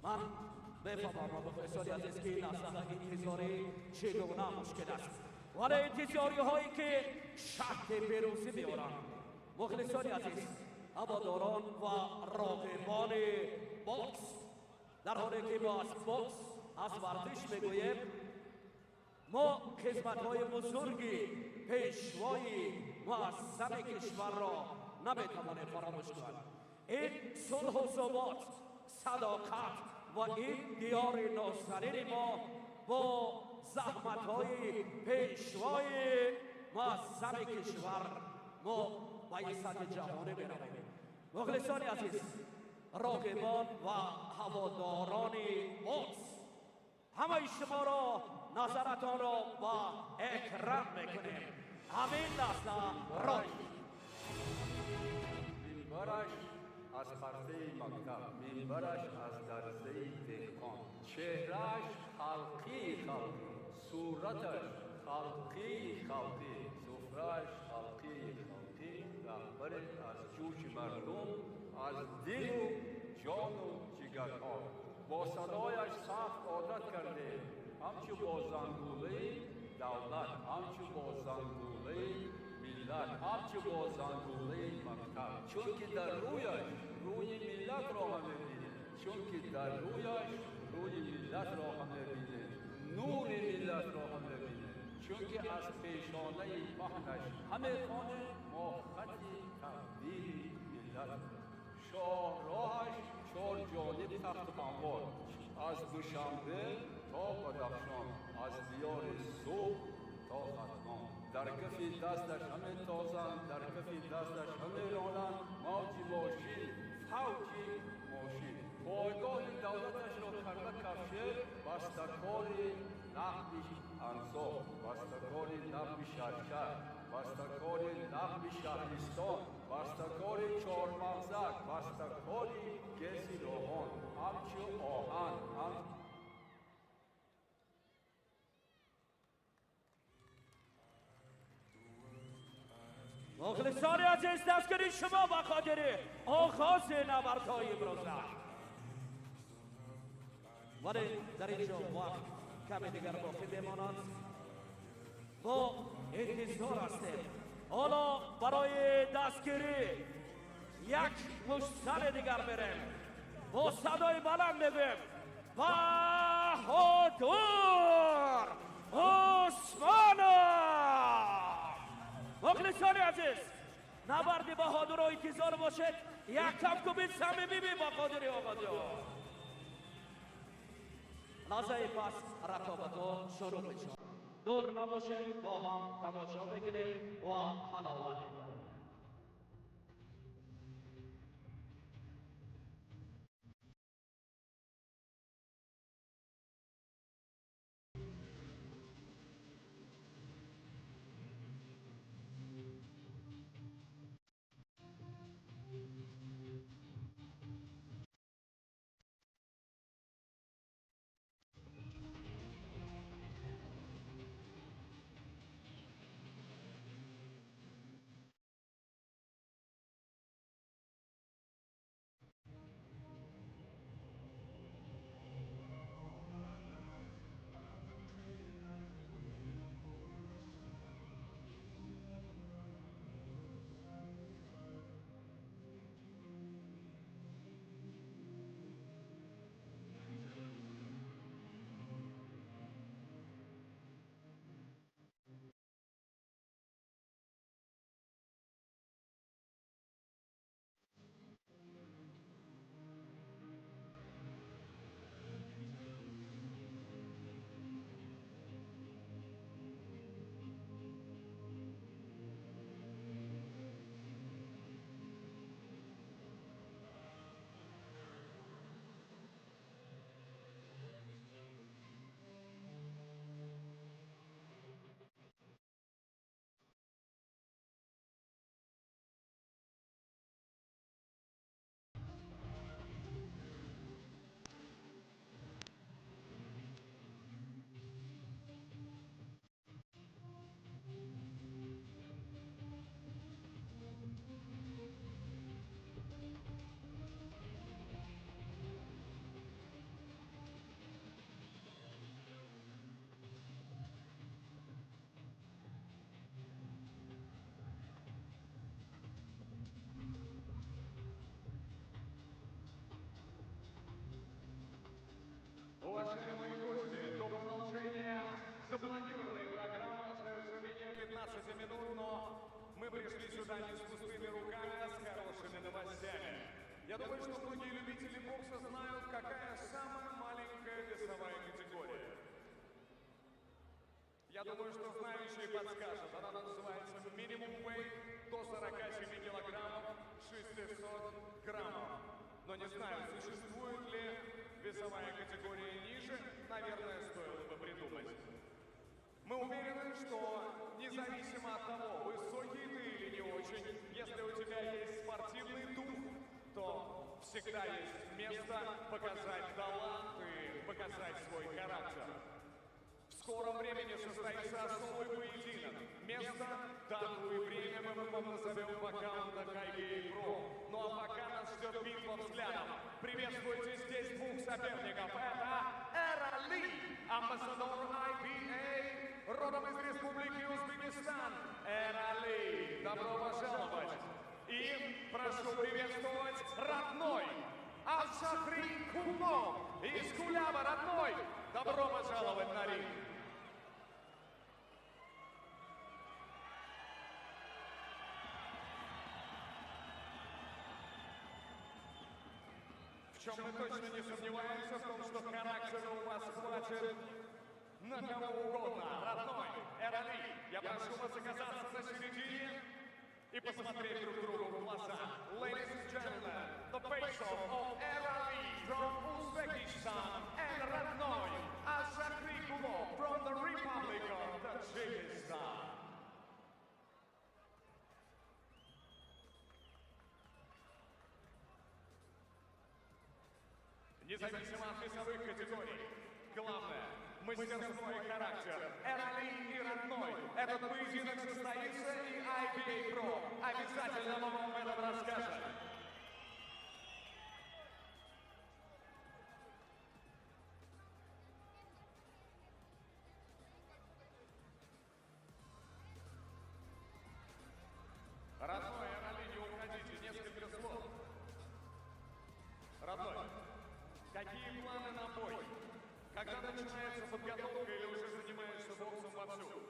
من بفهمم بسیاری از از که این اصلا انتظاری چگونه مشکل است ولی انتظاری هایی که شرط پیروزی بیارن مخلصانی عزیز هواداران و راقبان باکس در حالی که ما از باکس از ورزش میگوییم ما خدمت های بزرگی پیشوای معظم کشور را نمیتوانیم فراموش کنیم این صلح و ثبات صداقت و این دیار نازنین ما با زحمت های پیشوای معظم کشور ما به سطح جهانی برویم مخلصان عزیز راقبان و هواداران باکس همه شما را نظرتان را با اکرام میکنیم همین لحظه رای منبرش از پرده مکتب منبرش از درزه دهقان چهرهش خلقی صورتش خلقی سفرهش خلقی رهبر از جوش مردم از دل و جان و جگرها با صدایش سخت عادت کرده همچو با زنگوله دولت همچو با زنگوله ملت همچو با زنگوله مکتب چون که در رویش روی ملت را هم می‌بینه چون که در رویش روی ملت را هم می‌بینه نور ملت را هم می‌بینه چون که از پیشانه پهنش همه خانه ما خط تقدیر ملت شاهراهش چهار جانب تخت هموار از دوشنبه تا بدخشان از دیار صبح تا خاتمان در کف دستش همه تازند در کف دستش همه رانند موج ماشین فوج ماشین پایگاه دولتش را کرده کفشه بستکار نقد انصاف بستکار نقد شرکت بستکار نقد شهرستان بستکار چهارمغزک بستکار گز روحان همچو آهن مخلصان عزیز دستگیری شما بخاطر آغاز نبردهای امروز ولی در اینجا وقت کمی دیگر باقی بماند با انتظار هستیم حالا برای دستگیری یک مشتر دیگر بریم با صدای بلند بگیم بهادور اسمانov مخلصان عزیز نبرد بهادور را انتظار باشد یک کم کمید صمیمی بی بهادری آغاز لحظه پس رقابت ها شروع میشود دور نباشید با هم تماشا بگیریم و حلاوت Уважаемые гости, до продолжения запланированной программы совершения 15 минут, но мы пришли сюда не с пустыми руками, а с хорошими новостями. Я думаю, что многие любители бокса знают, какая самая маленькая весовая категория. Я думаю, что знающие подскажут. Она называется минимум weight до 47 килограммов 600 граммов. Но не знаю, существует ли весовая категория ниже, наверное, стоило бы придумать. Мы уверены, что независимо от того, высокий ты или не очень, если у тебя есть спортивный дух, то всегда есть место показать талант и показать свой характер. В скором времени состоится особый поединок. Место, дату и время мы вам назовем в аккаунтах IBA.PRO. Ну а пока нас ждет битва взглядов. Приветствуйте здесь двух соперников. Это Эра Ли, амбассадор IBA, родом из Республики Узбекистан. Эра Ли, добро пожаловать. И прошу приветствовать родной Заcharie Kool из Куляба, родной. Добро пожаловать на ринг. В чем мы точно не сомневаемся, в том, что характера у вас хватит на кого угодно. Родной, Эра Ли, я прошу вас оказаться на середине и посмотреть друг другу в глаза. Ladies and gentlemen, the face-off of Эра Ли from Uzbekistan and родной Zacharie Kool from the Republic of Tajikistan. Независимо от весовых категорий, главное – мастерство и характер. Эра Ли и родной. Этот поединок состоится, и IBA.PRO обязательно вам об этом расскажет. Родной, Эра Ли, не уходите, несколько слов. Родной. Какие планы на бой? Когда начинается подготовка или уже занимаешься боксом вовсю?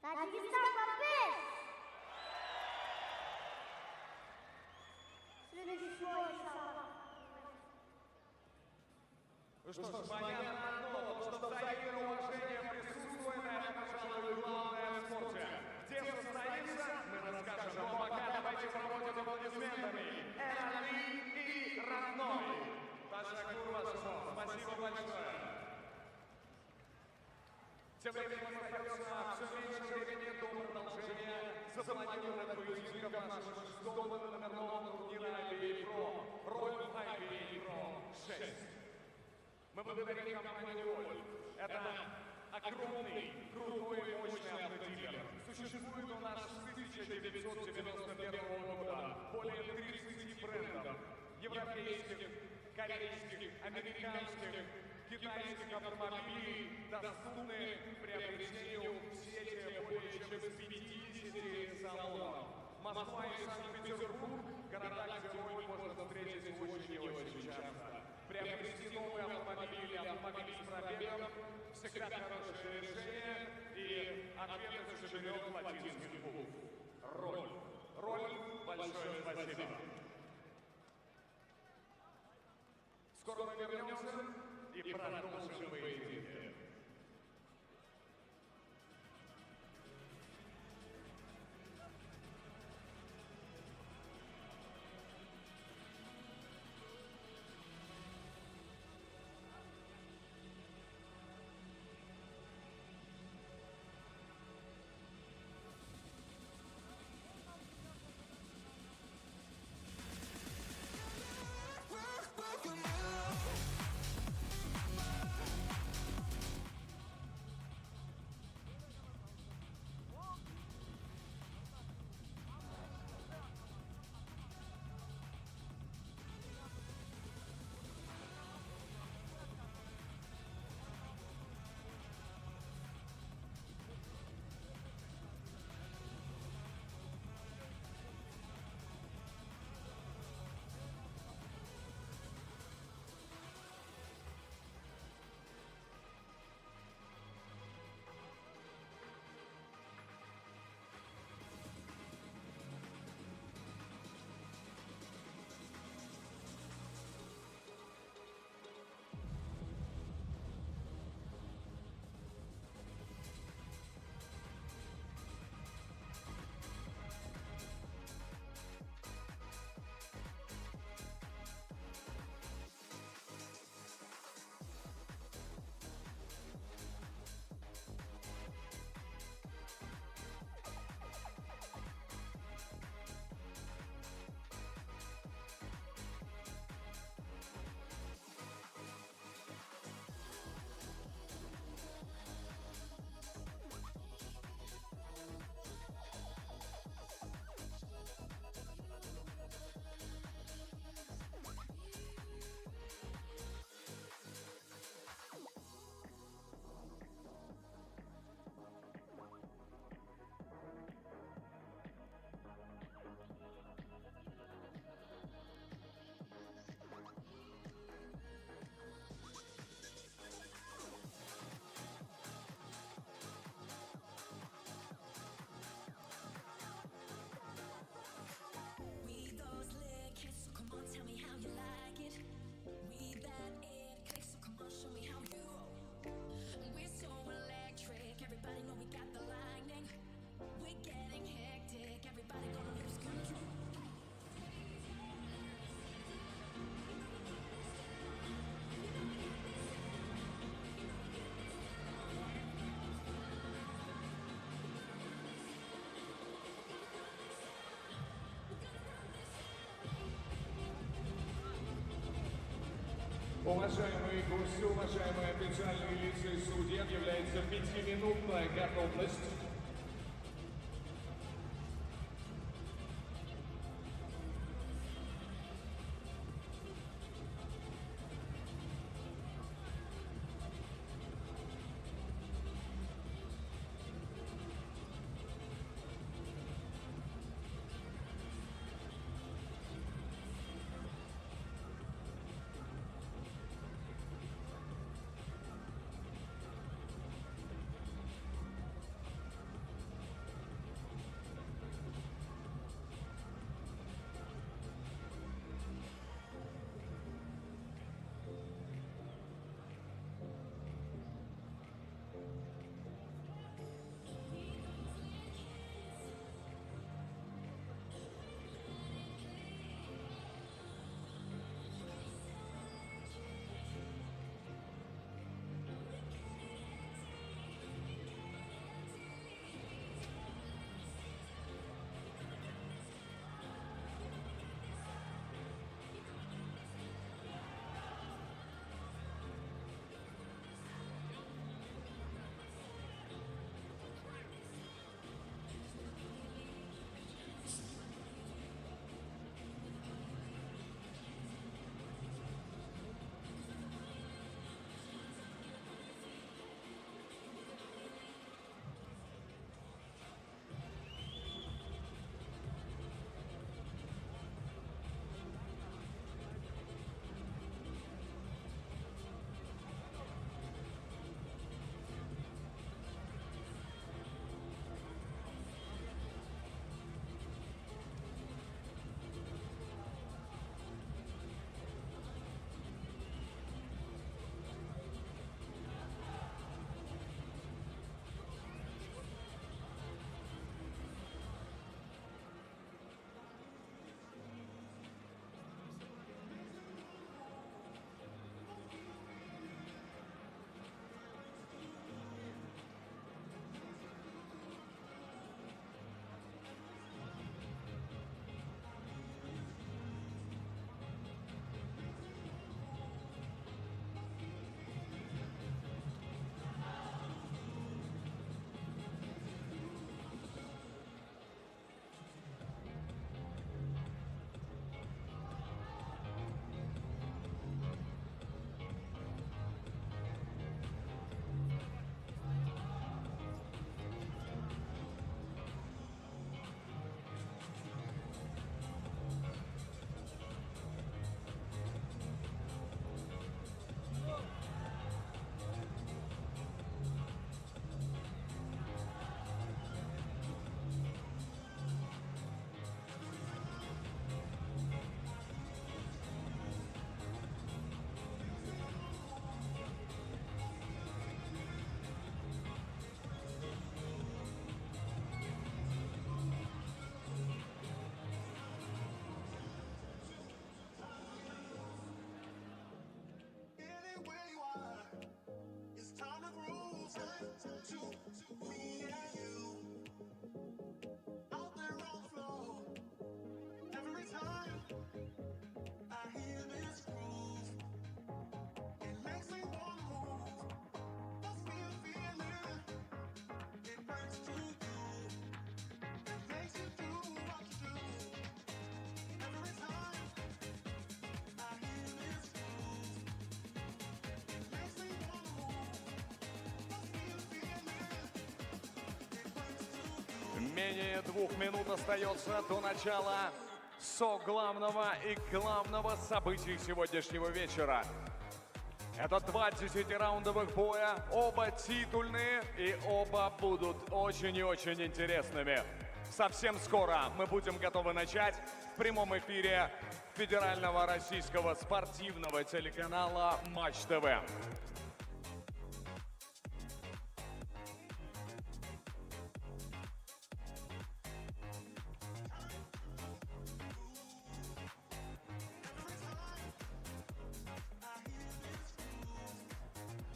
Tajikistan попись! Следующий слой, Ну что ж, понятно одно, что взаимное уважение присутствует, это, пожалуй, главное в спорте. Где состоится, мы расскажем, но пока давайте проводим аплодисментами. Эра Ли и родной. Tajikistan, спасибо большое. Тем временем остается все меньше времени до продолжения запланированных поединков нашего шестого номерного турнира IBA.PRO. Роль в IBA.PRO 6. Мы благодарим компанию Kool. Это огромный, крутой и мощный автодилер. Существует у нас с 1991 года более 30 брендов европейских, корейских, американских, китайских автомобилей, доступны приобретению в сети более чем с 50 салонов. Москва и Санкт-Петербург – города, где роль можно встретить очень и очень часто. Приобрести новые автомобили или автомобили с пробегом – всегда хорошее решение, и ответ заживет латинский букв. Роль. Роль, большое спасибо. Скоро мы вернемся и продолжим поединки. Уважаемые гости, уважаемые официальные лица и судьи, объявляется 5-минутная готовность. Менее 2 минут остается до начала главного и главного события сегодняшнего вечера. Это 2 10-раундовых боя, оба титульные и оба будут очень и очень интересными. Совсем скоро мы будем готовы начать в прямом эфире федерального российского спортивного телеканала Матч ТВ.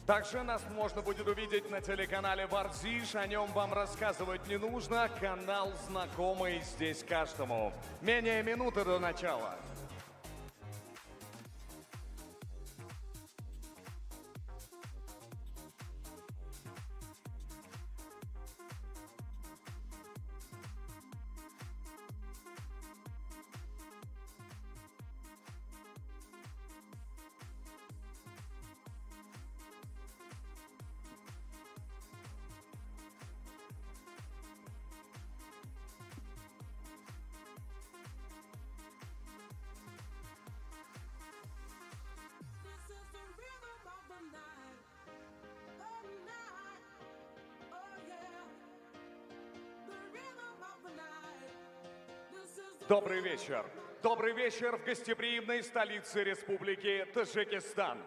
Также нас можно будет увидеть на телеканале Варзиш, о нем вам рассказывать не нужно, канал знакомый здесь каждому. Менее минуты до начала. Добрый вечер. Добрый вечер в гостеприимной столице Республики Таджикистан.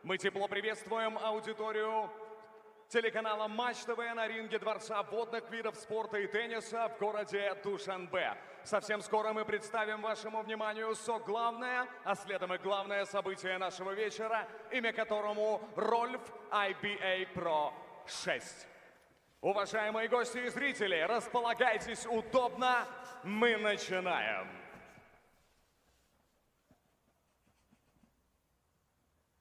Мы тепло приветствуем аудиторию телеканала Матч ТВ на ринге Дворца водных видов спорта и тенниса в городе Душанбе. Совсем скоро мы представим вашему вниманию главное, а следом и главное событие нашего вечера, имя которому Рольф IBA.PRO 6. Уважаемые гости и зрители, располагайтесь удобно, мы начинаем.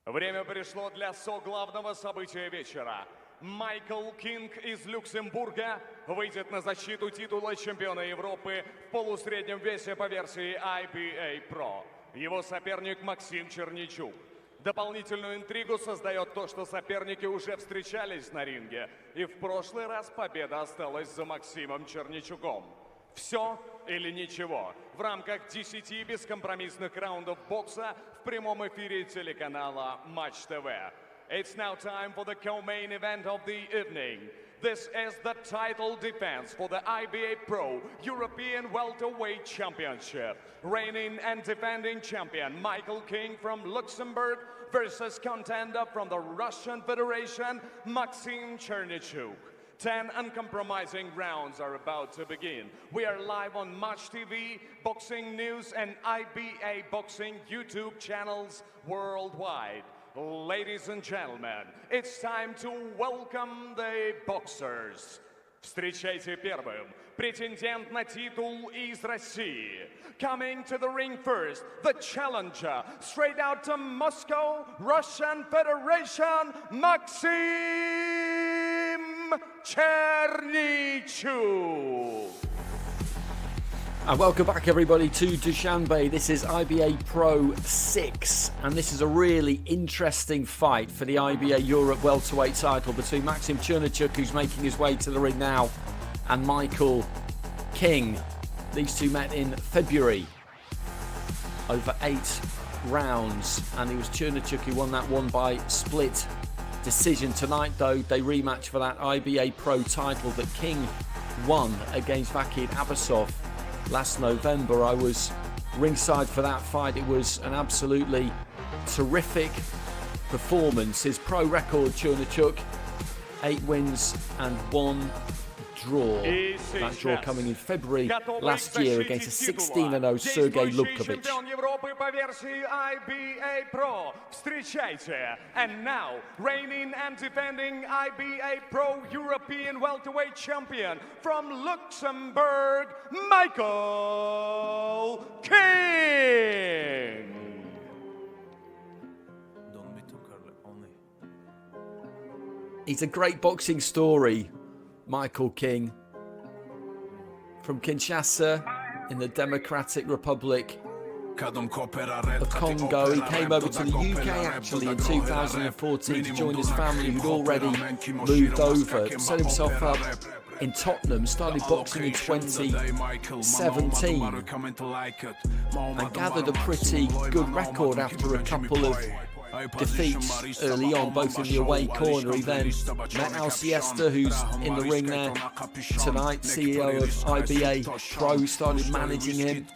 Время пришло для главного события вечера. Майкл Кинг из Люксембурга выйдет на защиту титула чемпиона Европы в полусреднем весе по версии IBA.PRO. Его соперник Максим Черничук. Дополнительную интригу создает то, что соперники уже встречались на ринге, и в прошлый раз победа осталась за Максимом Черничуком. Все или ничего в рамках 10 бескомпромиссных раундов бокса в прямом эфире телеканала Матч ТВ. It's now time for the co-main event of the evening. This is the title defense for the IBA.PRO European Welterweight Championship. Reigning and defending champion Michael King from Luxembourg versus contender from the Russian Federation, Maxim Chernichuk. 10 uncompromising rounds are about to begin. We are live on Match TV, Boxing News, and IBA Boxing YouTube channels worldwide. Ladies and gentlemen, it's time to welcome the boxers. Встречайте первым, претендент на титул из России. Coming to the ring first, the challenger, straight out to Moscow, Russian Federation, Maxim Chernichuk. And welcome back everybody to Dushanbe. This is IBA.PRO 6 and this is a really interesting fight for the IBA Europe welterweight title between Maxim Chernichuk, who's making his way to the ring now, and Michael King. These two met in February over 8 rounds, and it was Chernichuk who won that one by split decision. Tonight though, they rematch for that IBA.PRO title that King won against Vakid Abasov last November. I was ringside for that fight. It was an absolutely terrific performance. His pro record, Chernichuk, 8 wins and 1 draw. That draw coming in February last year against a 16-0 Sergey Lubkovic. And now, reigning and defending IBA.PRO European welterweight champion from Luxembourg, Michael King. He's a great boxing story, Michael King, from Kinshasa in the Democratic Republic of Congo. He came over to the UK actually in 2014 to join his family who'd already moved over, set himself up in Tottenham, started boxing in 2017 and gathered a pretty good record after a couple of defeats early on, both in the away corner. He then met Al Siesta, who's in the ring there tonight, CEO of IBA.PRO, started managing him,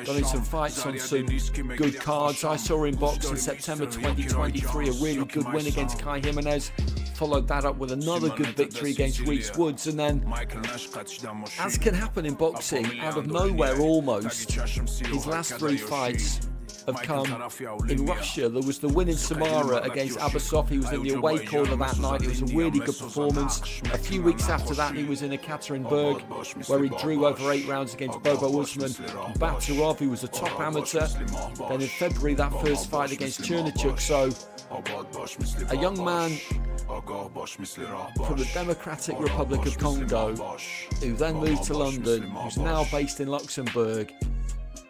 got in some fights on some good cards. I saw him box in September 2023, a really good win against Kai Jimenez, followed that up with another good victory against Reese Woods, and then, as can happen in boxing, out of nowhere almost, his last 3 fights have come in Russia. There was the win in Samara against Abasov. He was in the away corner that night. It was a really good performance. A few weeks after that, he was in Ekaterinburg, where he drew over 8 rounds against Bobo Usman Baturov, who was a top amateur. Then in February, that first fight against Chernichuk. So a young man from the Democratic Republic of Congo, who then moved to London, who's now based in Luxembourg,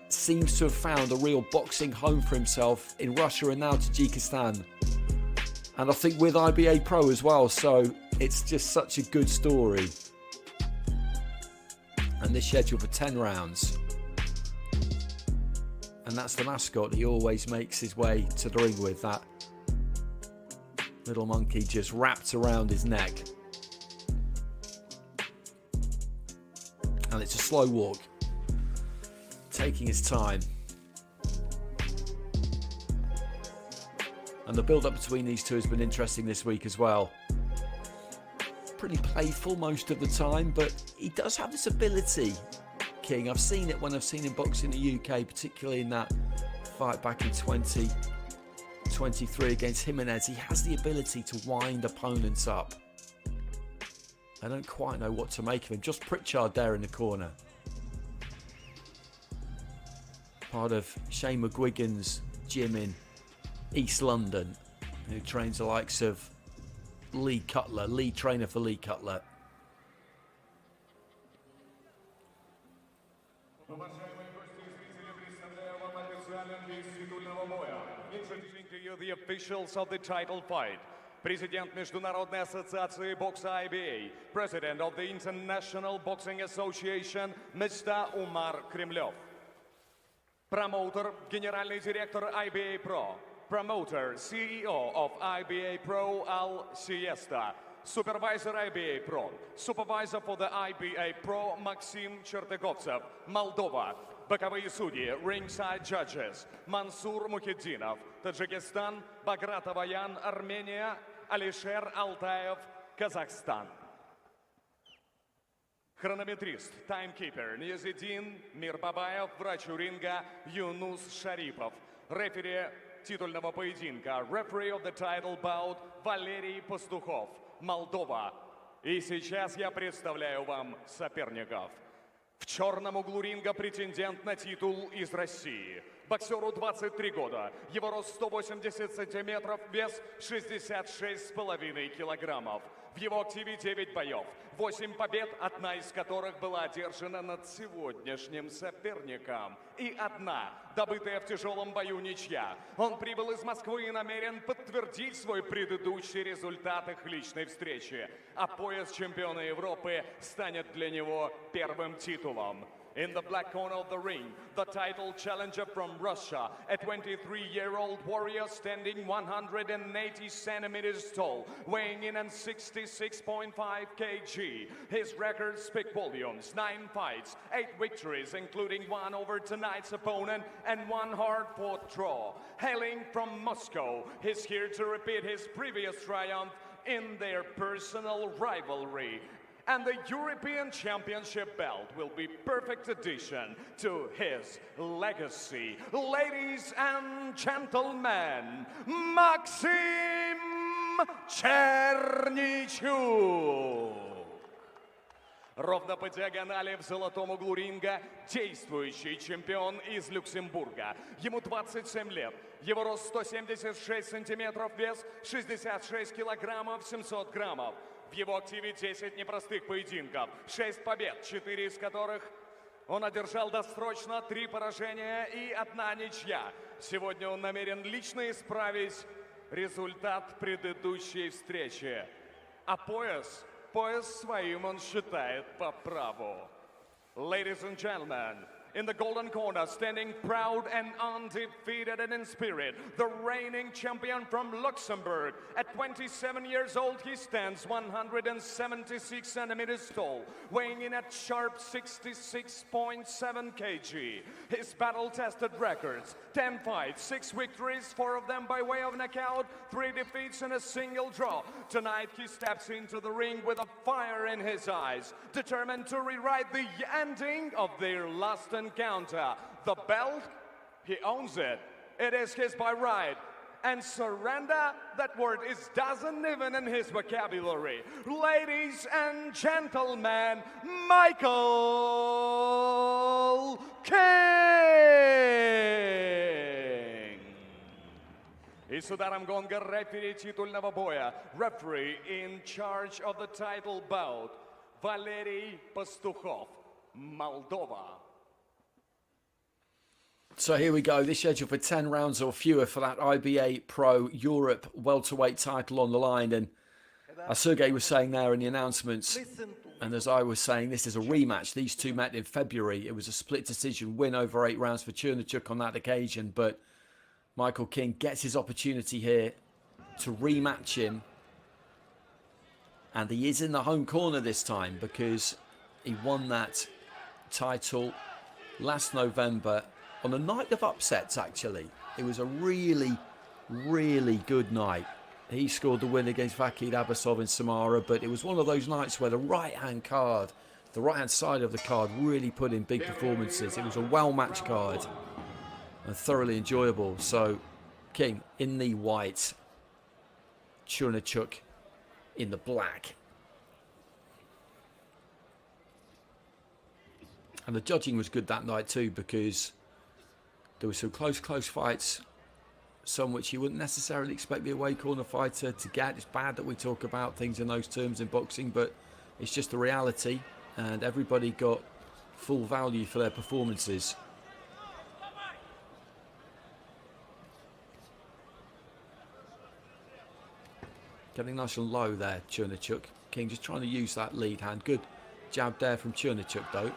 seems to have found a real boxing home for himself in Russia and now Tajikistan, and I think with IBA.PRO as well. So it's just such a good story, and this scheduled for 10 rounds, and that's the mascot he always makes his way to the ring with, that little monkey just wrapped around his neck. And it's a slow walk. taking his time. And the build-up between these two has been interesting this week as well. Pretty playful most of the time, but he does have this ability, King. I've seen it when I've seen him box in the UK, particularly in that fight back in 2023 against Jimenez. He has the ability to wind opponents up. I don't quite know what to make of him. Just Pritchard there in the corner. Part of Shane McGuigan's gym in East London, who trains the likes of Lee Cutler, lead trainer for Lee Cutler. Introducing to you the officials of the title fight. Президент Международной ассоциации бокса IBA, President of the International Boxing Association, Mr. Umar Kremlov. Promoter, Генеральный директор IBA.PRO. Promoter, CEO of IBA.PRO Al Siesta. Supervisor IBA.PRO. Supervisor for the IBA.PRO Maxim Chernichuk, Moldova. Боковые судьи, ringside judges, Мансур Мухиддинов, Таджикистан, Баграт Аваян, Армения, Алишер Алтаев, Казахстан. Хронометрист, таймкипер, Ниязидин, Мир Бабаев, врач ринга, Юнус Шарипов. Рефери титульного поединка, referee of the title bout, Валерий Пастухов, Молдова. И сейчас я представляю вам соперников. В черном углу ринга претендент на титул из России. Боксеру 23 года, его рост 180 сантиметров, вес 66,5 килограммов. В его активе 9 боев, 8 побед, одна из которых была одержана над сегодняшним соперником. И одна, добытая в тяжелом бою, ничья. Он прибыл из Москвы и намерен подтвердить свой предыдущий результат их личной встречи. А пояс чемпиона Европы станет для него первым титулом. In the black corner of the ring, the title challenger from Russia, a 23-year-old warrior standing 180 centimeters tall, weighing in at 66.5 kg. His records speak volumes: 9 fights, 8 victories, including 1 over tonight's opponent and 1 hard-fought draw. Hailing from Moscow, he's here to repeat his previous triumph in their personal rivalry. And the European Championship belt will be perfect addition to his legacy. Ladies and gentlemen, Maxim Chernichuk. Ровно по диагонали в золотом углу ринга действующий чемпион из Люксембурга. Ему 27 лет. Его рост 176 сантиметров, вес 66 килограммов 700 граммов. В его активе 10 непростых поединков, 6 побед, 4 из которых он одержал досрочно, 3 поражения и 1 ничья. Сегодня он намерен лично исправить результат предыдущей встречи. А пояс своим он считает по праву. Ladies and gentlemen, in the golden corner, standing proud and undefeated and in spirit, the reigning champion from Luxembourg. At 27 years old, he stands 176 centimeters tall, weighing in at sharp 66.7 kg. His battle-tested records: 10 fights, 6 victories, 4 of them by way of knockout, 3 defeats and a single draw. Tonight, he steps into the ring with a fire in his eyes, determined to rewrite the ending of their last encounter. The belt, he owns it. It is his by right. And surrender, that word doesn't even in his vocabulary. Ladies and gentlemen, Michael King. И с ударом гонга рефери титульного боя, referee in charge of the title bout, Валерий Пастухов, Moldova. So here we go, this schedule for 10 rounds or fewer for that IBA.PRO Europe welterweight title on the line. And as Sergey was saying there in the announcements, and as I was saying, this is a rematch. These two met in February. It was a split decision win over 8 rounds for Chernichuk on that occasion. But Michael King gets his opportunity here to rematch him. And he is in the home corner this time because he won that title last November on a night of upsets, actually. It was a really, really good night. He scored the win against Vakid Abbasov in Samara, but it was one of those nights where the right-hand card, the right-hand side of the card really put in big performances. It was a well-matched card and thoroughly enjoyable. So, King in the white, Chernichuk in the black. And the judging was good that night too, because there were some close fights, some which you wouldn't necessarily expect the away corner fighter to get. It's bad that we talk about things in those terms in boxing, but it's just the reality, and everybody got full value for their performances. Getting nice and low there, Chernichuk. King just trying to use that lead hand. Good jab there from Chernichuk though.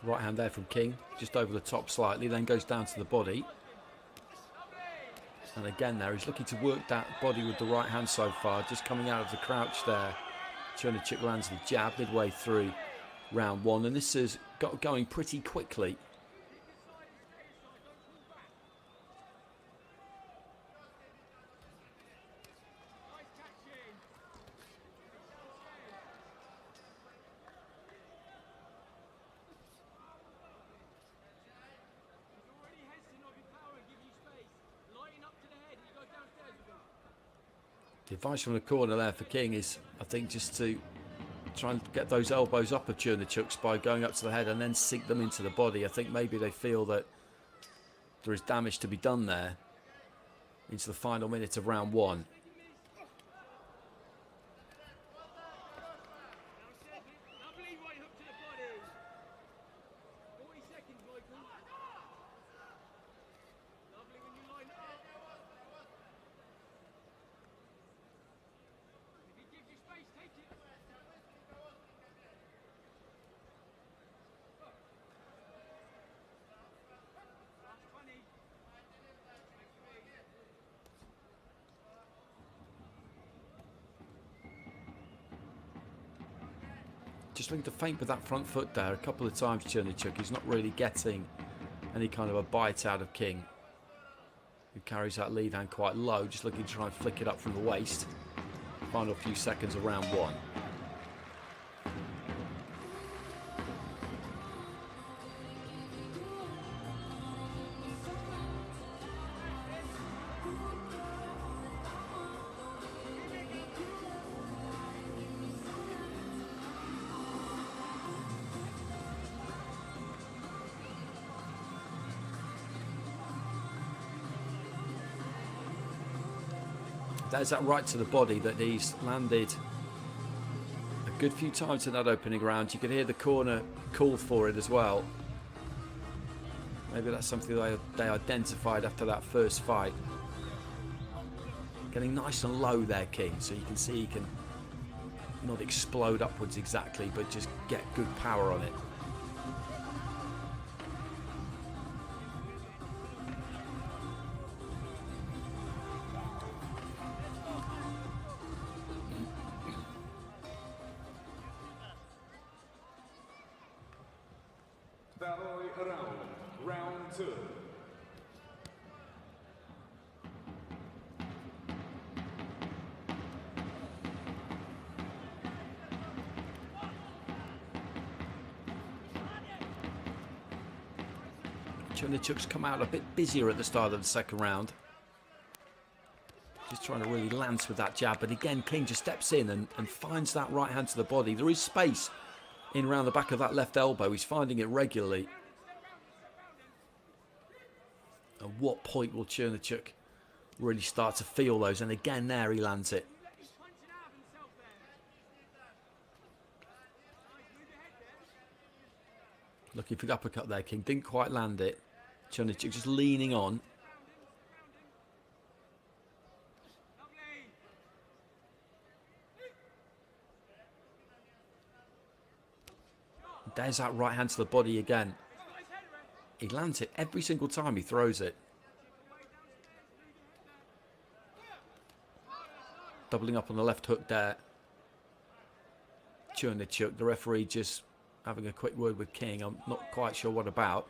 Right hand there from King, just over the top slightly, then goes down to the body. And again there, he's looking to work that body with the right hand so far, just coming out of the crouch there. Chernichuk lands the jab midway through round one, and this has got going pretty quickly. The advice from the corner there for King is, I think, just to try and get those elbows up of Chernichuk's by going up to the head and then sink them into the body. I think maybe they feel that there is damage to be done there into the final minute of round one. Just looking to feint with that front foot there a couple of times, Chernichuk. He's not really getting any kind of a bite out of King, who carries that lead hand quite low, just looking to try and flick it up from the waist. Final few seconds of round one. There's that right to the body that he's landed a good few times in that opening round. You could hear the corner call for it as well. Maybe that's something they identified after that first fight. Getting nice and low there, King, so you can see he can not explode upwards exactly, but just get good power on it. Round two. Chernichuk's come out a bit busier at the start of the second round. Just trying to really lance with that jab, but again King just steps in and finds that right hand to the body. There is space in around the back of that left elbow. He's finding it regularly. At what point will Chernichuk really start to feel those? And again there he lands it. Looking for the uppercut there, King. Didn't quite land it. Chernichuk just leaning on. There's that right hand to the body again. He lands it every single time he throws it. Doubling up on the left hook there. Chernichuk, the referee, just having a quick word with King. I'm not quite sure what about.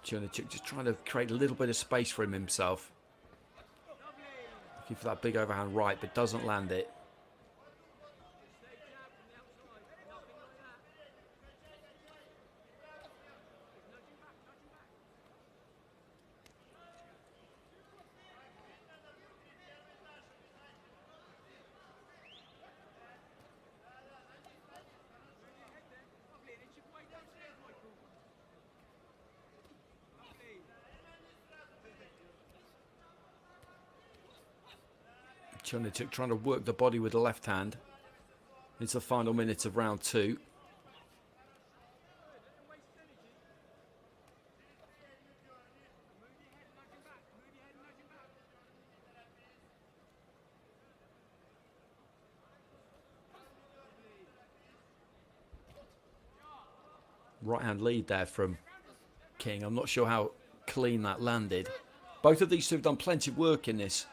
Chernichuk just trying to create a little bit of space for himself. Looking for that big overhand right, but doesn't land it. Chernichuk trying to work the body with the left hand. It's the final minute of round 2. Right hand lead there from King. I'm not sure how clean that landed. Both of these two have done plenty of work in this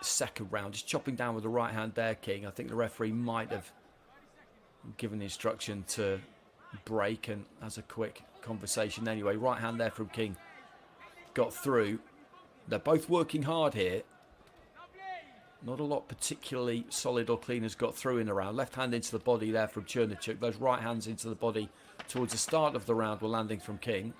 second round, just chopping down with the right hand there, King. I think the referee might have given the instruction to break, and as a quick conversation anyway. Right hand there from King got through. They're both working hard here. Not a lot particularly solid or clean has got through in the round. Left hand into the body there from Chernichuk. Those right hands into the body towards the start of the round were landing from King.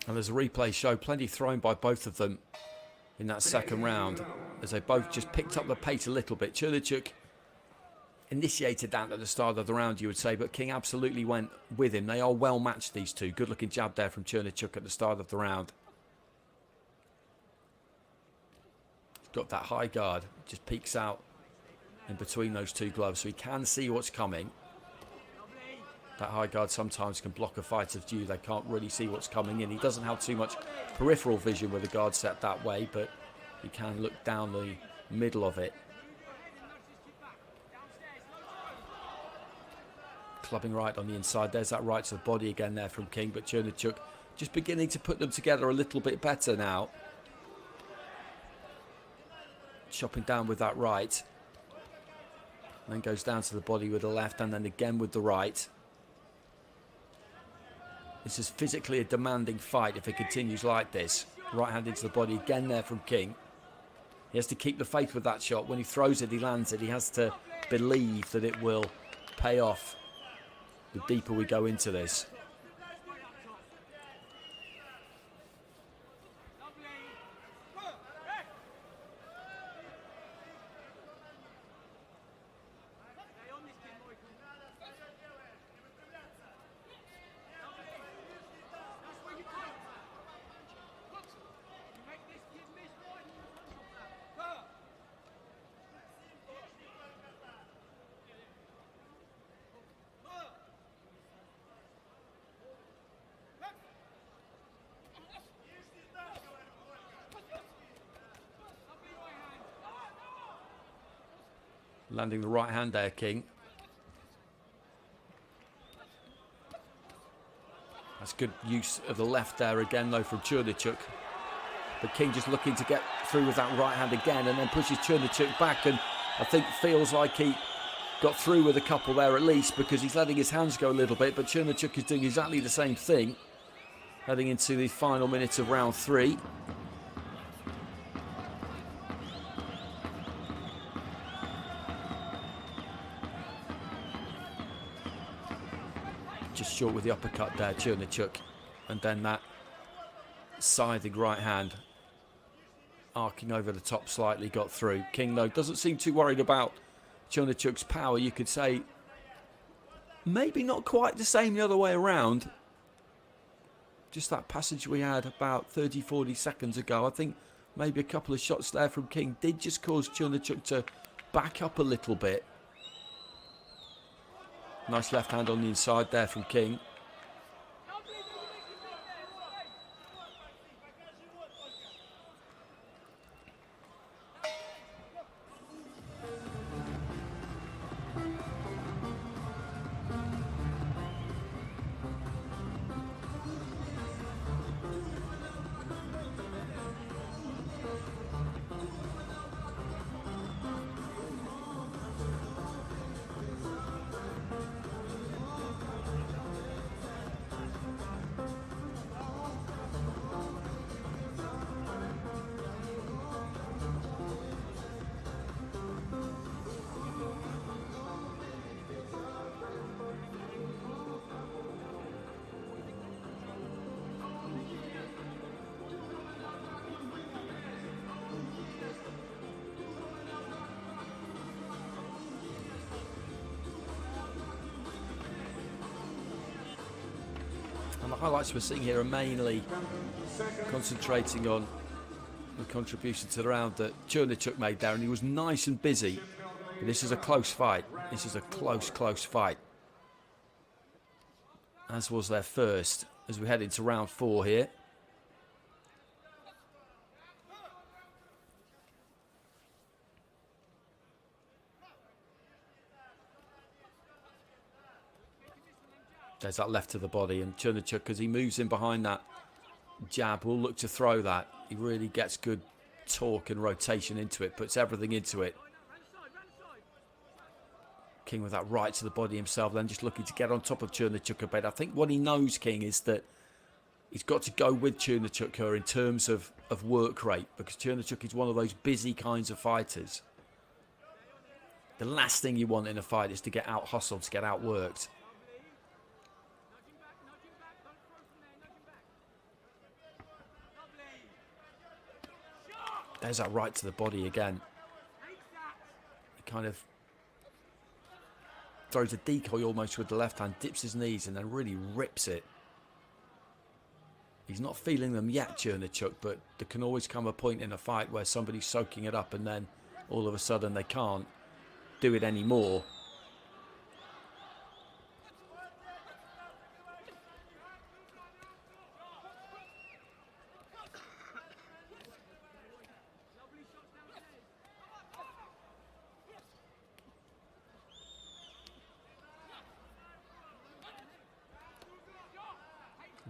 And there's a replay show, plenty thrown by both of them in that second round, as they both just picked up the pace a little bit. Chernichuk initiated that at the start of the round, you would say, but King absolutely went with him. They are well matched, these two. Good looking jab there from Chernichuk at the start of the round. Got that high guard, just peeks out in between those two gloves, so he can see what's coming. That high guard sometimes can block a fighter's view. They can't really see what's coming in. He doesn't have too much peripheral vision with the guard set that way, but he can look down the middle of it. Clubbing right on the inside. There's that right to the body again there from King, but Chernichuk just beginning to put them together a little bit better now. Chopping down with that right. And then goes down to the body with the left, and then again with the right. This is physically a demanding fight if it continues like this. Right hand into the body again there from King. He has to keep the faith with that shot. When he throws it, he lands it. He has to believe that it will pay off the deeper we go into this. Landing the right hand there, King. That's good use of the left there again, though, from Chernichuk. But King just looking to get through with that right hand again, and then pushes Chernichuk back, and I think feels like he got through with a couple there at least, because he's letting his hands go a little bit. But Chernichuk is doing exactly the same thing, heading into the final minutes of round 3. Just short with the uppercut there, Chernichuk, and then that scything right hand arcing over the top slightly, got through. King, though, doesn't seem too worried about Chernichuk's power. You could say maybe not quite the same the other way around. Just that passage we had about 30-40 seconds ago, I think maybe a couple of shots there from King did just cause Chernichuk to back up a little bit. Nice left hand on the inside there from King. And the highlights we're seeing here are mainly concentrating on the contribution to the round that Chernichuk made there, and he was nice and busy. But this is a close fight. This is a close fight. As was their first, as we head into round 4 here. There's that left to the body, and Chernichuk, as he moves in behind that jab, will look to throw that. He really gets good torque and rotation into it, puts everything into it. King with that right to the body himself, then just looking to get on top of Chernichuk a bit. I think what he knows, King, is that he's got to go with Chernichuk here in terms of work rate, because Chernichuk is one of those busy kinds of fighters. The last thing you want in a fight is to get out-hustled, to get outworked. There's that right to the body again. He kind of throws a decoy almost with the left hand, dips his knees, and then really rips it. He's not feeling them yet, Chernichuk, but there can always come a point in a fight where somebody's soaking it up and then all of a sudden they can't do it anymore.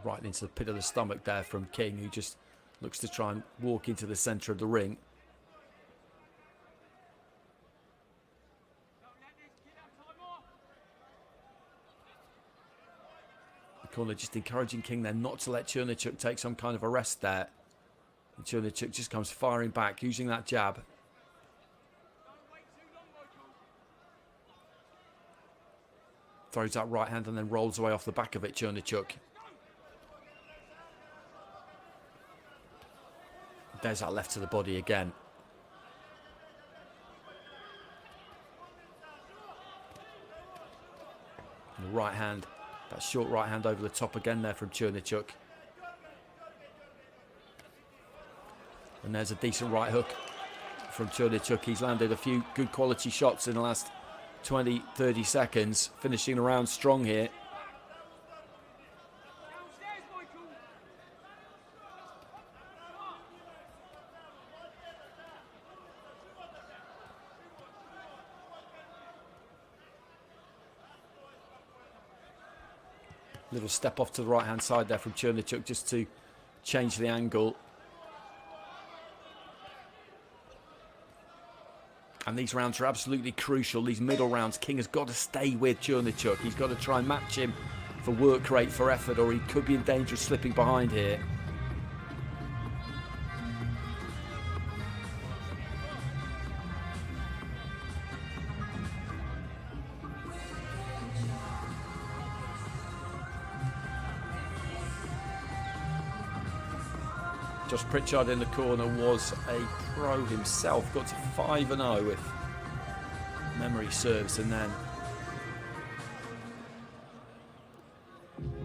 Right into the pit of the stomach there from King, who just looks to try and walk into the centre of the ring. The corner just encouraging King then not to let Chernichuk take some kind of a rest there. And Chernichuk just comes firing back, using that jab. Throws that right hand and then rolls away off the back of it, Chernichuk. There's that left to the body again. And the right hand, that short right hand over the top again there from Chernichuk. And there's a decent right hook from Chernichuk. He's landed a few good quality shots in the last 20-30 seconds, finishing the round strong here. Little step off to the right-hand side there from Chernichuk just to change the angle. And these rounds are absolutely crucial, these middle rounds. King has got to stay with Chernichuk. He's got to try and match him for work rate, for effort, or he could be in danger of slipping behind here. Josh Pritchard in the corner was a pro himself, got to 5-0 if memory serves, and then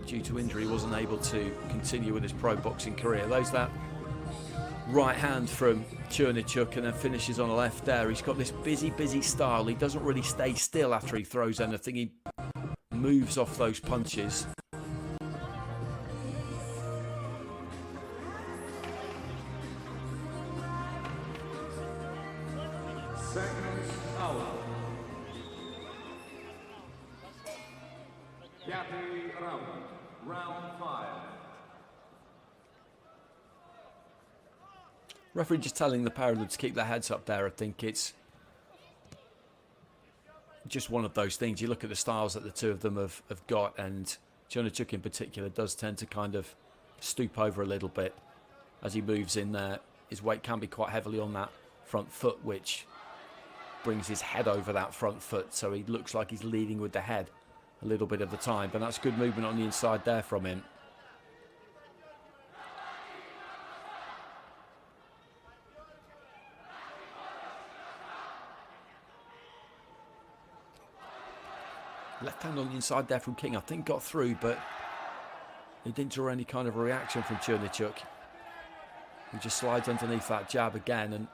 due to injury wasn't able to continue with his pro boxing career. There's that right hand from Chernichuk, and then finishes on the left there. He's got this busy style. He doesn't really stay still after he throws anything. He moves off those punches. Seconds out. Пятый раунд. Round 5. Referee just telling the pair of them to keep their heads up there. I think it's just one of those things. You look at the styles that the two of them have got, and Chernichuk in particular does tend to kind of stoop over a little bit as he moves in there. His weight can be quite heavily on that front foot, which brings his head over that front foot, so he looks like he's leading with the head a little bit of the time. But that's good movement on the inside there from him. Left hand on the inside there from King, I think got through, but he didn't draw any kind of reaction from Chernichuk. He just slides underneath that jab again, and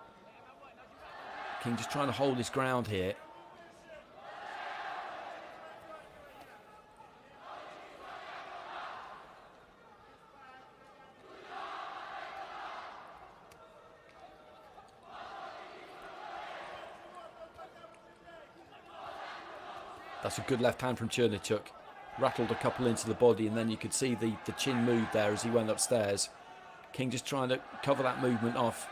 King just trying to hold his ground here. That's a good left hand from Chernichuk. Rattled a couple into the body, and then you could see the chin move there as he went upstairs. King just trying to cover that movement off,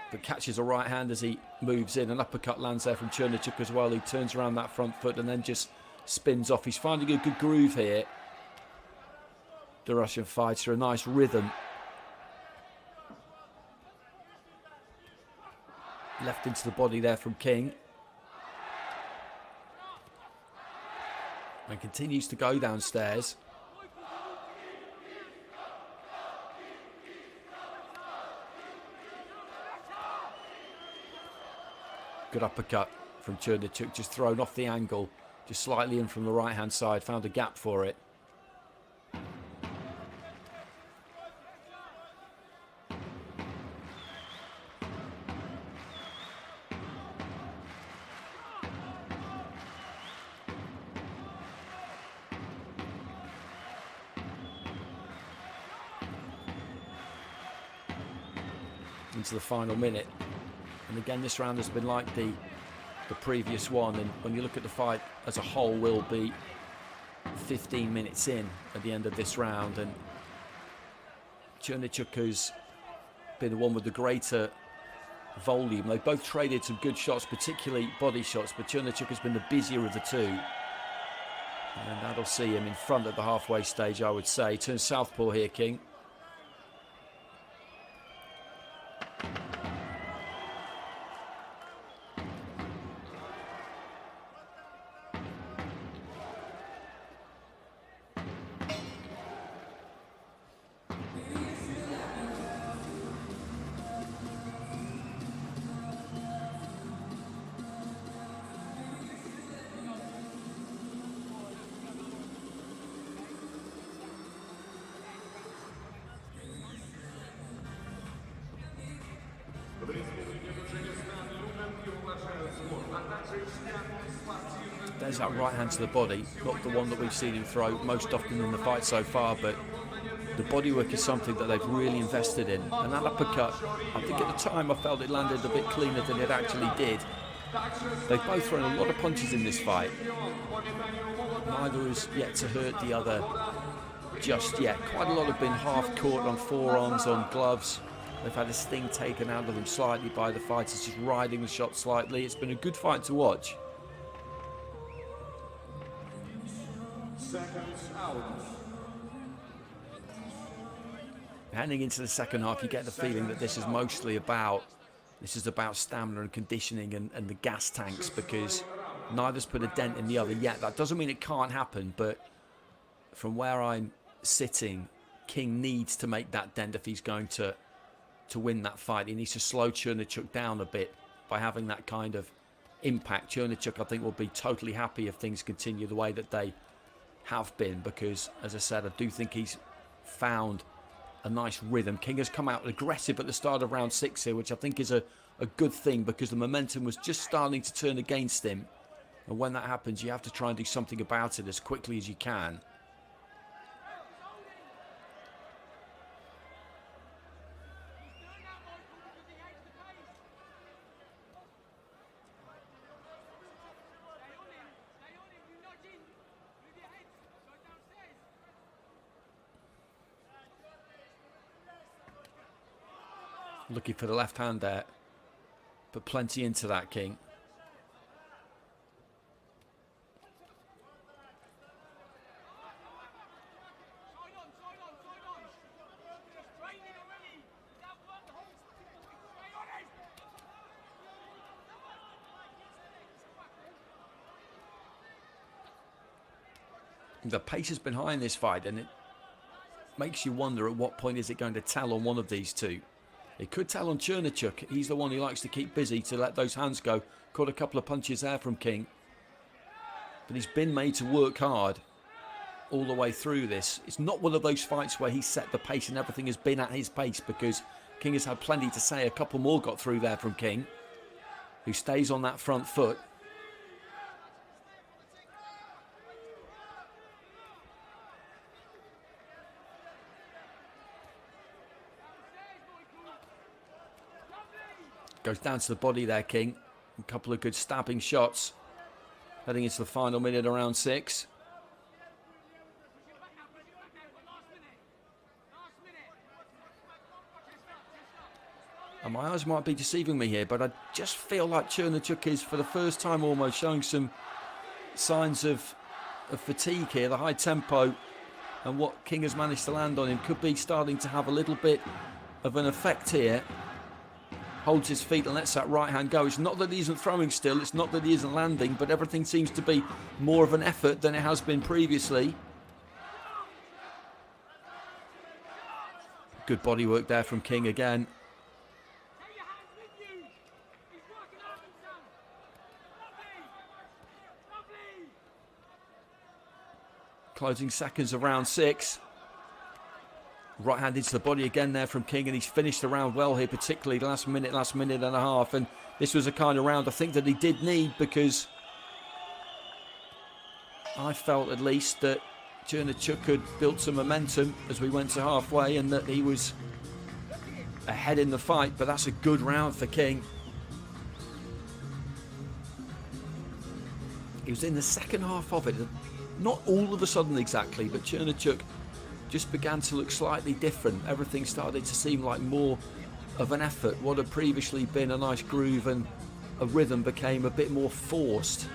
but catches a right hand as he moves in. An uppercut lands there from Chernichuk as well. He turns around that front foot and then just spins off. He's finding a good groove here, the Russian fighter, a nice rhythm. Left into the body there from King. And continues to go downstairs. Good uppercut from Chernichuk, just thrown off the angle, just slightly in from the right hand side, found a gap for it. Into the final minute, and again this round has been like the previous one, and when you look at the fight as a whole, we'll be 15 minutes in at the end of this round, and Chernichuk has been the one with the greater volume. They both traded some good shots, particularly body shots, but Chernichuk has been the busier of the two, and that'll see him in front at the halfway stage, I would say. Turns southpaw here, King. There's that right hand to the body, not the one that we've seen him throw most often in the fight so far, but the bodywork is something that they've really invested in. And that uppercut, I think at the time I felt it landed a bit cleaner than it actually did. They've both thrown a lot of punches in this fight. Neither has yet to hurt the other just yet. Quite a lot have been half caught on forearms, on gloves. They've had a sting taken out of them slightly by the fighters, just riding the shot slightly. It's been a good fight to watch. Seconds out. Heading into the second half, you get the feeling that this is mostly about stamina and conditioning and the gas tanks, because neither's put a dent in the other yet. That doesn't mean it can't happen, but from where I'm sitting, King needs to make that dent if he's going to win that fight. He needs to slow Chernichuk down a bit by having that kind of impact. Chernichuk, I think, will be totally happy if things continue the way that they have been, because, as I said, I do think he's found a nice rhythm. King has come out aggressive at the start of round 6 here, which I think is a good thing, because the momentum was just starting to turn against him. And when that happens, you have to try and do something about it as quickly as you can. Looking for the left hand there, but plenty into that, King. The pace has been high in this fight, and it makes you wonder at what point is it going to tell on one of these two. It could tell on Chernichuk. He's the one who likes to keep busy, to let those hands go. Caught a couple of punches there from King. But he's been made to work hard all the way through this. It's not one of those fights where he's set the pace and everything has been at his pace, because King has had plenty to say. A couple more got through there from King, who stays on that front foot. Goes down to the body there, King. A couple of good stabbing shots. Heading into the final minute of round 6. And my eyes might be deceiving me here, but I just feel like Chernichuk is, for the first time almost, showing some signs of fatigue here. The high tempo and what King has managed to land on him could be starting to have a little bit of an effect here. Holds his feet and lets that right hand go. It's not that he isn't throwing still, it's not that he isn't landing, but everything seems to be more of an effort than it has been previously. Good body work there from King again. Closing seconds of round 6. Right hand into the body again there from King, and he's finished the round well here, particularly the last minute and a half. And this was a kind of round I think that he did need, because I felt at least that Chernichuk had built some momentum as we went to halfway, and that he was ahead in the fight. But that's a good round for King. He was in the second half of it, not all of a sudden exactly, but Chernichuk just began to look slightly different. Everything started to seem like more of an effort. What had previously been a nice groove and a rhythm became a bit more forced.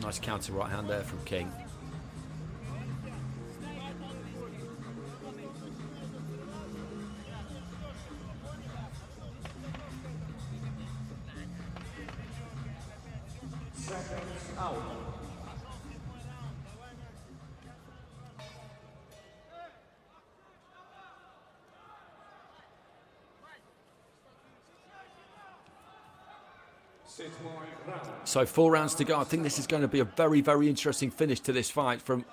Nice counter right hand there from King. So 4 rounds to go. I think this is going to be a very, very interesting finish to this fight. From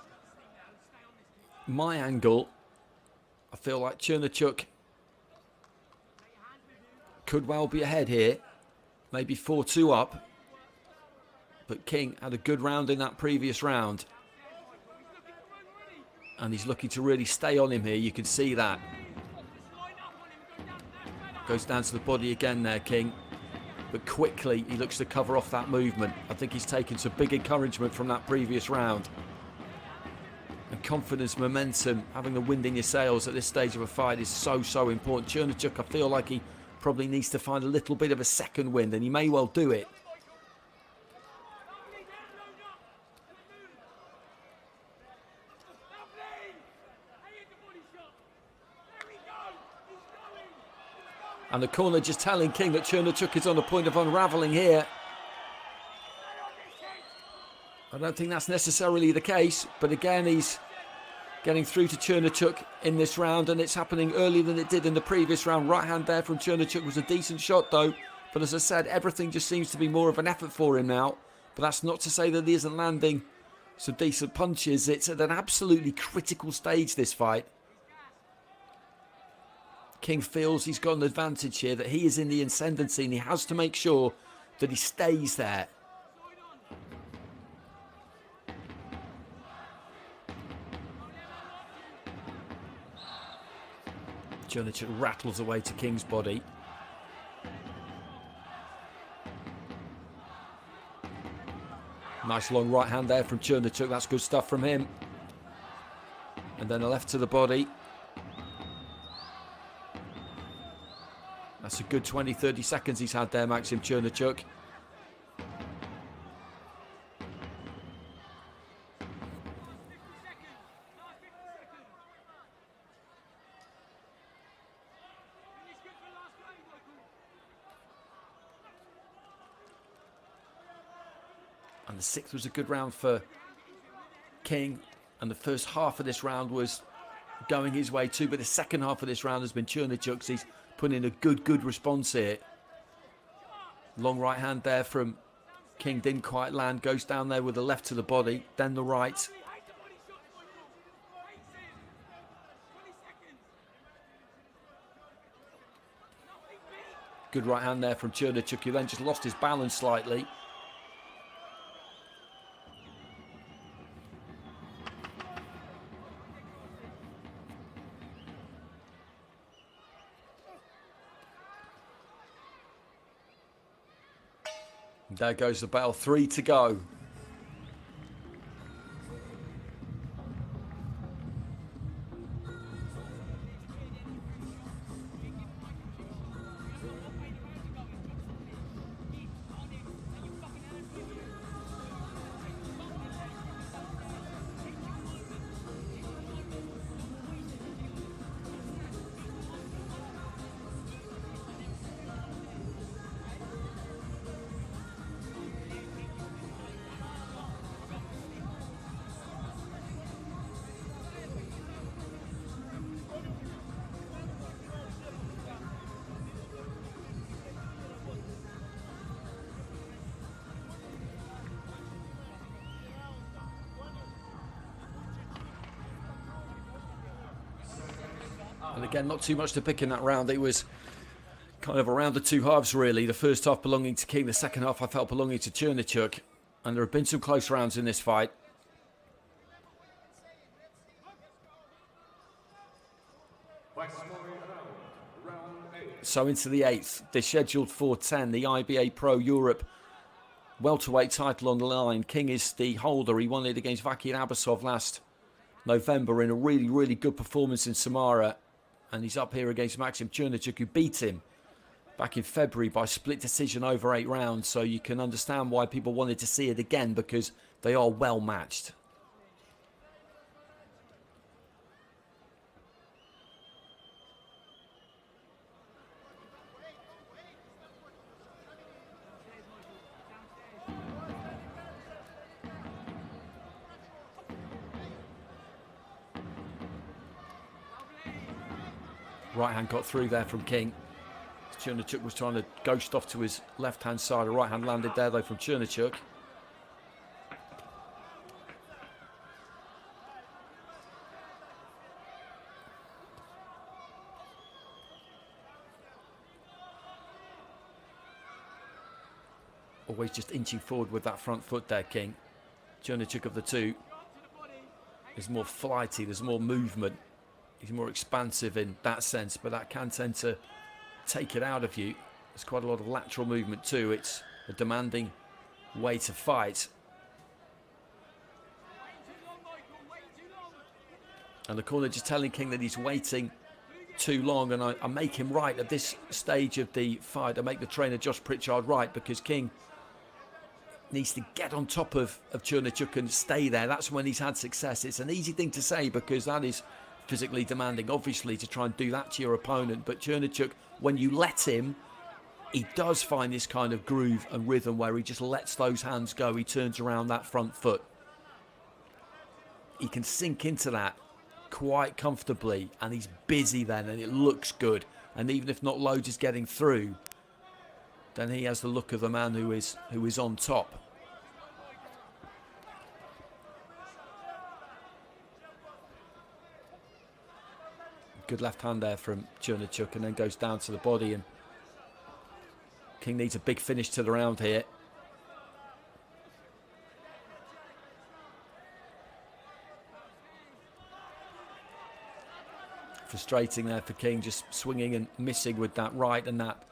my angle, I feel like Chernichuk could well be ahead here. Maybe 4-2 up. But King had a good round in that previous round. And he's looking to really stay on him here. You can see that. Goes down to the body again there, King. But quickly, he looks to cover off that movement. I think he's taken some big encouragement from that previous round. And confidence, momentum, having the wind in your sails at this stage of a fight is so, so important. Chernichuk, I feel like he probably needs to find a little bit of a second wind, and he may well do it. And the corner just telling King that Chernichuk is on the point of unravelling here. I don't think that's necessarily the case, but again, he's getting through to Chernichuk in this round, and it's happening earlier than it did in the previous round. Right hand there from Chernichuk was a decent shot though, but as I said, everything just seems to be more of an effort for him now. But that's not to say that he isn't landing some decent punches. It's at an absolutely critical stage, this fight. King feels he's got an advantage here, that he is in the ascendancy, and he has to make sure that he stays there. Chernichuk rattles away to King's body. Nice long right hand there from Chernichuk. That's good stuff from him. And then a left to the body. That's a good 20-30 seconds he's had there, Maxim Chernichuk. And the sixth was a good round for King. And the first half of this round was going his way too. But the second half of this round has been Chernichuk's. He's put in a good response here. Long right hand there from King, didn't quite land. Goes down there with the left to the body, then the right. Good right hand there from Chernichuk, who then just lost his balance slightly. There goes the bell, 3 to go. And again, not too much to pick in that round. It was kind of around the two halves, really. The first half belonging to King, the second half I felt belonging to Chernichuk. And there have been some close rounds in this fight. So into the eighth, they're scheduled for 10, the IBA.PRO Europe welterweight title on the line. King is the holder. He won it against Vakir Abasov last November in a really good performance in Samara. And he's up here against Maxim Chernichuk, who beat him back in February by split decision over 8 rounds. So you can understand why people wanted to see it again, because they are well matched. Right hand got through there from King. Chernichuk was trying to ghost off to his left hand side. A right hand landed there though from Chernichuk. Always just inching forward with that front foot there, King. Chernichuk of the two is more flighty, there's more movement. He's more expansive in that sense, but that can tend to take it out of you. There's quite a lot of lateral movement too. It's a demanding way to fight. And the corner just telling King that he's waiting too long, and I make him right at this stage of the fight. I make the trainer Josh Pritchard right, because King needs to get on top of Chernichuk and stay there. That's when he's had success. It's an easy thing to say because that is physically demanding, obviously, to try and do that to your opponent. But Chernichuk, when you let him, he does find this kind of groove and rhythm where he just lets those hands go. He turns around that front foot. He can sink into that quite comfortably, and he's busy then, and it looks good. And even if not loads is getting through, then he has the look of the man who is on top. Good left hand there from Chernichuk, and then goes down to the body, and King needs a big finish to the round here. Frustrating there for King, just swinging and missing with that right and that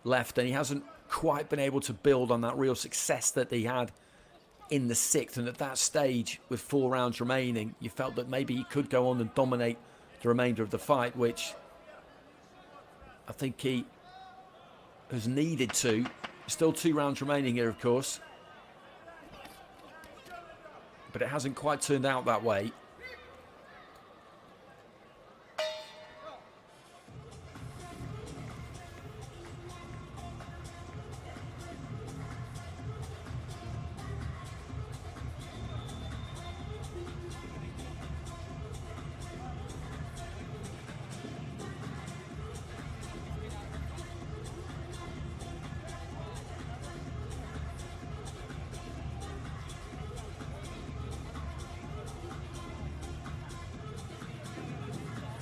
left, and he hasn't quite been able to build on that real success that he had in the 6th. And at that stage, with 4 rounds remaining, you felt that maybe he could go on and dominate the remainder of the fight, which I think he has needed to. Still 2 rounds remaining here, of course, but it hasn't quite turned out that way.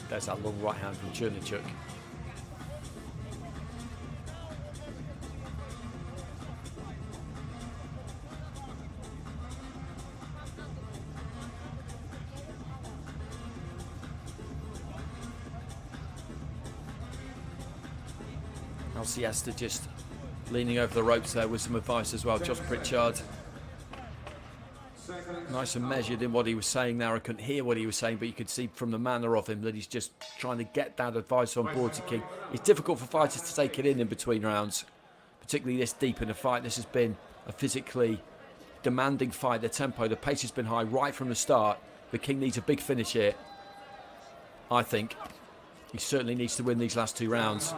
There's that long right hand from Chernichuk. Alcesta just leaning over the ropes there with some advice as well. Josh Pritchard, nice and measured in what he was saying there. I couldn't hear what he was saying, but you could see from the manner of him that he's just trying to get that advice on board to King. It's difficult for fighters to take it in between rounds, particularly this deep in a fight. This has been a physically demanding fight. The tempo, the pace has been high right from the start. But King needs a big finish here, I think. He certainly needs to win these last 2 rounds.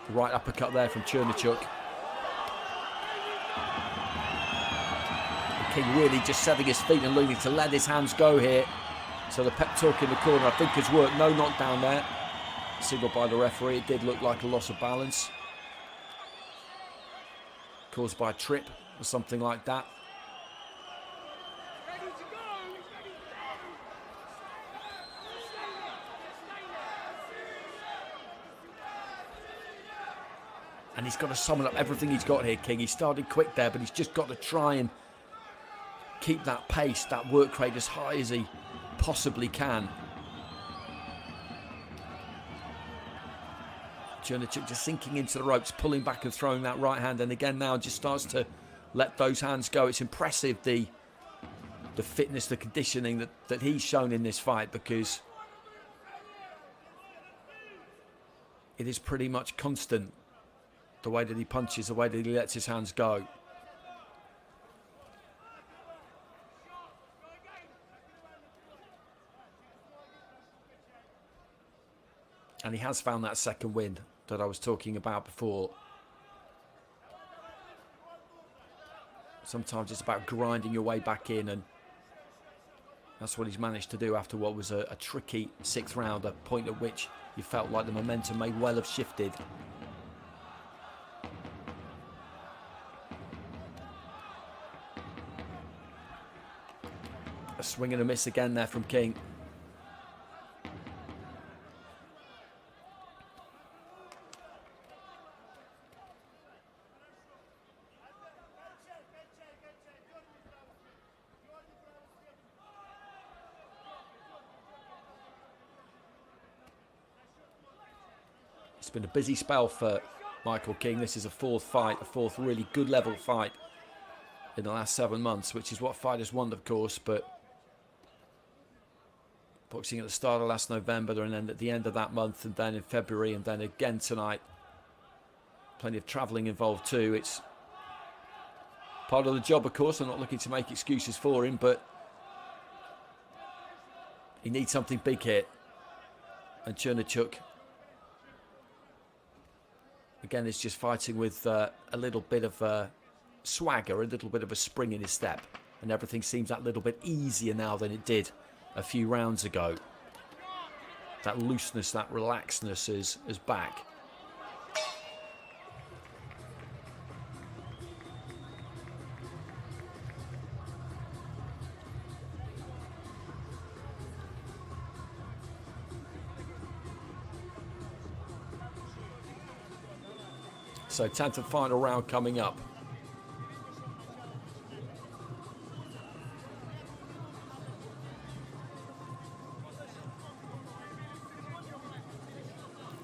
The right uppercut there from Chernichuk. King really just setting his feet and looking to let his hands go here. So the pep talk in the corner, I think, has worked. No knockdown there. Signaled by the referee. It did look like a loss of balance, caused by a trip or something like that. And he's got to summon up everything he's got here, King. He started quick there, but he's just got to try and keep that pace, that work rate as high as he possibly can. Chernichuk just sinking into the ropes, pulling back and throwing that right hand, and again now just starts to let those hands go. It's impressive the fitness, the conditioning that he's shown in this fight, because it is pretty much constant, the way that he punches, the way that he lets his hands go. And he has found that second wind that I was talking about before. Sometimes it's about grinding your way back in, and that's what he's managed to do after what was a tricky 6th round, a point at which you felt like the momentum may well have shifted. A swing and a miss again there from King. It's been a busy spell for Michael King. This is a fourth fight, a fourth really good level fight in the last 7 months, which is what fighters want, of course, but boxing at the start of last November and then at the end of that month and then in February and then again tonight. Plenty of travelling involved too. It's part of the job, of course. I'm not looking to make excuses for him, but he needs something big here. And Chernichuk, again, is just fighting with a little bit of swagger, a little bit of a spring in his step. And everything seems that little bit easier now than it did a few rounds ago. That looseness, that relaxedness is back. So 10th and final round coming up.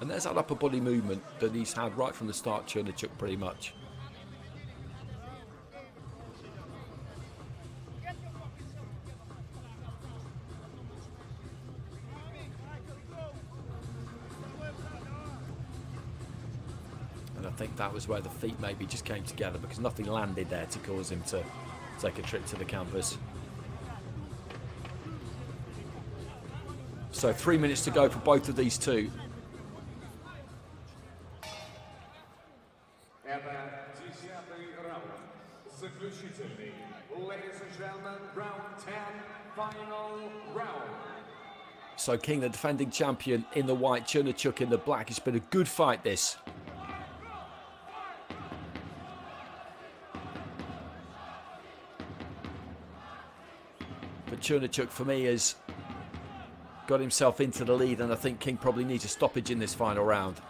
And there's that upper body movement that he's had right from the start, Chernichuk, pretty much. And I think that was where the feet maybe just came together because nothing landed there to cause him to take a trip to the canvas. So 3 minutes to go for both of these two. Ladies and gentlemen, round 10, final round. So King, the defending champion, in the white, Chernichuk in the black. It's been a good fight, this. But Chernichuk, for me, has got himself into the lead, and I think King probably needs a stoppage in this final round.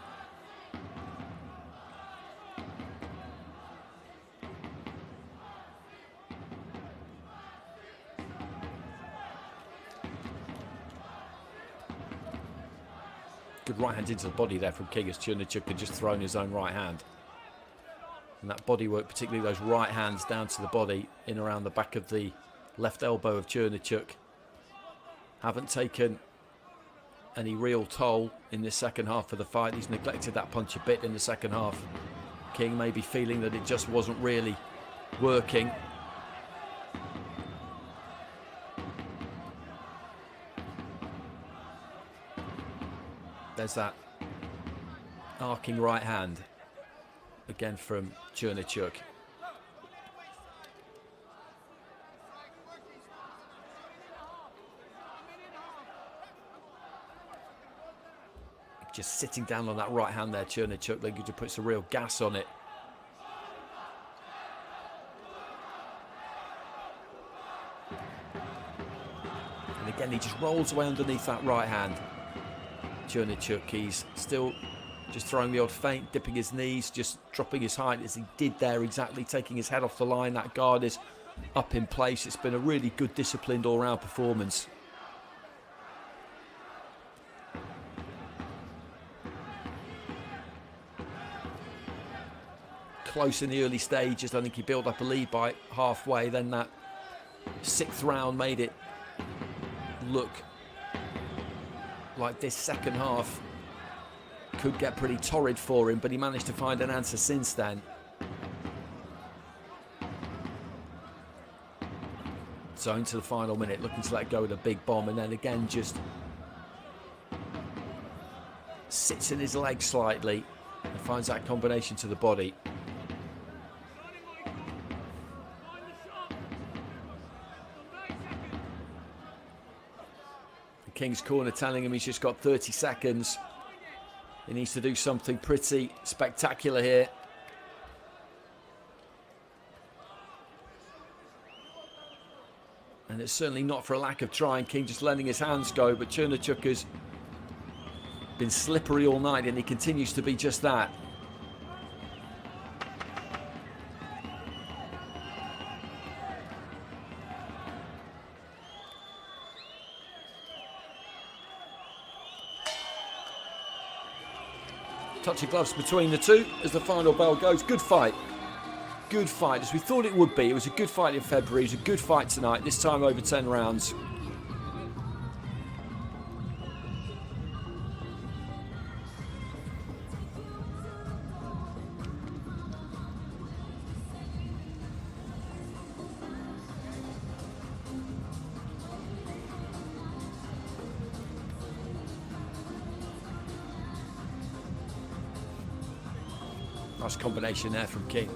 Good right hand into the body there from King as Chernichuk had just thrown his own right hand. And that body work, particularly those right hands down to the body, in around the back of the left elbow of Chernichuk, haven't taken any real toll in this second half of the fight. He's neglected that punch a bit in the second half. King may be feeling that it just wasn't really working. There's that arcing right hand again from Chernichuk. Just sitting down on that right hand there, Chernichuk, they could just put some real gas on it. And again, he just rolls away underneath that right hand. Chernichuk, he's still just throwing the odd feint, dipping his knees, just dropping his height as he did there, exactly taking his head off the line. That guard is up in place. It's been a really good, disciplined all-round performance. Close in the early stages. I think he built up a lead by halfway. Then that 6th round made it look like this second half could get pretty torrid for him, but he managed to find an answer since then. So into the final minute, looking to let go of the big bomb, and then again just sits in his leg slightly and finds that combination to the body. King's corner telling him he's just got 30 seconds. He needs to do something pretty spectacular here. And it's certainly not for a lack of trying. King just letting his hands go, but Chernichuk has been slippery all night, and he continues to be just that. Touch of gloves between the two as the final bell goes. Good fight. Good fight, as we thought it would be. It was a good fight in February. It was a good fight tonight, this time over 10 rounds. Nice combination there from King.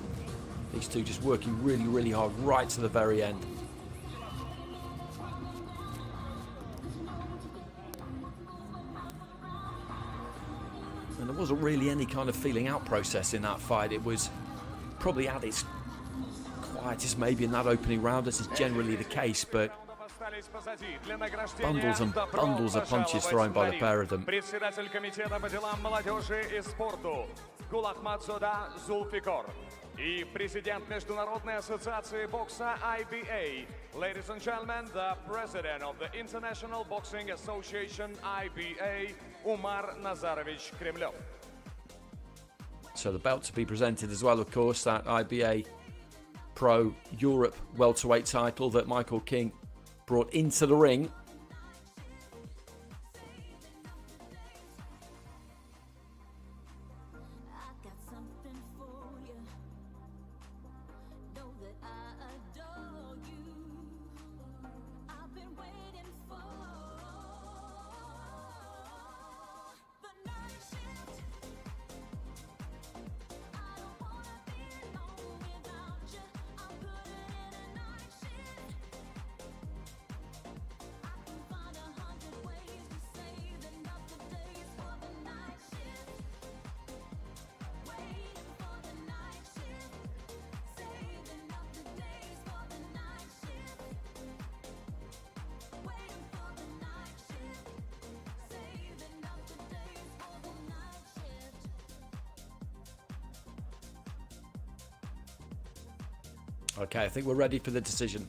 These two just working really, really hard right to the very end. And there wasn't really any kind of feeling out process in that fight. It was probably at its quietest maybe in that opening round, as is generally the case, but bundles and bundles of punches thrown by the pair of them. И президент Международной ассоциации бокса IBA. Ladies and gentlemen, the president of the International Boxing Association IBA, Umar Nazarovich Kremlov. So the belt to be presented as well, of course, that IBA.PRO Europe welterweight title that Michael King brought into the ring. Okay, I think we're ready for the decision.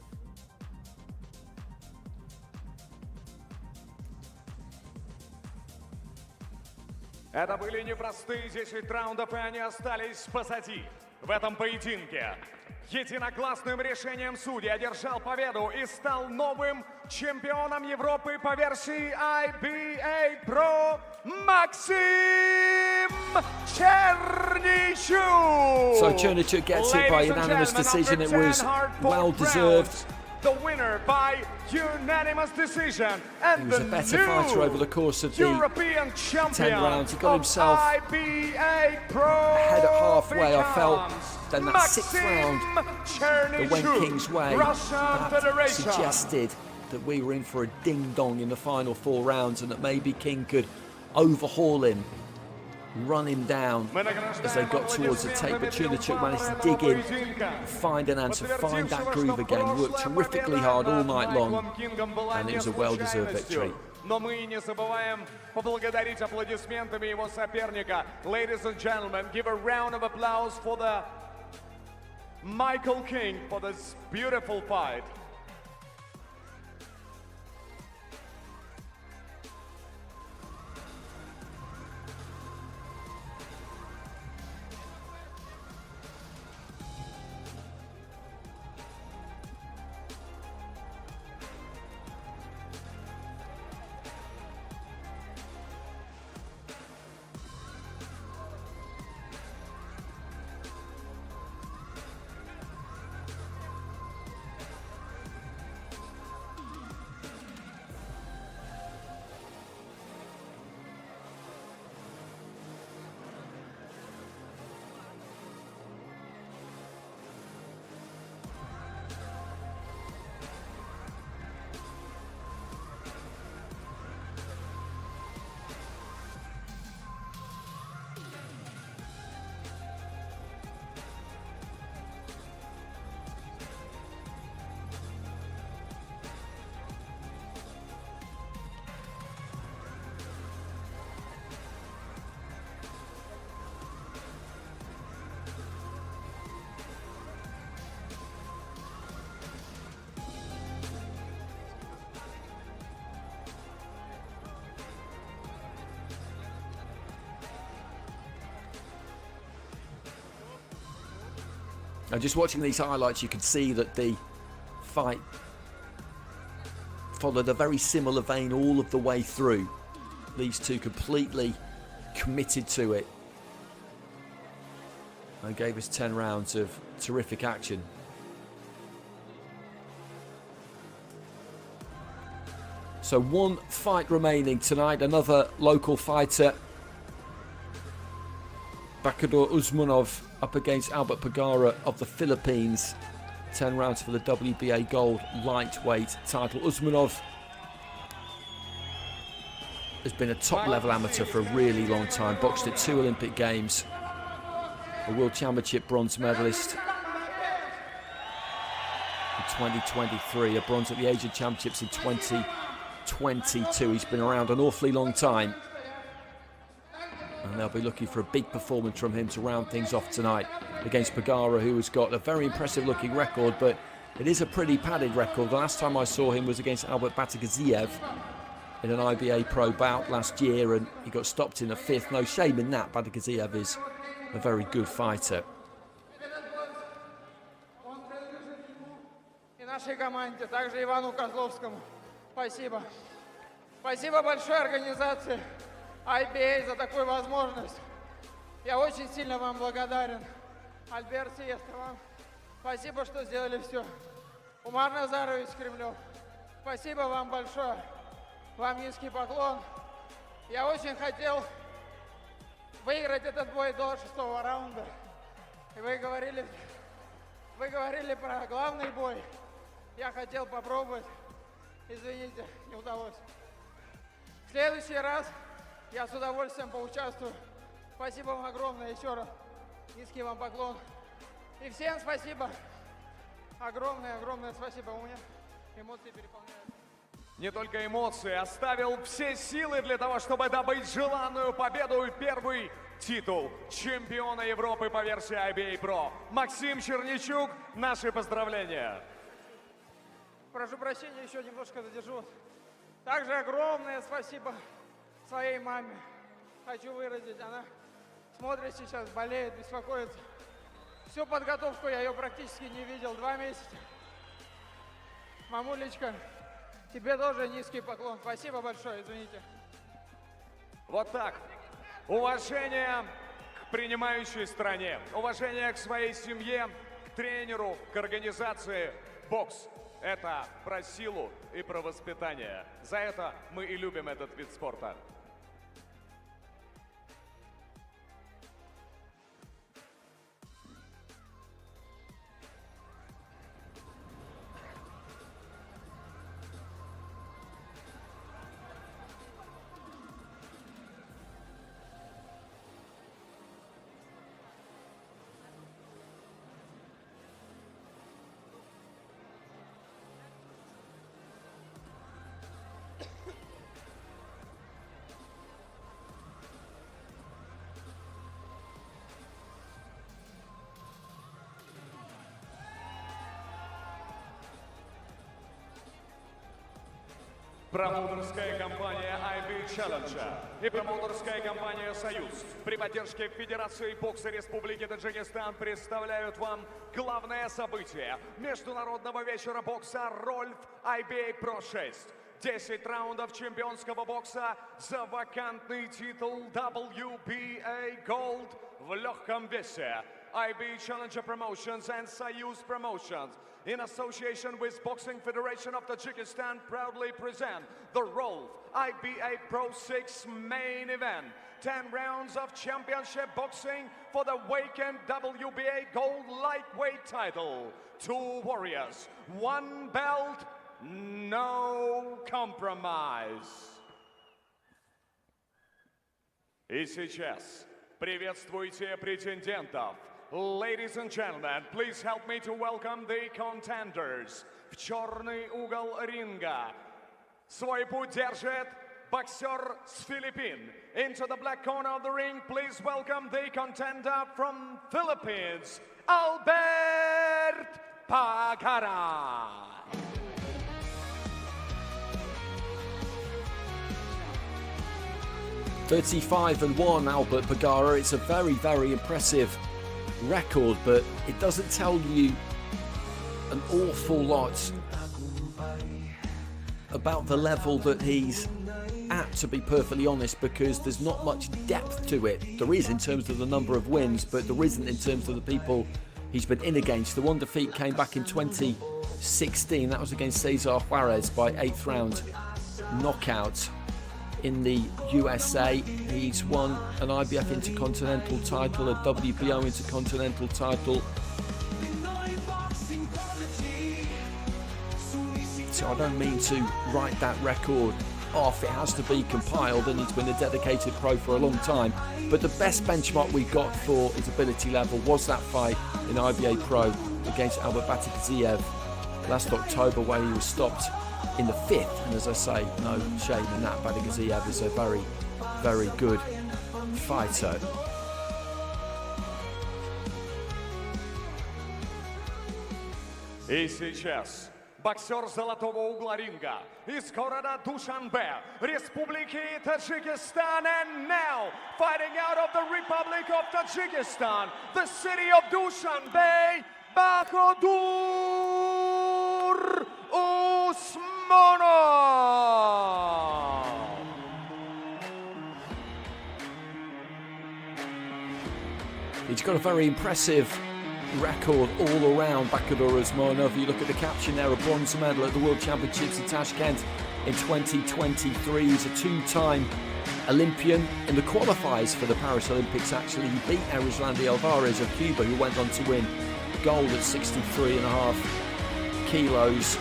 Это были непростые 10 раундов, и они остались позади. В этом поединке единогласным решением судей одержал победу и стал новым чемпионом Европы по версии IBA.PRO Maxim Chernichuk. So Chernichuk gets it by unanimous decision. It was well deserved. The winner by unanimous decision, and he was a better fighter over the course of the European 10 rounds. He got himself IBA.PRO ahead at halfway, I felt. Then that 6th round that went King's way, that suggested that we were in for a ding-dong in the final 4 rounds, and that maybe King could overhaul him, run him down as they got towards the tape. But Chernichuk managed to dig in, find an answer, find that groove again, worked terrifically hard all night long, and it was a well-deserved victory. Но мы не забываем поблагодарить аплодисментами его соперника. Ladies and gentlemen, give a round of applause for the Michael King for this beautiful fight. Now, just watching these highlights, you can see that the fight followed a very similar vein all of the way through. These two completely committed to it and gave us 10 rounds of terrific action. So one fight remaining tonight, another local fighter. Bakhodur Usmonov up against Albert Pagara of the Philippines. 10 rounds for the WBA Gold lightweight title. Usmonov has been a top-level amateur for a really long time. Boxed at 2 Olympic Games. A World Championship bronze medalist. In 2023, a bronze at the Asian Championships in 2022. He's been around an awfully long time. And they'll be looking for a big performance from him to round things off tonight against Pagara, who has got a very impressive looking record, but it is a pretty padded record. The last time I saw him was against Albert Batagaziev in an IBA.PRO bout last year, and he got stopped in the 5th. No shame in that. Batagaziev is a very good fighter. И нашей команде, также Ивану Козловскому. Спасибо. Спасибо большое организации IBA за такую возможность. Я очень сильно вам благодарен. Альберт Сиестр, вам спасибо, что сделали все. Умар Назарович Кремлев, спасибо вам большое. Вам низкий поклон. Я очень хотел выиграть этот бой до 6-го раунда. И вы говорили про главный бой. Я хотел попробовать. Извините, не удалось. В следующий раз я с удовольствием поучаствую. Спасибо вам огромное еще раз. Низкий вам поклон. И всем спасибо. Огромное спасибо. У меня эмоции переполняют. Не только эмоции, оставил все силы для того, чтобы добыть желанную победу и первый титул чемпиона Европы по версии IBA.PRO. Максим Черничук, наши поздравления. Прошу прощения, еще немножко задержусь. Также огромное спасибо своей маме. Хочу выразить, она смотрит сейчас, болеет, беспокоится. Всю подготовку я ее практически не видел, 2 месяца. Мамулечка, тебе тоже низкий поклон. Спасибо большое, извините. Вот так. Уважение к принимающей стране, уважение к своей семье, к тренеру, к организации. Бокс – это про силу и про воспитание. За это мы и любим этот вид спорта. Промоутерская компания IBA Challenge и промоутерская компания «Союз» при поддержке Федерации бокса Республики Таджикистан представляют вам главное событие международного вечера бокса «Рольф IBA.PRO 6». 10 раундов чемпионского бокса за вакантный титул WBA Gold в легком весе. IBA Challenger Promotions and Soyuz Promotions, in association with Boxing Federation of Tajikistan, proudly present the Rolf IBA.PRO 6 main event. 10 rounds of championship boxing for the vacant WBA Gold lightweight title. 2 warriors, 1 belt, no compromise. И сейчас приветствуйте претендентов. Ladies and gentlemen, please help me to welcome the contenders. В черный угол ринга свой путь держит боксер с Филиппин. Into the black corner of the ring, please welcome the contender from Philippines, Albert Pagara. 35-1 Albert Pagara. It's a very, very impressive record, but it doesn't tell you an awful lot about the level that he's at, to be perfectly honest, because there's not much depth to it. There is in terms of the number of wins, but there isn't in terms of the people he's been in against. The one defeat came back in 2016. That was against Cesar Juarez by 8th round knockout in the USA. He's won an IBF Intercontinental title, a WBO Intercontinental title. So I don't mean to write that record off. It has to be compiled, and he's been a dedicated pro for a long time. But the best benchmark we got for his ability level was that fight in IBA.PRO against Batikziev last October, where he was stopped in the 5th. And as I say, no shame in that. Batikziev is a very, very good fighter. И сейчас боксер золотого угла ринга из города Душанбе, Республики Tajikistan, and now fighting out of the Republic of Tajikistan, the city of Dushanbe, Bakhodur Usmonov. He's got a very impressive record all around, Bakhodur Usmonov. You look at the caption there, a bronze medal at the World Championships in Tashkent in 2023. He's a two-time Olympian. In the qualifiers for the Paris Olympics, actually, he beat Yerzhan Alvarez of Cuba, who went on to win gold at 63.5 kilos,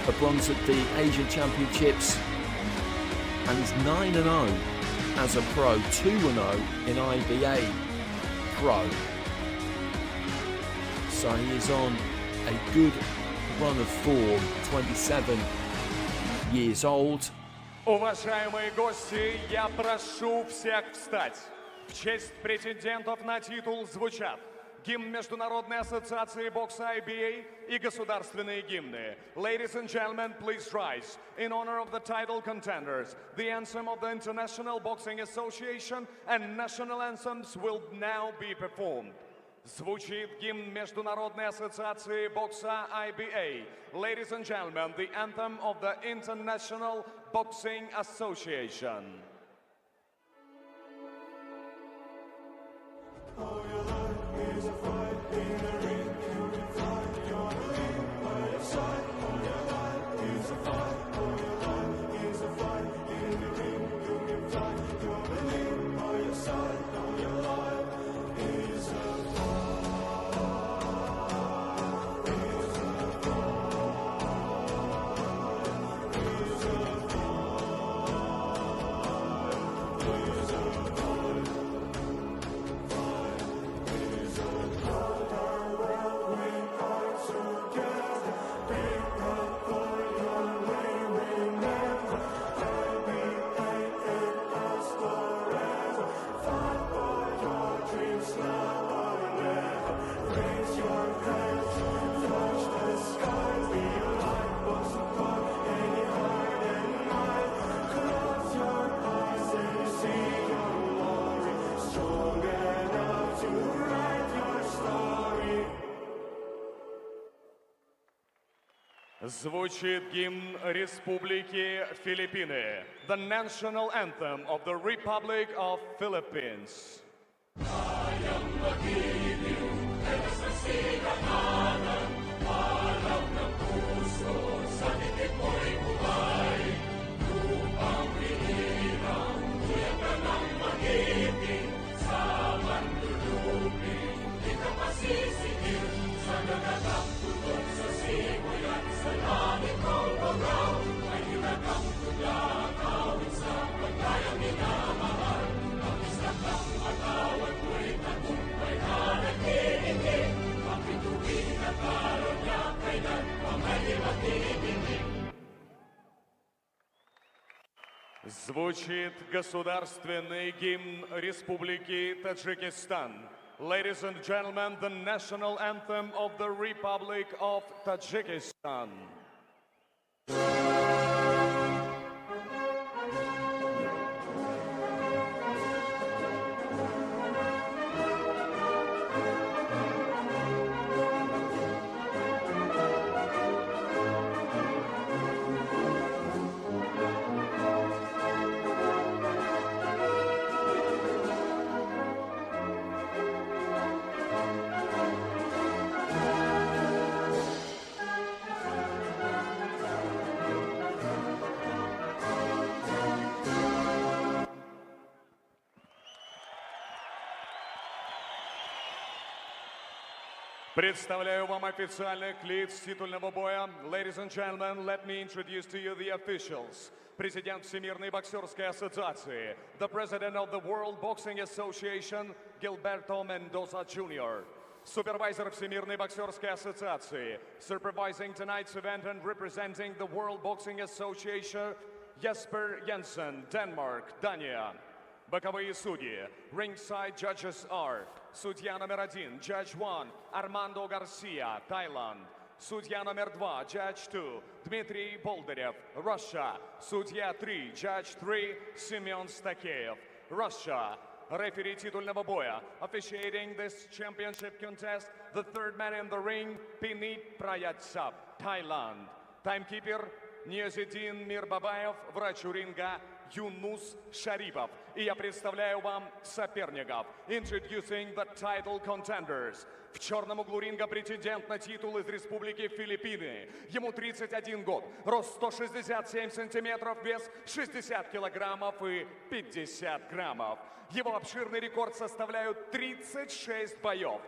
a bronze at the Asian Championships, and he's 9-0 as a pro, 2-0 in IBA.PRO. So he is on a good run of form, 27 years old. Уважаемые гости, я прошу всех встать. В честь претендентов на титул звучат гимн Международной ассоциации бокса IBA и государственные гимны. Ladies and gentlemen, please rise. In honor of the title contenders, the anthem of the International Boxing Association and national anthems will now be performed. Звучит гимн Международной ассоциации бокса IBA. Ladies and gentlemen, the anthem of the International Boxing Association. Звучит гимн Республики Филиппины, the national anthem of the Republic of Philippines. Звучит государственный гимн Республики Таджикистан. Ladies and gentlemen, the national anthem of the Republic of Tajikistan. Представляю вам официальных лиц титульного боя. Ladies and gentlemen, let me introduce to you the officials. Президент Всемирной боксерской ассоциации, the President of the World Boxing Association, Gilberto Mendoza Jr., Supervisor Всемирной боксерской ассоциации, supervising tonight's event and representing the World Boxing Association, Jesper Jensen, Denmark, Dania. Боковые судьи. Ringside judges are судья номер 1, Judge 1, Armando Garcia, Thailand. Судья номер 2, Judge 2, Dmitry Boltaev, Russia. Судья 3, Judge 3, Semyon Stakеев, Russia. Referee титульного боя. Officiating this championship contest, the third man in the ring, Pinit Prayatsap, Thailand. Timekeeper, Ниязидин Мирбабаев, врач у ринга, Юнус Шарипов. И я представляю вам соперников. Introducing the title contenders. В черном углу ринга претендент на титул из Республики Филиппины. Ему 31 год, рост 167 сантиметров, вес 60 килограммов и 50 граммов. Его обширный рекорд составляют 36 боев.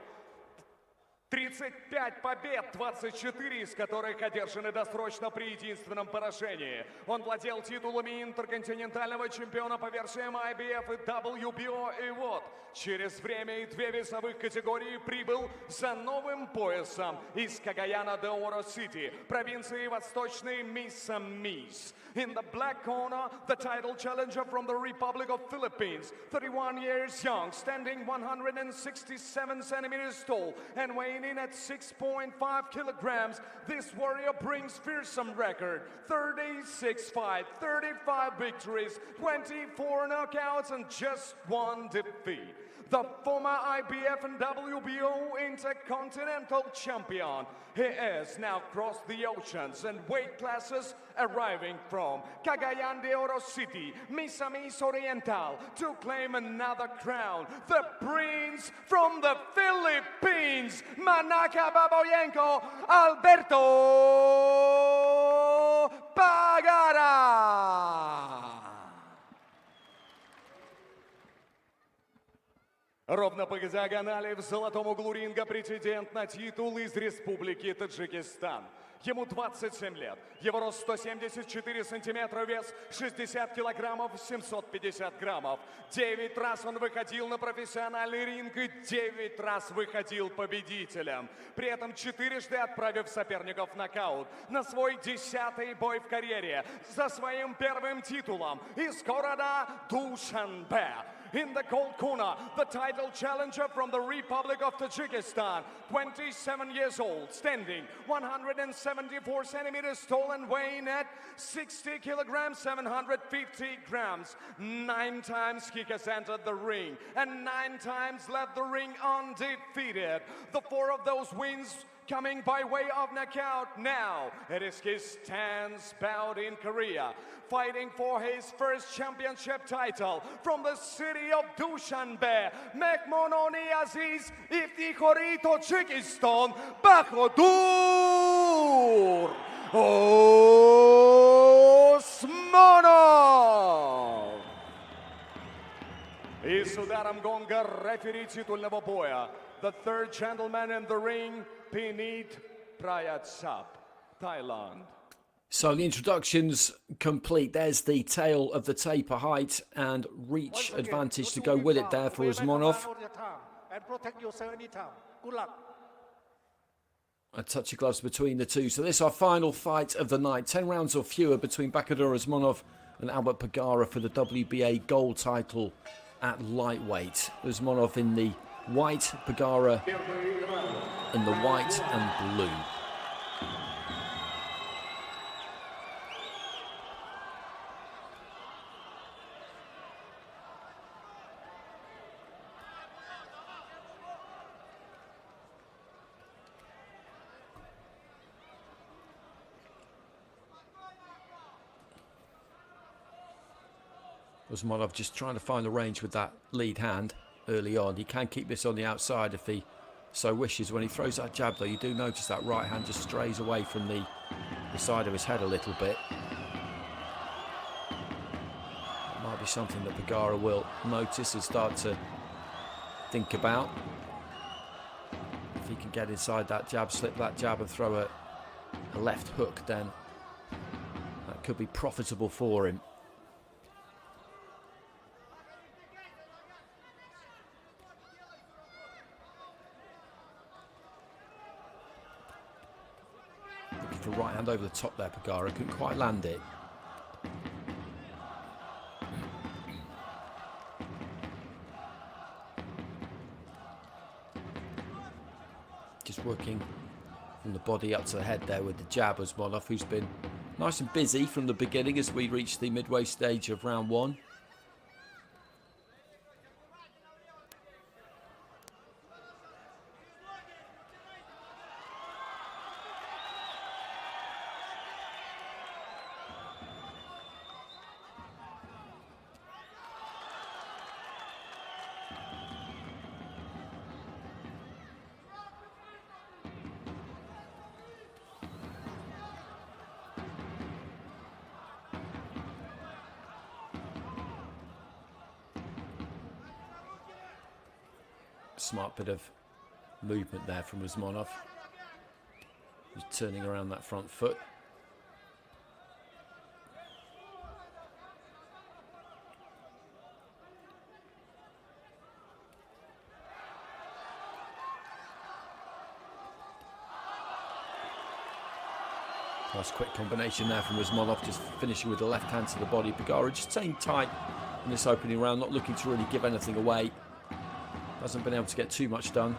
35 побед, 24 из которых одержаны досрочно при единственном поражении. Он владел титулами интерконтинентального чемпиона по версиям IBF и WBO. И вот, через время и 2 весовых категории прибыл за новым поясом из Кагаяна де Оро-Сити, провинции Восточный Миссамис. In the black corner, the title challenger from the Republic of Philippines, 31 years young, standing 167 centimeters tall and weighing in at 6.5 kilograms. This warrior brings fearsome record, 36 fights, 35 victories, 24 knockouts and just 1 defeat. The former IBF and WBO Intercontinental champion. He has now crossed the oceans and weight classes, arriving from Cagayan de Oro City, Misamis Oriental, to claim another crown. The prince from the Philippines, Manaka Baboyenko, Alberto Pagara. Ровно по диагонали в золотом углу ринга претендент на титул из Республики Таджикистан. Ему 27 лет, его рост 174 сантиметра, вес 60 килограммов, 750 граммов. 9 раз он выходил на профессиональный ринг и 9 раз выходил победителем. При этом 4-жды отправив соперников в нокаут. На свой 10-й бой в карьере за своим первым титулом из города Душанбе. In the gold corner, the title challenger from the Republic of Tajikistan, 27 years old, standing 174 centimeters tall and weighing at 60 kilograms, 750 grams. 9 times he has entered the ring and 9 times left the ring undefeated. The 4 of those wins coming by way of knockout. Now it is his 10th bout in Korea, fighting for his first championship title from the city of Dushanbe, Mekmononi Aziz, Iftikhori, Tajikistan, Bakhodur, Usmonov. И с ударом гонга рефери титульного боя, the third gentleman in the ring, Pinit Prayatsap, Thailand. So the introduction's complete. There's the tail of the taper, height and reach advantage to go with it there for Usmonov. And protect yourself anytime. Good luck. A touch of gloves between the two. So this is our final fight of the night. 10 rounds or fewer between Bakhodur Usmonov and Albert Pagara for the WBA gold title at lightweight. Usmonov in the white, Pagara in the white and blue. Usmonov just trying to find the range with that lead hand early on. He can keep this on the outside if he so wishes. When he throws that jab, though, you do notice that right hand just strays away from the side of his head a little bit. It might be something that Pagara will notice and start to think about. If he can get inside that jab, slip that jab and throw a left hook, then that could be profitable for him. Looking for right hand over the top there, Pagara. Couldn't quite land it. Just working from the body up to the head there with the jab, Usmonov, who's been nice and busy from the beginning as we reach the midway stage of round one. Smart bit of movement there from Usmonov. He's turning around that front foot. Nice quick combination there from Usmonov, just finishing with the left hand to the body. Pagara just staying tight in this opening round, not looking to really give anything away. Hasn't been able to get too much done.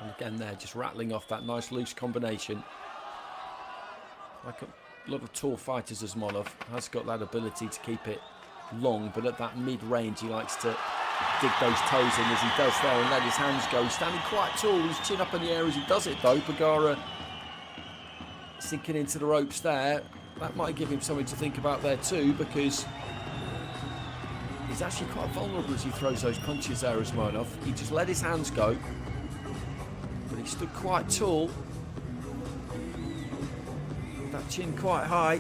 And again there, just rattling off that nice loose combination. Like a lot of tall fighters, Usmonov has got that ability to keep it long, but at that mid-range he likes to dig those toes in as he does there and let his hands go. He's standing quite tall, his chin up in the air as he does it though. Pagara sinking into the ropes there. That might give him something to think about there too, because he's actually quite vulnerable as he throws those punches there, Usmonov. He just let his hands go, but he stood quite tall. That chin quite high.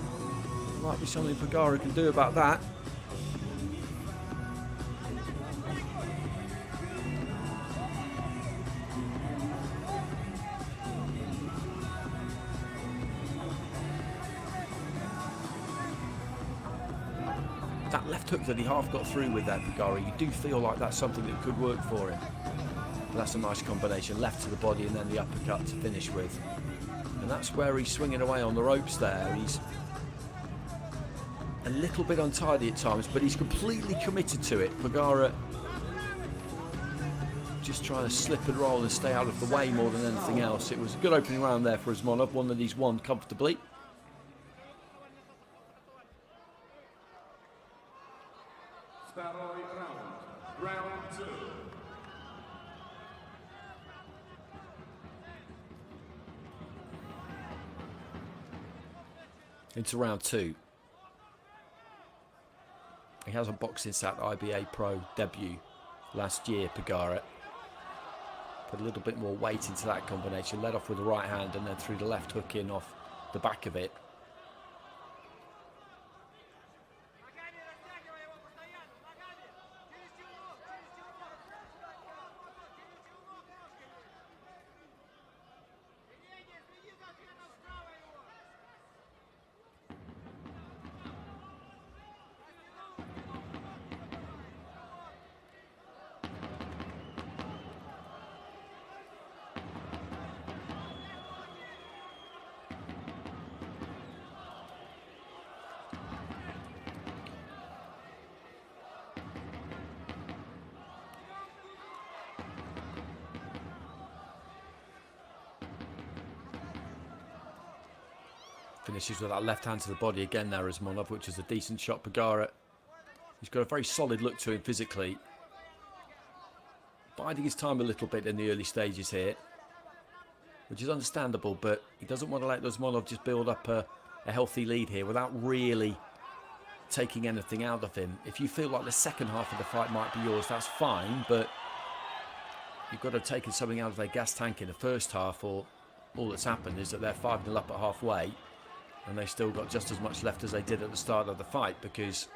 Might be something Pagara can do about that. That left hook that he half got through with there, Pagara, you do feel like that's something that could work for him. But that's a nice combination, left to the body and then the uppercut to finish with. And that's where he's swinging away on the ropes there. He's a little bit untidy at times, but he's completely committed to it. Pagara just trying to slip and roll and stay out of the way more than anything else. It was a good opening round there for Usmonov, one that he's won comfortably. Round two. Into round two. He has a boxing sack IBA.PRO debut last year, Pagara. Put a little bit more weight into that combination. Led off with the right hand and then threw the left hook in off the back of it. Finishes with that left hand to the body again there, Usmonov, which is a decent shot. Pagara, he's got a very solid look to him physically. Biding his time a little bit in the early stages here, which is understandable, but he doesn't want to let Usmonov just build up a healthy lead here without really taking anything out of him. If you feel like the second half of the fight might be yours, that's fine, but you've got to have taken something out of their gas tank in the first half, or all that's happened is that they're 5-0 up at halfway, and they've still got just as much left as they did at the start of the fight, because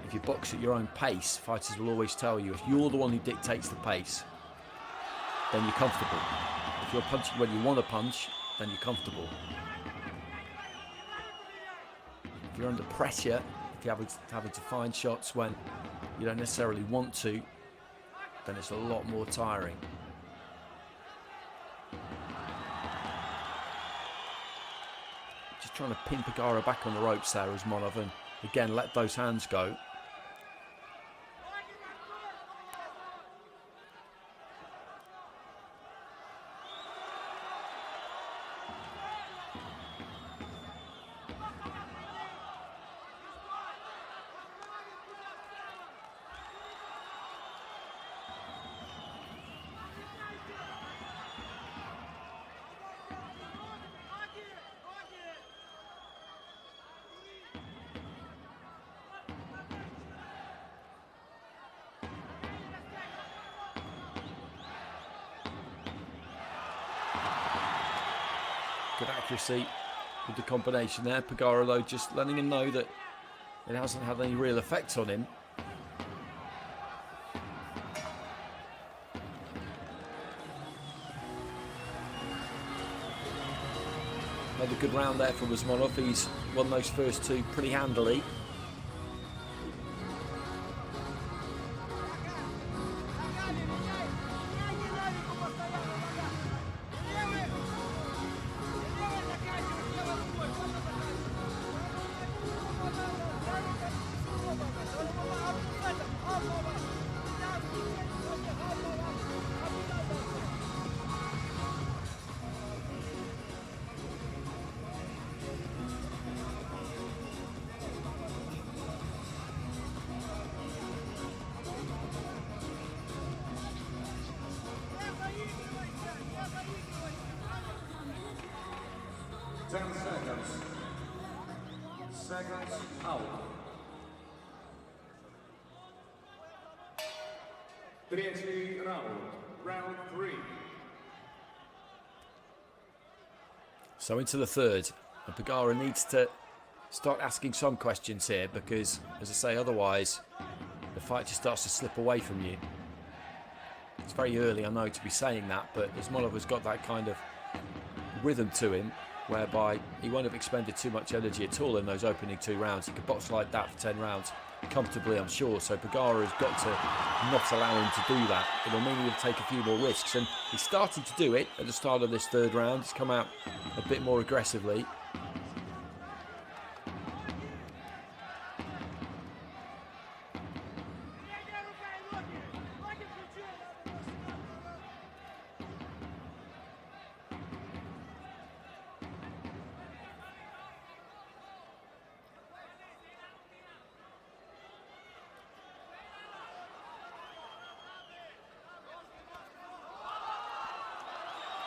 if you box at your own pace, fighters will always tell you, if you're the one who dictates the pace, then you're comfortable. If you're punching when you want to punch, then you're comfortable. If you're under pressure, if you're having to find shots when you don't necessarily want to, then it's a lot more tiring. Just trying to pin Pagara back on the ropes there, Usmonov, and again let those hands go. Good accuracy with the combination there. Pagara, though, just letting him know that it hasn't had any real effect on him. Another good round there from Usmonov. He's won those first two pretty handily. Seconds out. 3rd round, round 3. So into the third, and Pagara needs to start asking some questions here, because, as I say, otherwise the fight just starts to slip away from you. It's very early, I know, to be saying that, but Usmonov has got that kind of rhythm to him, whereby he won't have expended too much energy at all in those opening 2 rounds. He could box like that for 10 rounds comfortably, I'm sure. So Pagara has got to not allow him to do that. It'll mean he'll take a few more risks, and he's started to do it at the start of this 3rd round. He's come out a bit more aggressively.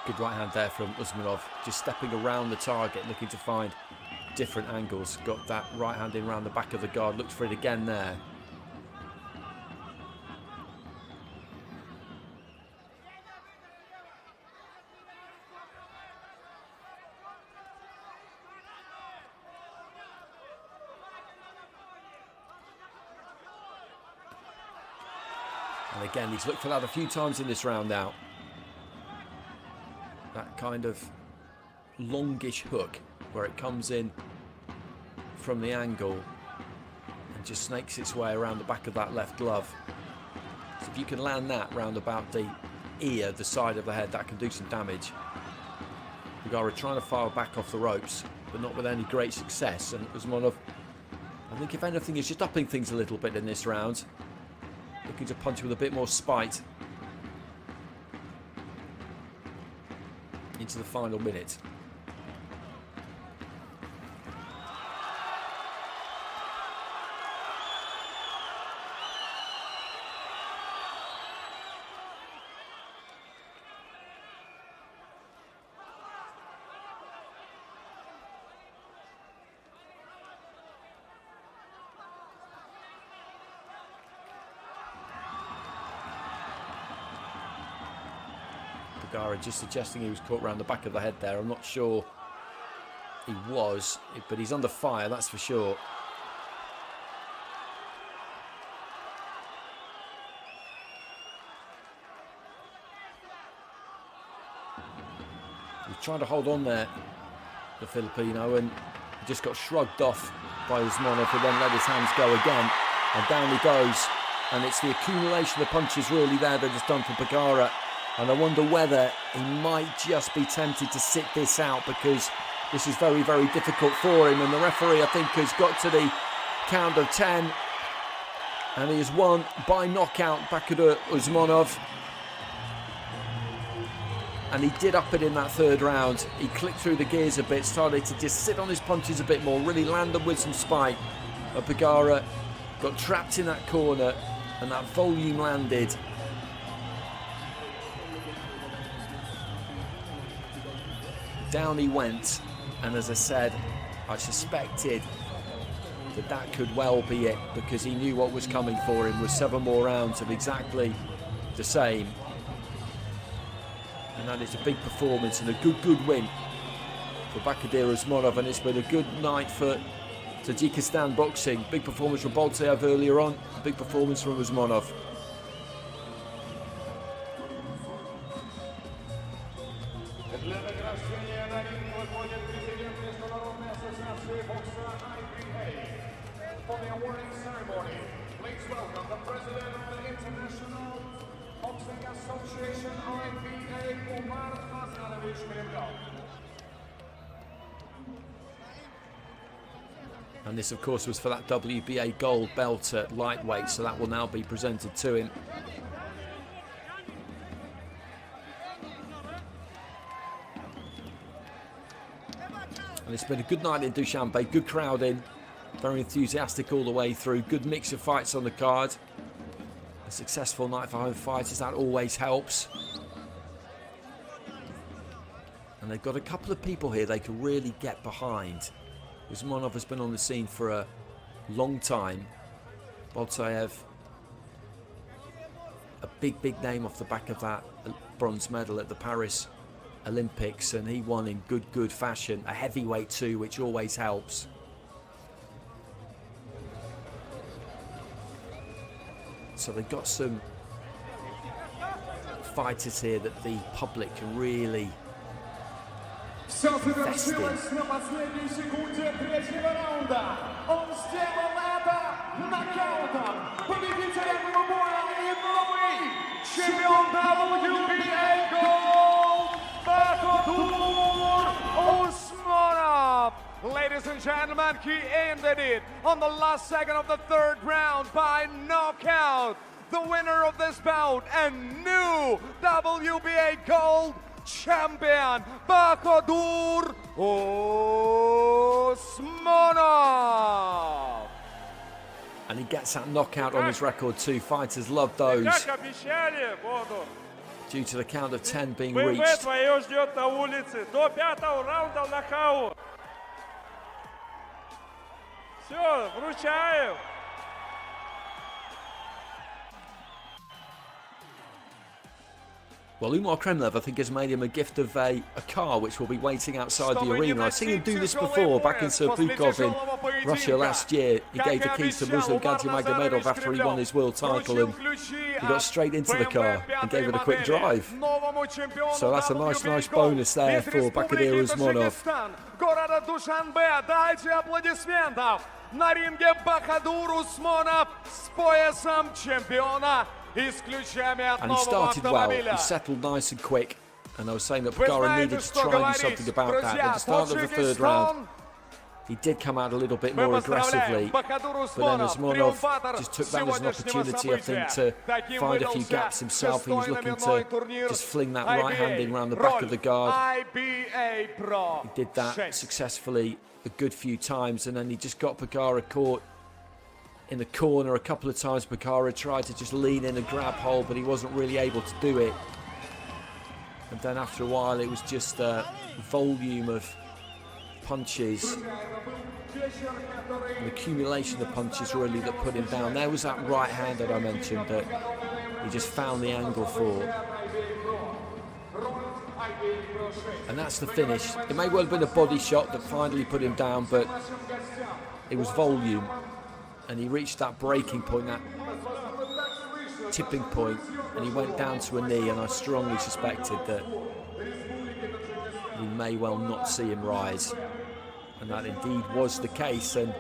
Good right hand there from Usmonov, just stepping around the target, looking to find different angles. Got that right hand in around the back of the guard, looked for it again there. And again, he's looked for that a few times in this round now. That kind of longish hook where it comes in from the angle and just snakes its way around the back of that left glove. So if you can land that round about the ear, the side of the head, that can do some damage. Pagara trying to file back off the ropes, but not with any great success. And Usmonov, I think if anything, is just upping things a little bit in this round. Looking to punch with a bit more spite into the final minute. Pagara just suggesting he was caught around the back of the head there. I'm not sure he was, but he's under fire, that's for sure. He's trying to hold on there, the Filipino, and he just got shrugged off by Usmonov, who then let his hands go again, and down he goes. And it's the accumulation of punches really there that has done for Pagara. And I wonder whether he might just be tempted to sit this out, because this is very, very difficult for him. And the referee, I think, has got to the count of 10. And he has won by knockout, Bakhodur Usmonov. And he did up it in that third round. He clicked through the gears a bit, started to just sit on his punches a bit more, really land them with some spike. But Pagara got trapped in that corner, and that volume landed. Down he went, and as I said, I suspected that that could well be it, because he knew what was coming for him with 7 more rounds of exactly the same. And that is a big performance and a good win for Bakhodur Usmonov, and it's been a good night for Tajikistan boxing. Big performance from Boltaev earlier on, a big performance from Usmonov. For the awarding ceremony, please welcome the President of the International Boxing Association, IBA, Murad. And this, of course, was for that WBA gold belt at lightweight, so that will now be presented to him. And it's been a good night in Dushanbe, good crowd in, very enthusiastic all the way through, good mix of fights on the card. A successful night for home fighters, that always helps. And they've got a couple of people here they can really get behind. Usmonov has been on the scene for a long time. Boltaev, a big name off the back of that bronze medal at the Paris Olympics, and he won in good fashion. A heavyweight too, which always helps. So they've got some fighters here that the public can really invest in. На последней секунде третьего раунда. Он сделал это нокаутом. Победителем боя и новый чемпион WBA Gold Bakhodur Usmonov. Ladies and gentlemen, he ended it on the last second of the third round by knockout. The winner of this bout and new WBA Gold champion, Bakhodur Usmonov. And he gets that knockout on his record too. Fighters love those. Due to the count of 10 being reached. Все, вручаю. Well, Umar Kremlev, I think, has made him a gift of a car which will be waiting outside the arena. I've seen him do this before, back in Serpukov in Russia last year. He gave the keys to Muslim Gadjimagomedov after he won his world title, and he got straight into the car and gave it a quick drive. So that's a nice bonus there for Bakhodur Usmonov. Города Душанбе, дайте аплодисментов. На ринге Bakhodur Usmonov с поясом чемпиона. And he started well, he settled nice and quick, and I was saying that Pagara needed to try and do something about that. At the start of the third round, he did come out a little bit more aggressively, but then Usmonov just took that as an opportunity, I think, to find a few gaps himself. He was looking to just fling that right hand in around the back of the guard. IBA.PRO. He did that successfully a good few times, and then he just got Pagara caught in the corner a couple of times. Pagara tried to just lean in and grab hold, but he wasn't really able to do it. And then after a while, it was just a volume of punches, an accumulation of punches really that put him down. There was that right hand that I mentioned that he just found the angle for. And that's the finish. It may well have been a body shot that finally put him down, but it was volume. And he reached that breaking point, that tipping point, and he went down to a knee, and I strongly suspected that we may well not see him rise. And that indeed was the case. And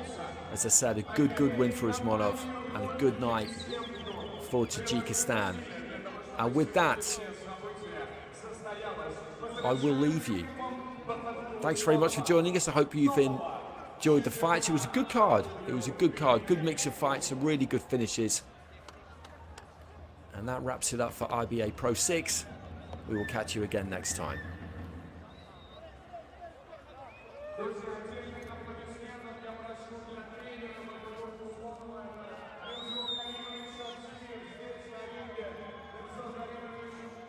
as I said, a good win for Usmonov and a good night for Tajikistan. And with that, I will leave you. Thanks very much for joining us. I hope you've enjoyed the fights. It was a good card. It was a good card. Good mix of fights, some really good finishes. And that wraps it up for IBA.PRO 6. We will catch you again next time.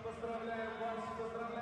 Поздравляем вас, поздравляем.